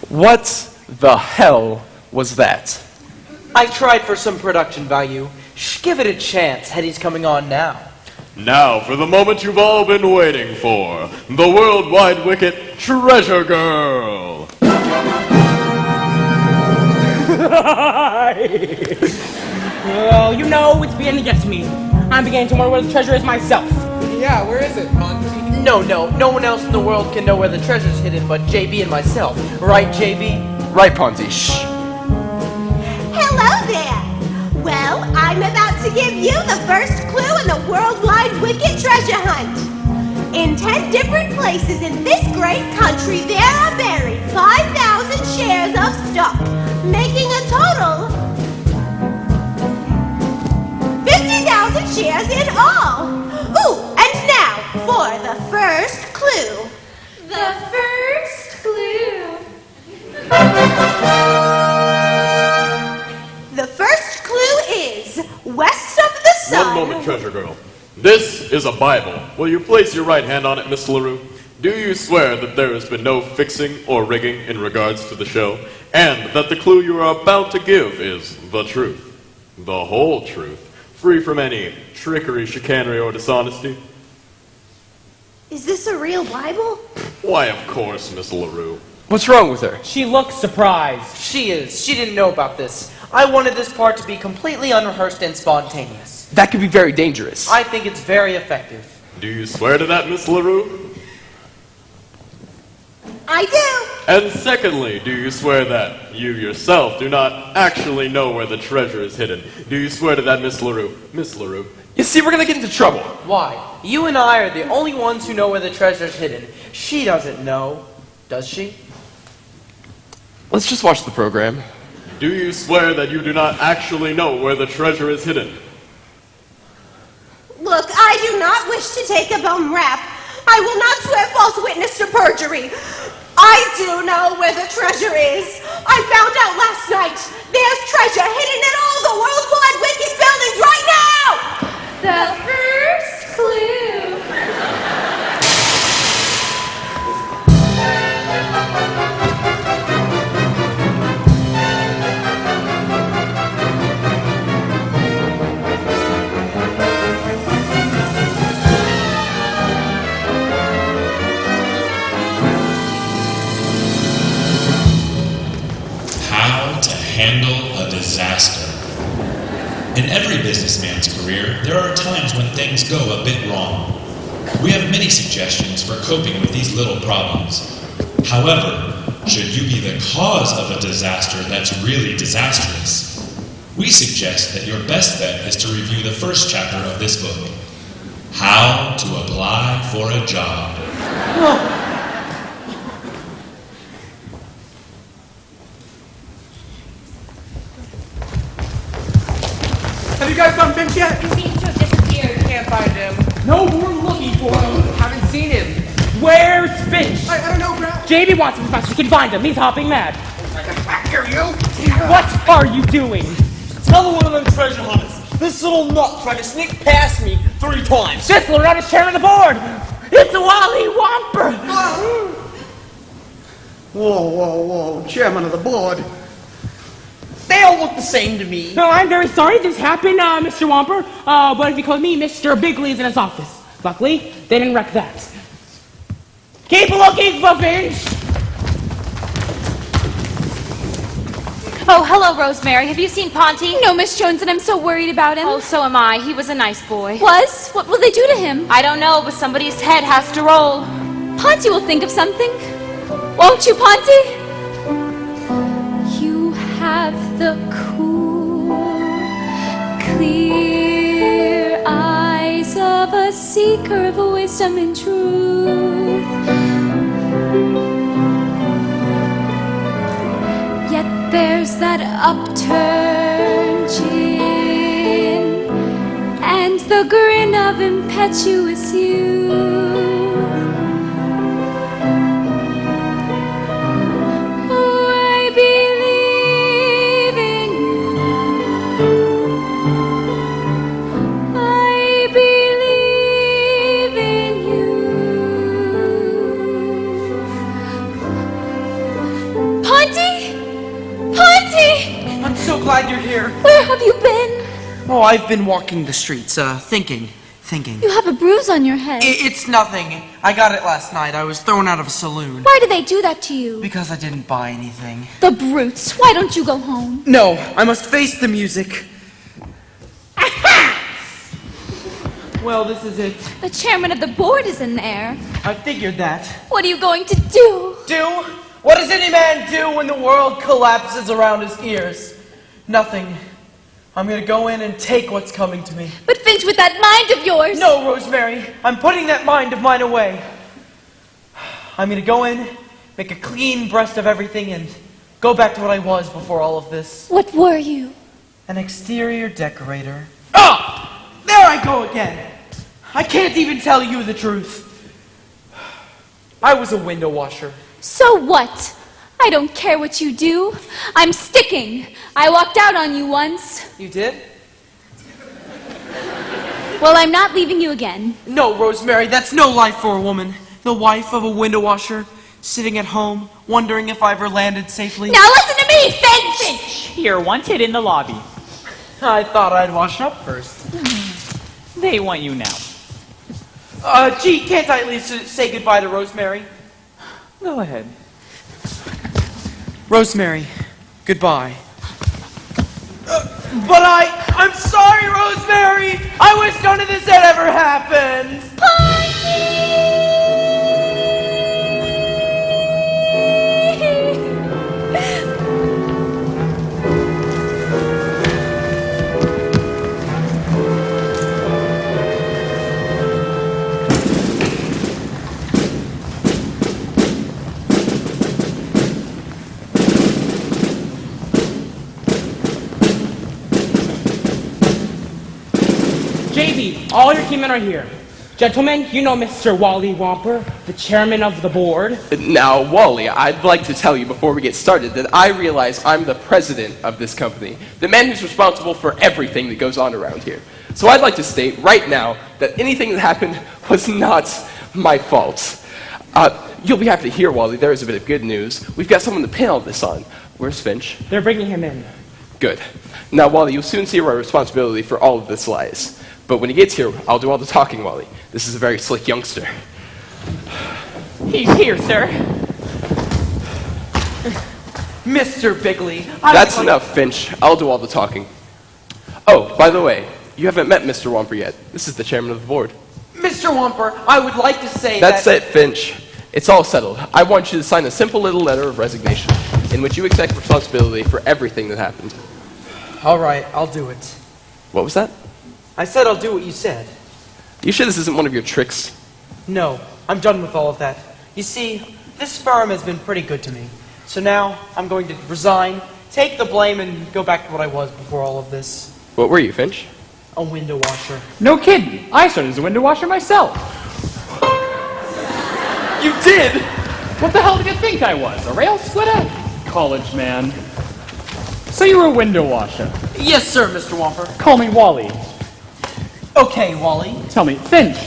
What the hell was that? I tried for some production value. Give it a chance. Hedy's coming on now. Now for the moment you've all been waiting for, the Worldwide Wicket Treasure Girl. Well, you know, it's beginning to get to me. I'm beginning to wonder where the treasure is myself. Yeah, where is it, Ponzi? No one else in the world can know where the treasure's hidden but JB and myself. Right, JB? Right, Ponzi. Shh. Hello there. Well, I'm about to give you the first clue in the worldwide wicked treasure hunt. In 10 different places in this great country, there are buried 5,000 shares of stock, making a total 50,000 shares in all. Ooh, and now for the first clue. The first clue. The first clue is west of the sun. One moment, treasure girl. This is a Bible. Will you place your right hand on it, Miss LaRue? Do you swear that there has been no fixing or rigging in regards to the show, and that the clue you are about to give is the truth? The whole truth, free from any trickery, chicanery, or dishonesty? Is this a real Bible? Why, of course, Miss LaRue. What's wrong with her? She looks surprised. She is. She didn't know about this. I wanted this part to be completely unrehearsed and spontaneous. That could be very dangerous. I think it's very effective. Do you swear to that, Miss LaRue? I do. And secondly, do you swear that you yourself do not actually know where the treasure is hidden? Do you swear to that, Miss LaRue? Miss LaRue. You see, we're gonna get into trouble. Why? You and I are the only ones who know where the treasure's hidden. She doesn't know, does she? Let's just watch the program. Do you swear that you do not actually know where the treasure is hidden? Look, I do not wish to take a bum rap. I will not swear false witness to perjury. I do know where the treasure is. I found out last night. There's treasure hidden in all the worldwide wicked buildings right now! The first clue. How to handle a disaster. In every businessman's career, there are times when things go a bit wrong. We have many suggestions for coping with these little problems. However, should you be the cause of a disaster that's really disastrous, we suggest that your best bet is to review the first chapter of this book, How to Apply for a Job. Have you guys found Finch yet? He seems to have disappeared. Can't find him. No, but we're looking for him. Haven't seen him. Where's Finch? I don't know, Brad. JB wants him as fast as he can find him. He's hopping mad. Back here, you! What are you doing? Another one of them treasure hunters. This little nut tried to sneak past me 3 times. This little nut is chairman of the board. It's Wally Whomper. Whoa. Chairman of the board. They all look the same to me. No, I'm very sorry this happened, Mr. Whomper. But if you call me Mr. Bigley's in his office. Luckily, they didn't wreck that. Keep looking for Finch. Oh, hello, Rosemary. Have you seen Ponty? No, Miss Jones, and I'm so worried about him. Oh, so am I. He was a nice boy. Was? What will they do to him? I don't know, but somebody's head has to roll. Ponty will think of something. Won't you, Ponty? You have the cool, clear eyes of a seeker of wisdom and truth. Yet there's that upturned chin and the grin of impetuous youth. I believe in you. I believe in you. Ponty! Ponty! I'm so glad you're here. Where have you been? Oh, I've been walking the streets, thinking. You have a bruise on your head. It's nothing. I got it last night. I was thrown out of a saloon. Why did they do that to you? Because I didn't buy anything. The brutes. Why don't you go home? No, I must face the music. Well, this is it. The chairman of the board is in there. I figured that. What are you going to do? Do? What does any man do when the world collapses around his ears? Nothing. I'm gonna go in and take what's coming to me. But Finch, with that mind of yours... No, Rosemary. I'm putting that mind of mine away. I'm gonna go in, make a clean breast of everything, and go back to what I was before all of this. What were you? An exterior decorator. Oh! There I go again! I can't even tell you the truth. I was a window washer. So what? I don't care what you do. I'm sticking. I walked out on you once. You did? Well, I'm not leaving you again. No, Rosemary, that's no life for a woman. The wife of a window washer, sitting at home, wondering if I ever landed safely. Now listen to me, Finch! You're wanted in the lobby. I thought I'd wash up first. They want you now. Gee, can't I at least say goodbye to Rosemary? Go ahead. Rosemary, goodbye. But I'm sorry, Rosemary! I wish none of this had ever happened! JB, all your teammen are here. Gentlemen, you know Mr. Wally Womper, the chairman of the board. Now, Wally, I'd like to tell you before we get started that I realize I'm the president of this company, the man who's responsible for everything that goes on around here. So I'd like to state right now that anything that happened was not my fault. You'll be happy to hear, Wally, there is a bit of good news. We've got someone to pin all this on. Where's Finch? They're bringing him in. Good. Now, Wally, you'll soon see where our responsibility for all of this lies. But when he gets here, I'll do all the talking, Wally. This is a very slick youngster. He's here, sir. Mr. Bigley. That's enough, Finch. I'll do all the talking. Oh, by the way, you haven't met Mr. Womper yet. This is the chairman of the board. Mr. Womper, I would like to say That's it, Finch. It's all settled. I want you to sign a simple little letter of resignation in which you accept responsibility for everything that happened. All right, I'll do it. What was that? I said I'll do what you said. You sure this isn't one of your tricks? No, I'm done with all of that. You see, this firm has been pretty good to me. So now I'm going to resign, take the blame, and go back to what I was before all of this. What were you, Finch? A window washer. No kidding. I started as a window washer myself. You did? What the hell did you think I was? A rail splitter? College man. So you were a window washer. Yes, sir, Mr. Womper. Call me Wally. Okay, Wally. Tell me, Finch.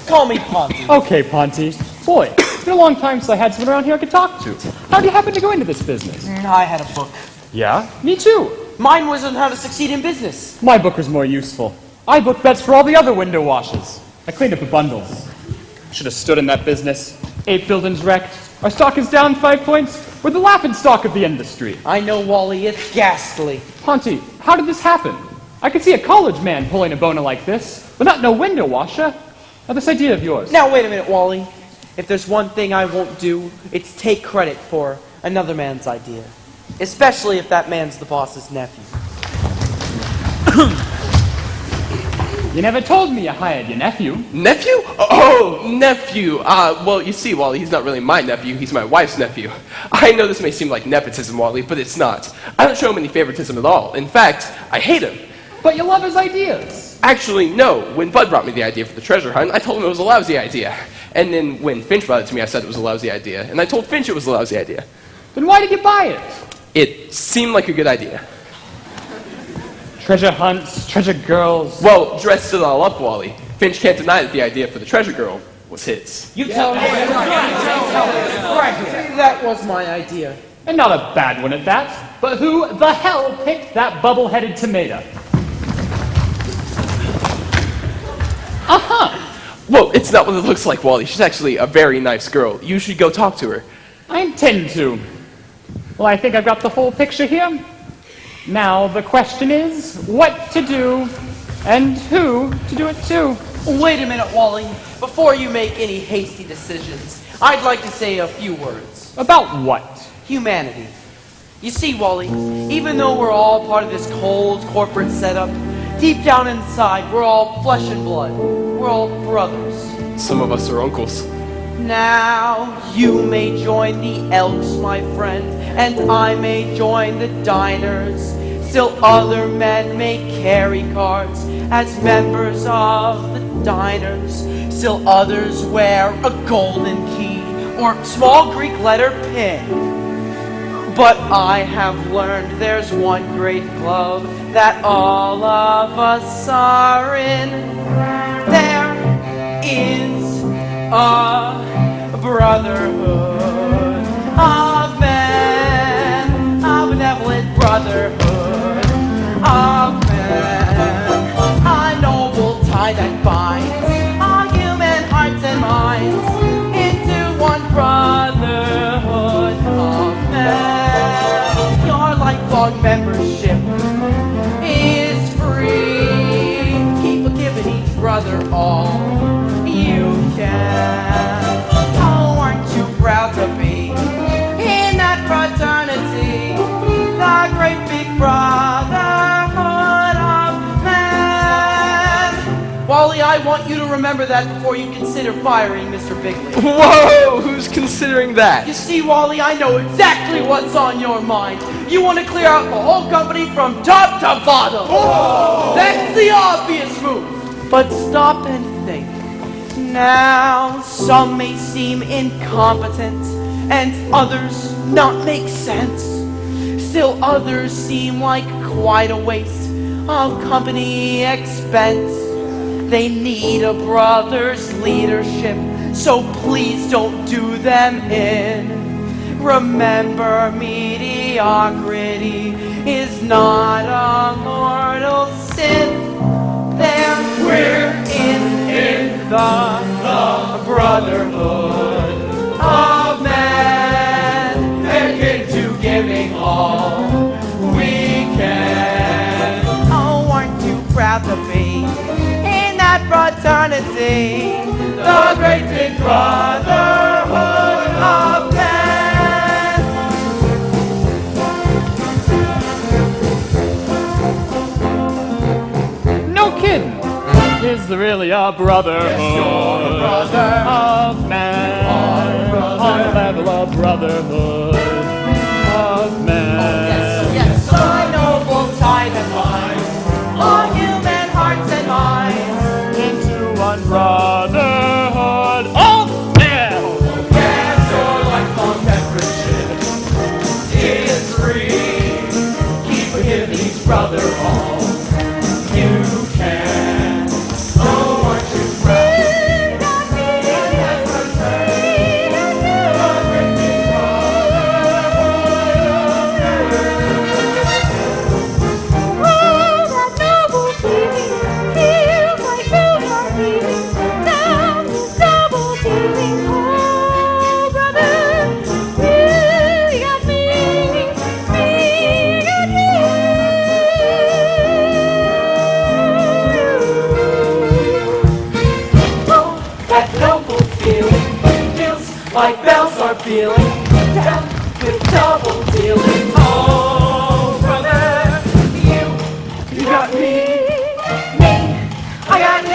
Call me Ponty. Okay, Ponty. Boy, it's been a long time since I had someone around here I could talk to. How did you happen to go into this business? I had a book. Yeah? Me too. Mine was on how to succeed in business. My book was more useful. I booked bets for all the other window washes. I cleaned up the bundles. Should have stood in that business. 8 buildings wrecked. Our stock is down 5 points. We're the laughing stock of the industry. I know, Wally. It's ghastly. Ponty, how did this happen? I could see a college man pulling a boner like this, but not no window washer. Now, this idea of yours. Now, wait a minute, Wally. If there's one thing I won't do, it's take credit for another man's idea. Especially if that man's the boss's nephew. You never told me you hired your nephew. Nephew? Oh, nephew. Well, you see, Wally, he's not really my nephew. He's my wife's nephew. I know this may seem like nepotism, Wally, but it's not. I don't show him any favoritism at all. In fact, I hate him. But you love his ideas. Actually, no. When Bud brought me the idea for the treasure hunt, I told him it was a lousy idea. And then when Finch brought it to me, I said it was a lousy idea. And I told Finch it was a lousy idea. Then why did you buy it? It seemed like a good idea. Treasure hunts, treasure girls. Well, dressed it all up, Wally. Finch can't deny that the idea for the treasure girl was his. You tell me. That was my idea. And not a bad one at that. But who the hell picked that bubble-headed tomato? Well, it's not what it looks like, Wally. She's actually a very nice girl. You should go talk to her. I intend to. Well, I think I've got the whole picture here. Now, the question is, what to do, and who to do it to. Wait a minute, Wally. Before you make any hasty decisions, I'd like to say a few words. About what? Humanity. You see, Wally, even though we're all part of this cold corporate setup, deep down inside, we're all flesh and blood. We're all brothers. Some of us are uncles. Now, you may join the Elks, my friend, and I may join the Diners. Still other men may carry cards as members of the Diners. Still others wear a golden key or small Greek letter pin. But I have learned there's one great club that all of us are in. There is a brotherhood of men, a benevolent brotherhood of men, a noble tie that binds our human hearts and minds into one brotherhood of men. Your lifelong membership is free. Keep giving each brother all you can. Oh, aren't you proud to be in that fraternity, the great big brotherhood of men? Wally, I want you to remember that before you consider firing Mr. Bigley. Whoa! Who's considering that? You see, Wally, I know exactly what's on your mind. You want to clear out the whole company from top to bottom. Oh! That's the obvious move. But stop and think. Now, some may seem incompetent, and others not make sense. Still others seem like quite a waste of company expense. They need a brother's leadership, so please don't do them in. Remember, mediocrity is not a mortal sin. There we're in the brotherhood of men. They're akin to giving all we can. Oh, aren't you proud to be in that fraternity, the great big brotherhood of men? No kidding. Is there really a brotherhood of men? On the level of brotherhood of men. Yes, a noble tie that binds all human hearts and minds into one brotherhood of men. Yes, your lifelong membership is free. Keep forgiving each brother all you can. Oh, aren't you proud? Like bells are pealing down with double dealing. Oh, brother, you got me, I got you.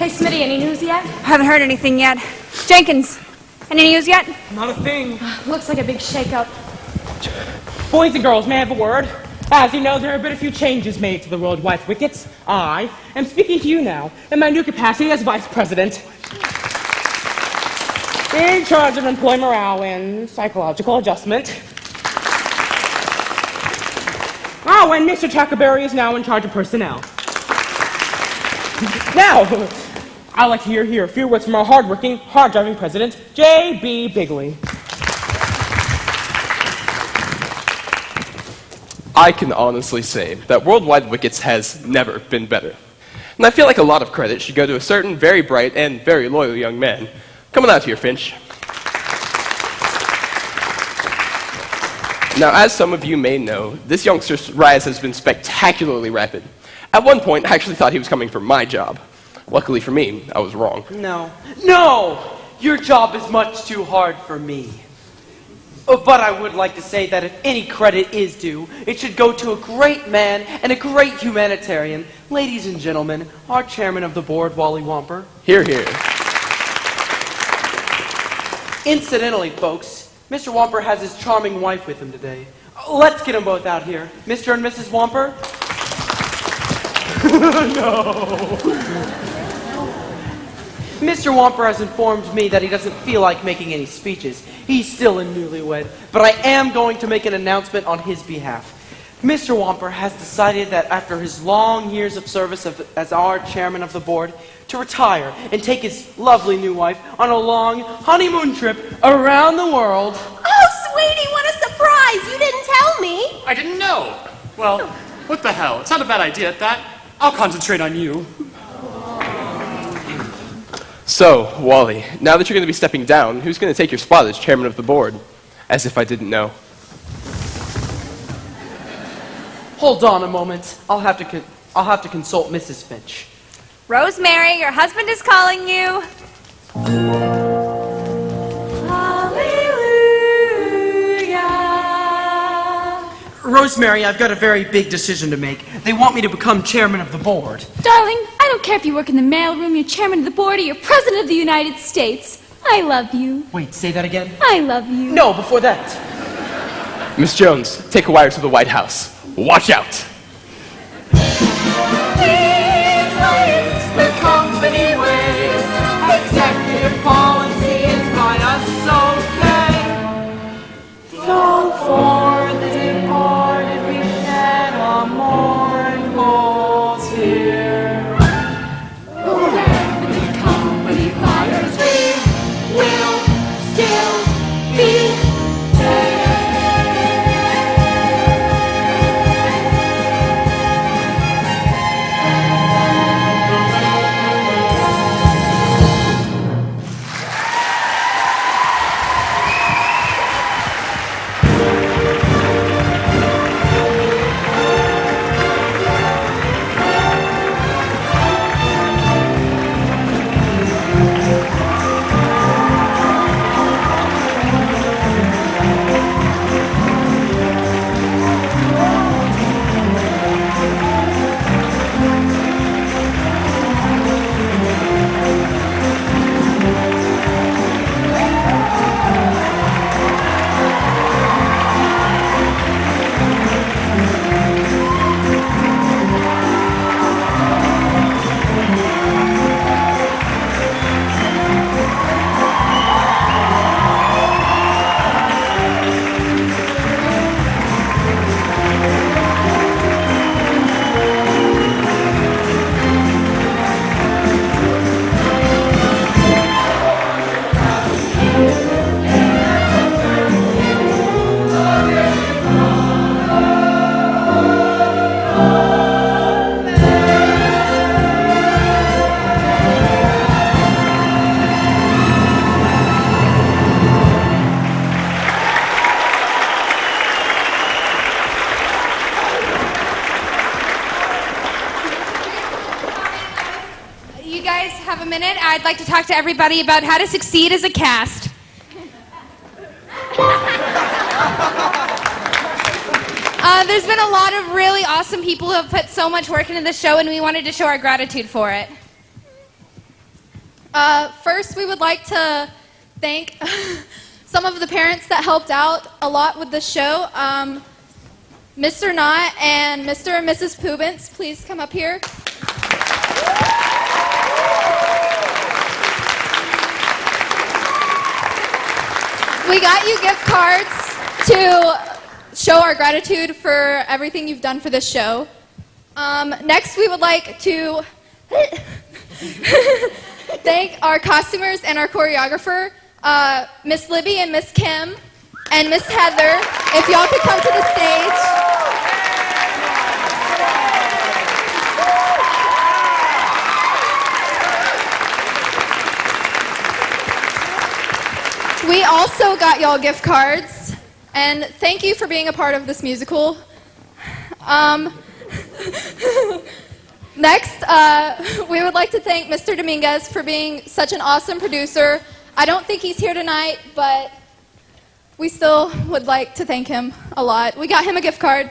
Hey, Smitty, any news yet? Haven't heard anything yet. Jenkins, any news yet? Not a thing. Looks like a big shakeup. Boys and girls, may I have a word? As you know, there have been a few changes made to the Worldwide Wickets. I am speaking to you now in my new capacity as Vice President, in charge of employee morale and psychological adjustment. Oh, and Mr. Tackleberry is now in charge of personnel. Now, I'd like to hear a few words from our hard-working, hard-driving president, J.B. Bigley. I can honestly say that Worldwide Wickets has never been better. And I feel like a lot of credit should go to a certain very bright and very loyal young man. Come on out here, Finch. Now, as some of you may know, this youngster's rise has been spectacularly rapid. At one point, I actually thought he was coming for my job. Luckily for me, I was wrong. No! Your job is much too hard for me. But I would like to say that if any credit is due, it should go to a great man and a great humanitarian. Ladies and gentlemen, our chairman of the board, Wally Womper. Hear, hear. Incidentally, folks, Mr. Womper has his charming wife with him today. Let's get them both out here. Mr. and Mrs. Womper? No. Mr. Womper has informed me that he doesn't feel like making any speeches. He's still a newlywed, but I am going to make an announcement on his behalf. Mr. Womper has decided that after his long years of service as our chairman of the board, to retire and take his lovely new wife on a long honeymoon trip around the world. Oh, sweetie, what a surprise! You didn't tell me. I didn't know. Well, what the hell? It's not a bad idea at that. I'll concentrate on you. So, Wally, now that you're going to be stepping down, who's going to take your spot as chairman of the board? As if I didn't know. Hold on a moment. I'll have to consult Mrs. Finch. Rosemary, your husband is calling you. Rosemary, I've got a very big decision to make. They want me to become chairman of the board. Darling, I don't care if you work in the mailroom, you're chairman of the board, or you're president of the United States. I love you. Wait, say that again? I love you. No, before that. Miss Jones, take a wire to the White House. Watch out! The company way. Executive policy is by us okay. So for the departed we shed a mournful tear. When the company fires, we will still be I'd like to talk to everybody about how to succeed as a cast. There's been a lot of really awesome people who have put so much work into the show, and we wanted to show our gratitude for it. First, we would like to thank some of the parents that helped out a lot with the show. Mr. Knott and Mr. and Mrs. Pubens, please come up here. We got you gift cards to show our gratitude for everything you've done for this show. Next, we would like to thank our costumers and our choreographer, Miss Libby and Miss Kim, and Miss Heather. If y'all could come to the stage. We also got y'all gift cards, and thank you for being a part of this musical. Next, we would like to thank Mr. Dominguez for being such an awesome producer. I don't think he's here tonight, but we still would like to thank him a lot. We got him a gift card.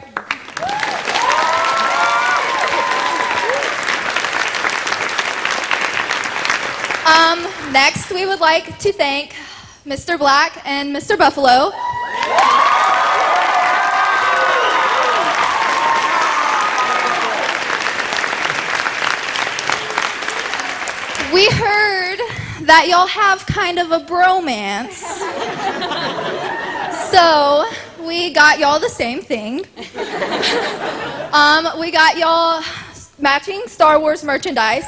Next, we would like to thank Mr. Black and Mr. Buffalo. We heard that y'all have kind of a bromance. So we got y'all the same thing. We got y'all matching Star Wars merchandise.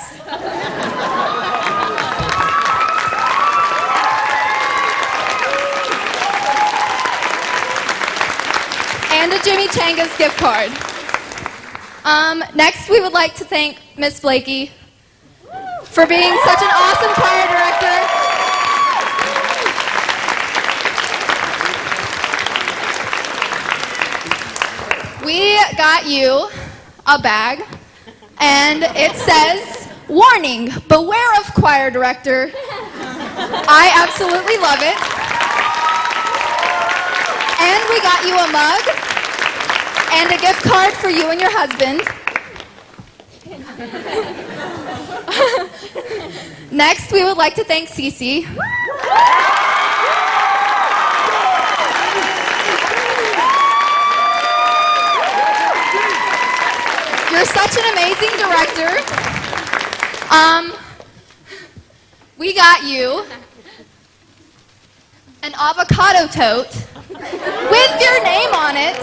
And a Jimmy Changa's gift card. Next, we would like to thank Miss Blakey for being such an awesome choir director. We got you a bag, and it says, "Warning, beware of choir director." I absolutely love it. And we got you a mug and a gift card for you and your husband. Next, we would like to thank Cece. You're such an amazing director. We got you an avocado tote with your name on it.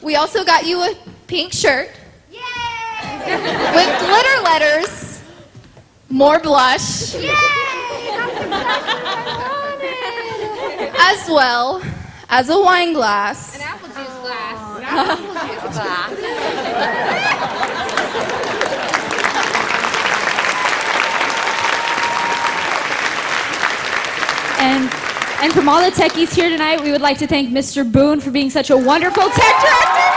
We also got you a pink shirt with glitter letters, more blush, as well as a wine glass. An apple juice glass. An apple juice glass. And from all the techies here tonight, we would like to thank Mr. Boone for being such a wonderful tech director.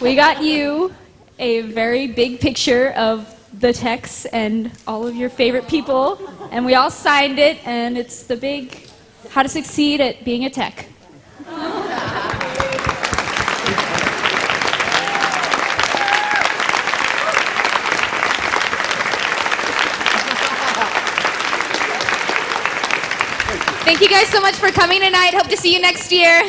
We got you a very big picture of the techs and all of your favorite people, and we all signed it, and it's the big how to succeed at being a tech. Thank you guys so much for coming tonight. Hope to see you next year.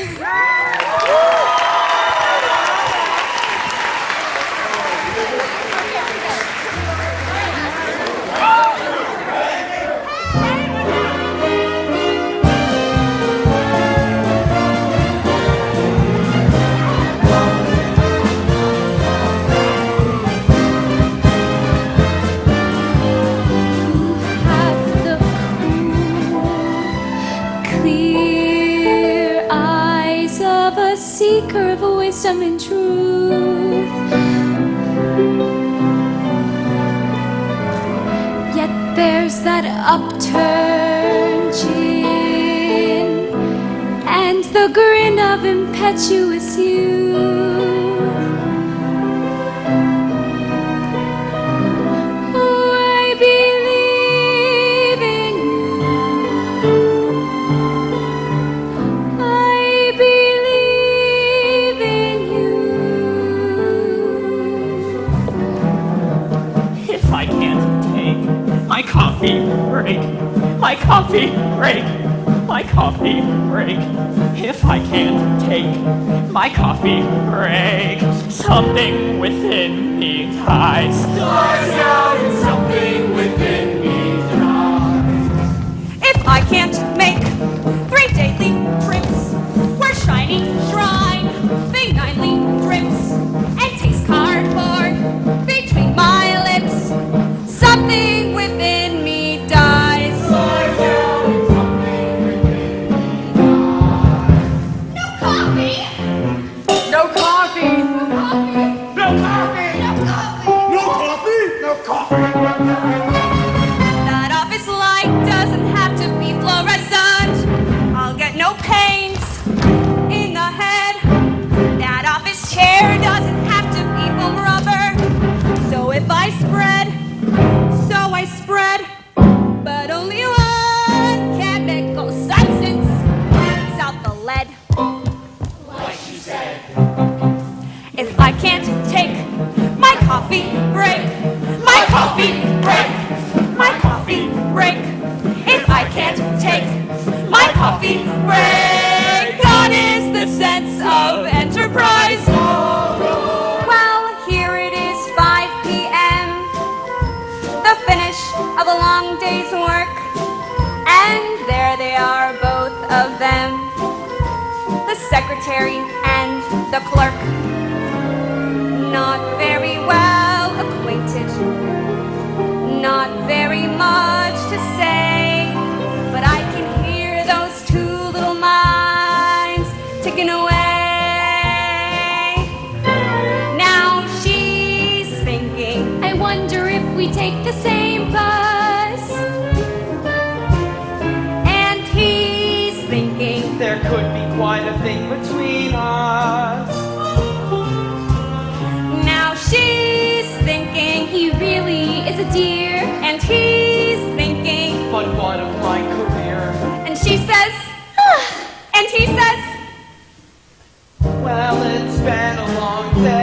Clear eyes of a seeker of wisdom and truth. Yet there's that upturned chin and the grin of impetuous youth. coffee break. My coffee break. My coffee break. If I can't take my coffee break, something within me dies. Dies out and something within me dies. If I can't make 3 daily trips, where shiny shrine, the 9 drips, and taste cardboard between my lips, something within me dies. Dies out and something within me dies. No coffee! No coffee! No coffee! No coffee! No coffee? No coffee! That office light doesn't have to be fluorescent. I'll get no pains in the head. That office chair doesn't have to be foam rubber. So if I spread, but only one chemical substance brings out the lead. Like she said. If I can't take my coffee break, my coffee break, my coffee break. If I can't take my coffee break, gone is the sense of enterprise. Well, here it is, 5 p.m., the finish of a long day's work, and there they are, both of them, the secretary and the clerk. Not very well acquainted, not very much to say, but I can hear those 2 little minds ticking away. Now she's thinking, I wonder if we take the same bus. And he's thinking, There could be quite a thing between us. now she's thinking, He really is a dear. and he's thinking, But what of my career? and she says, and he says, Well, it's been a long day.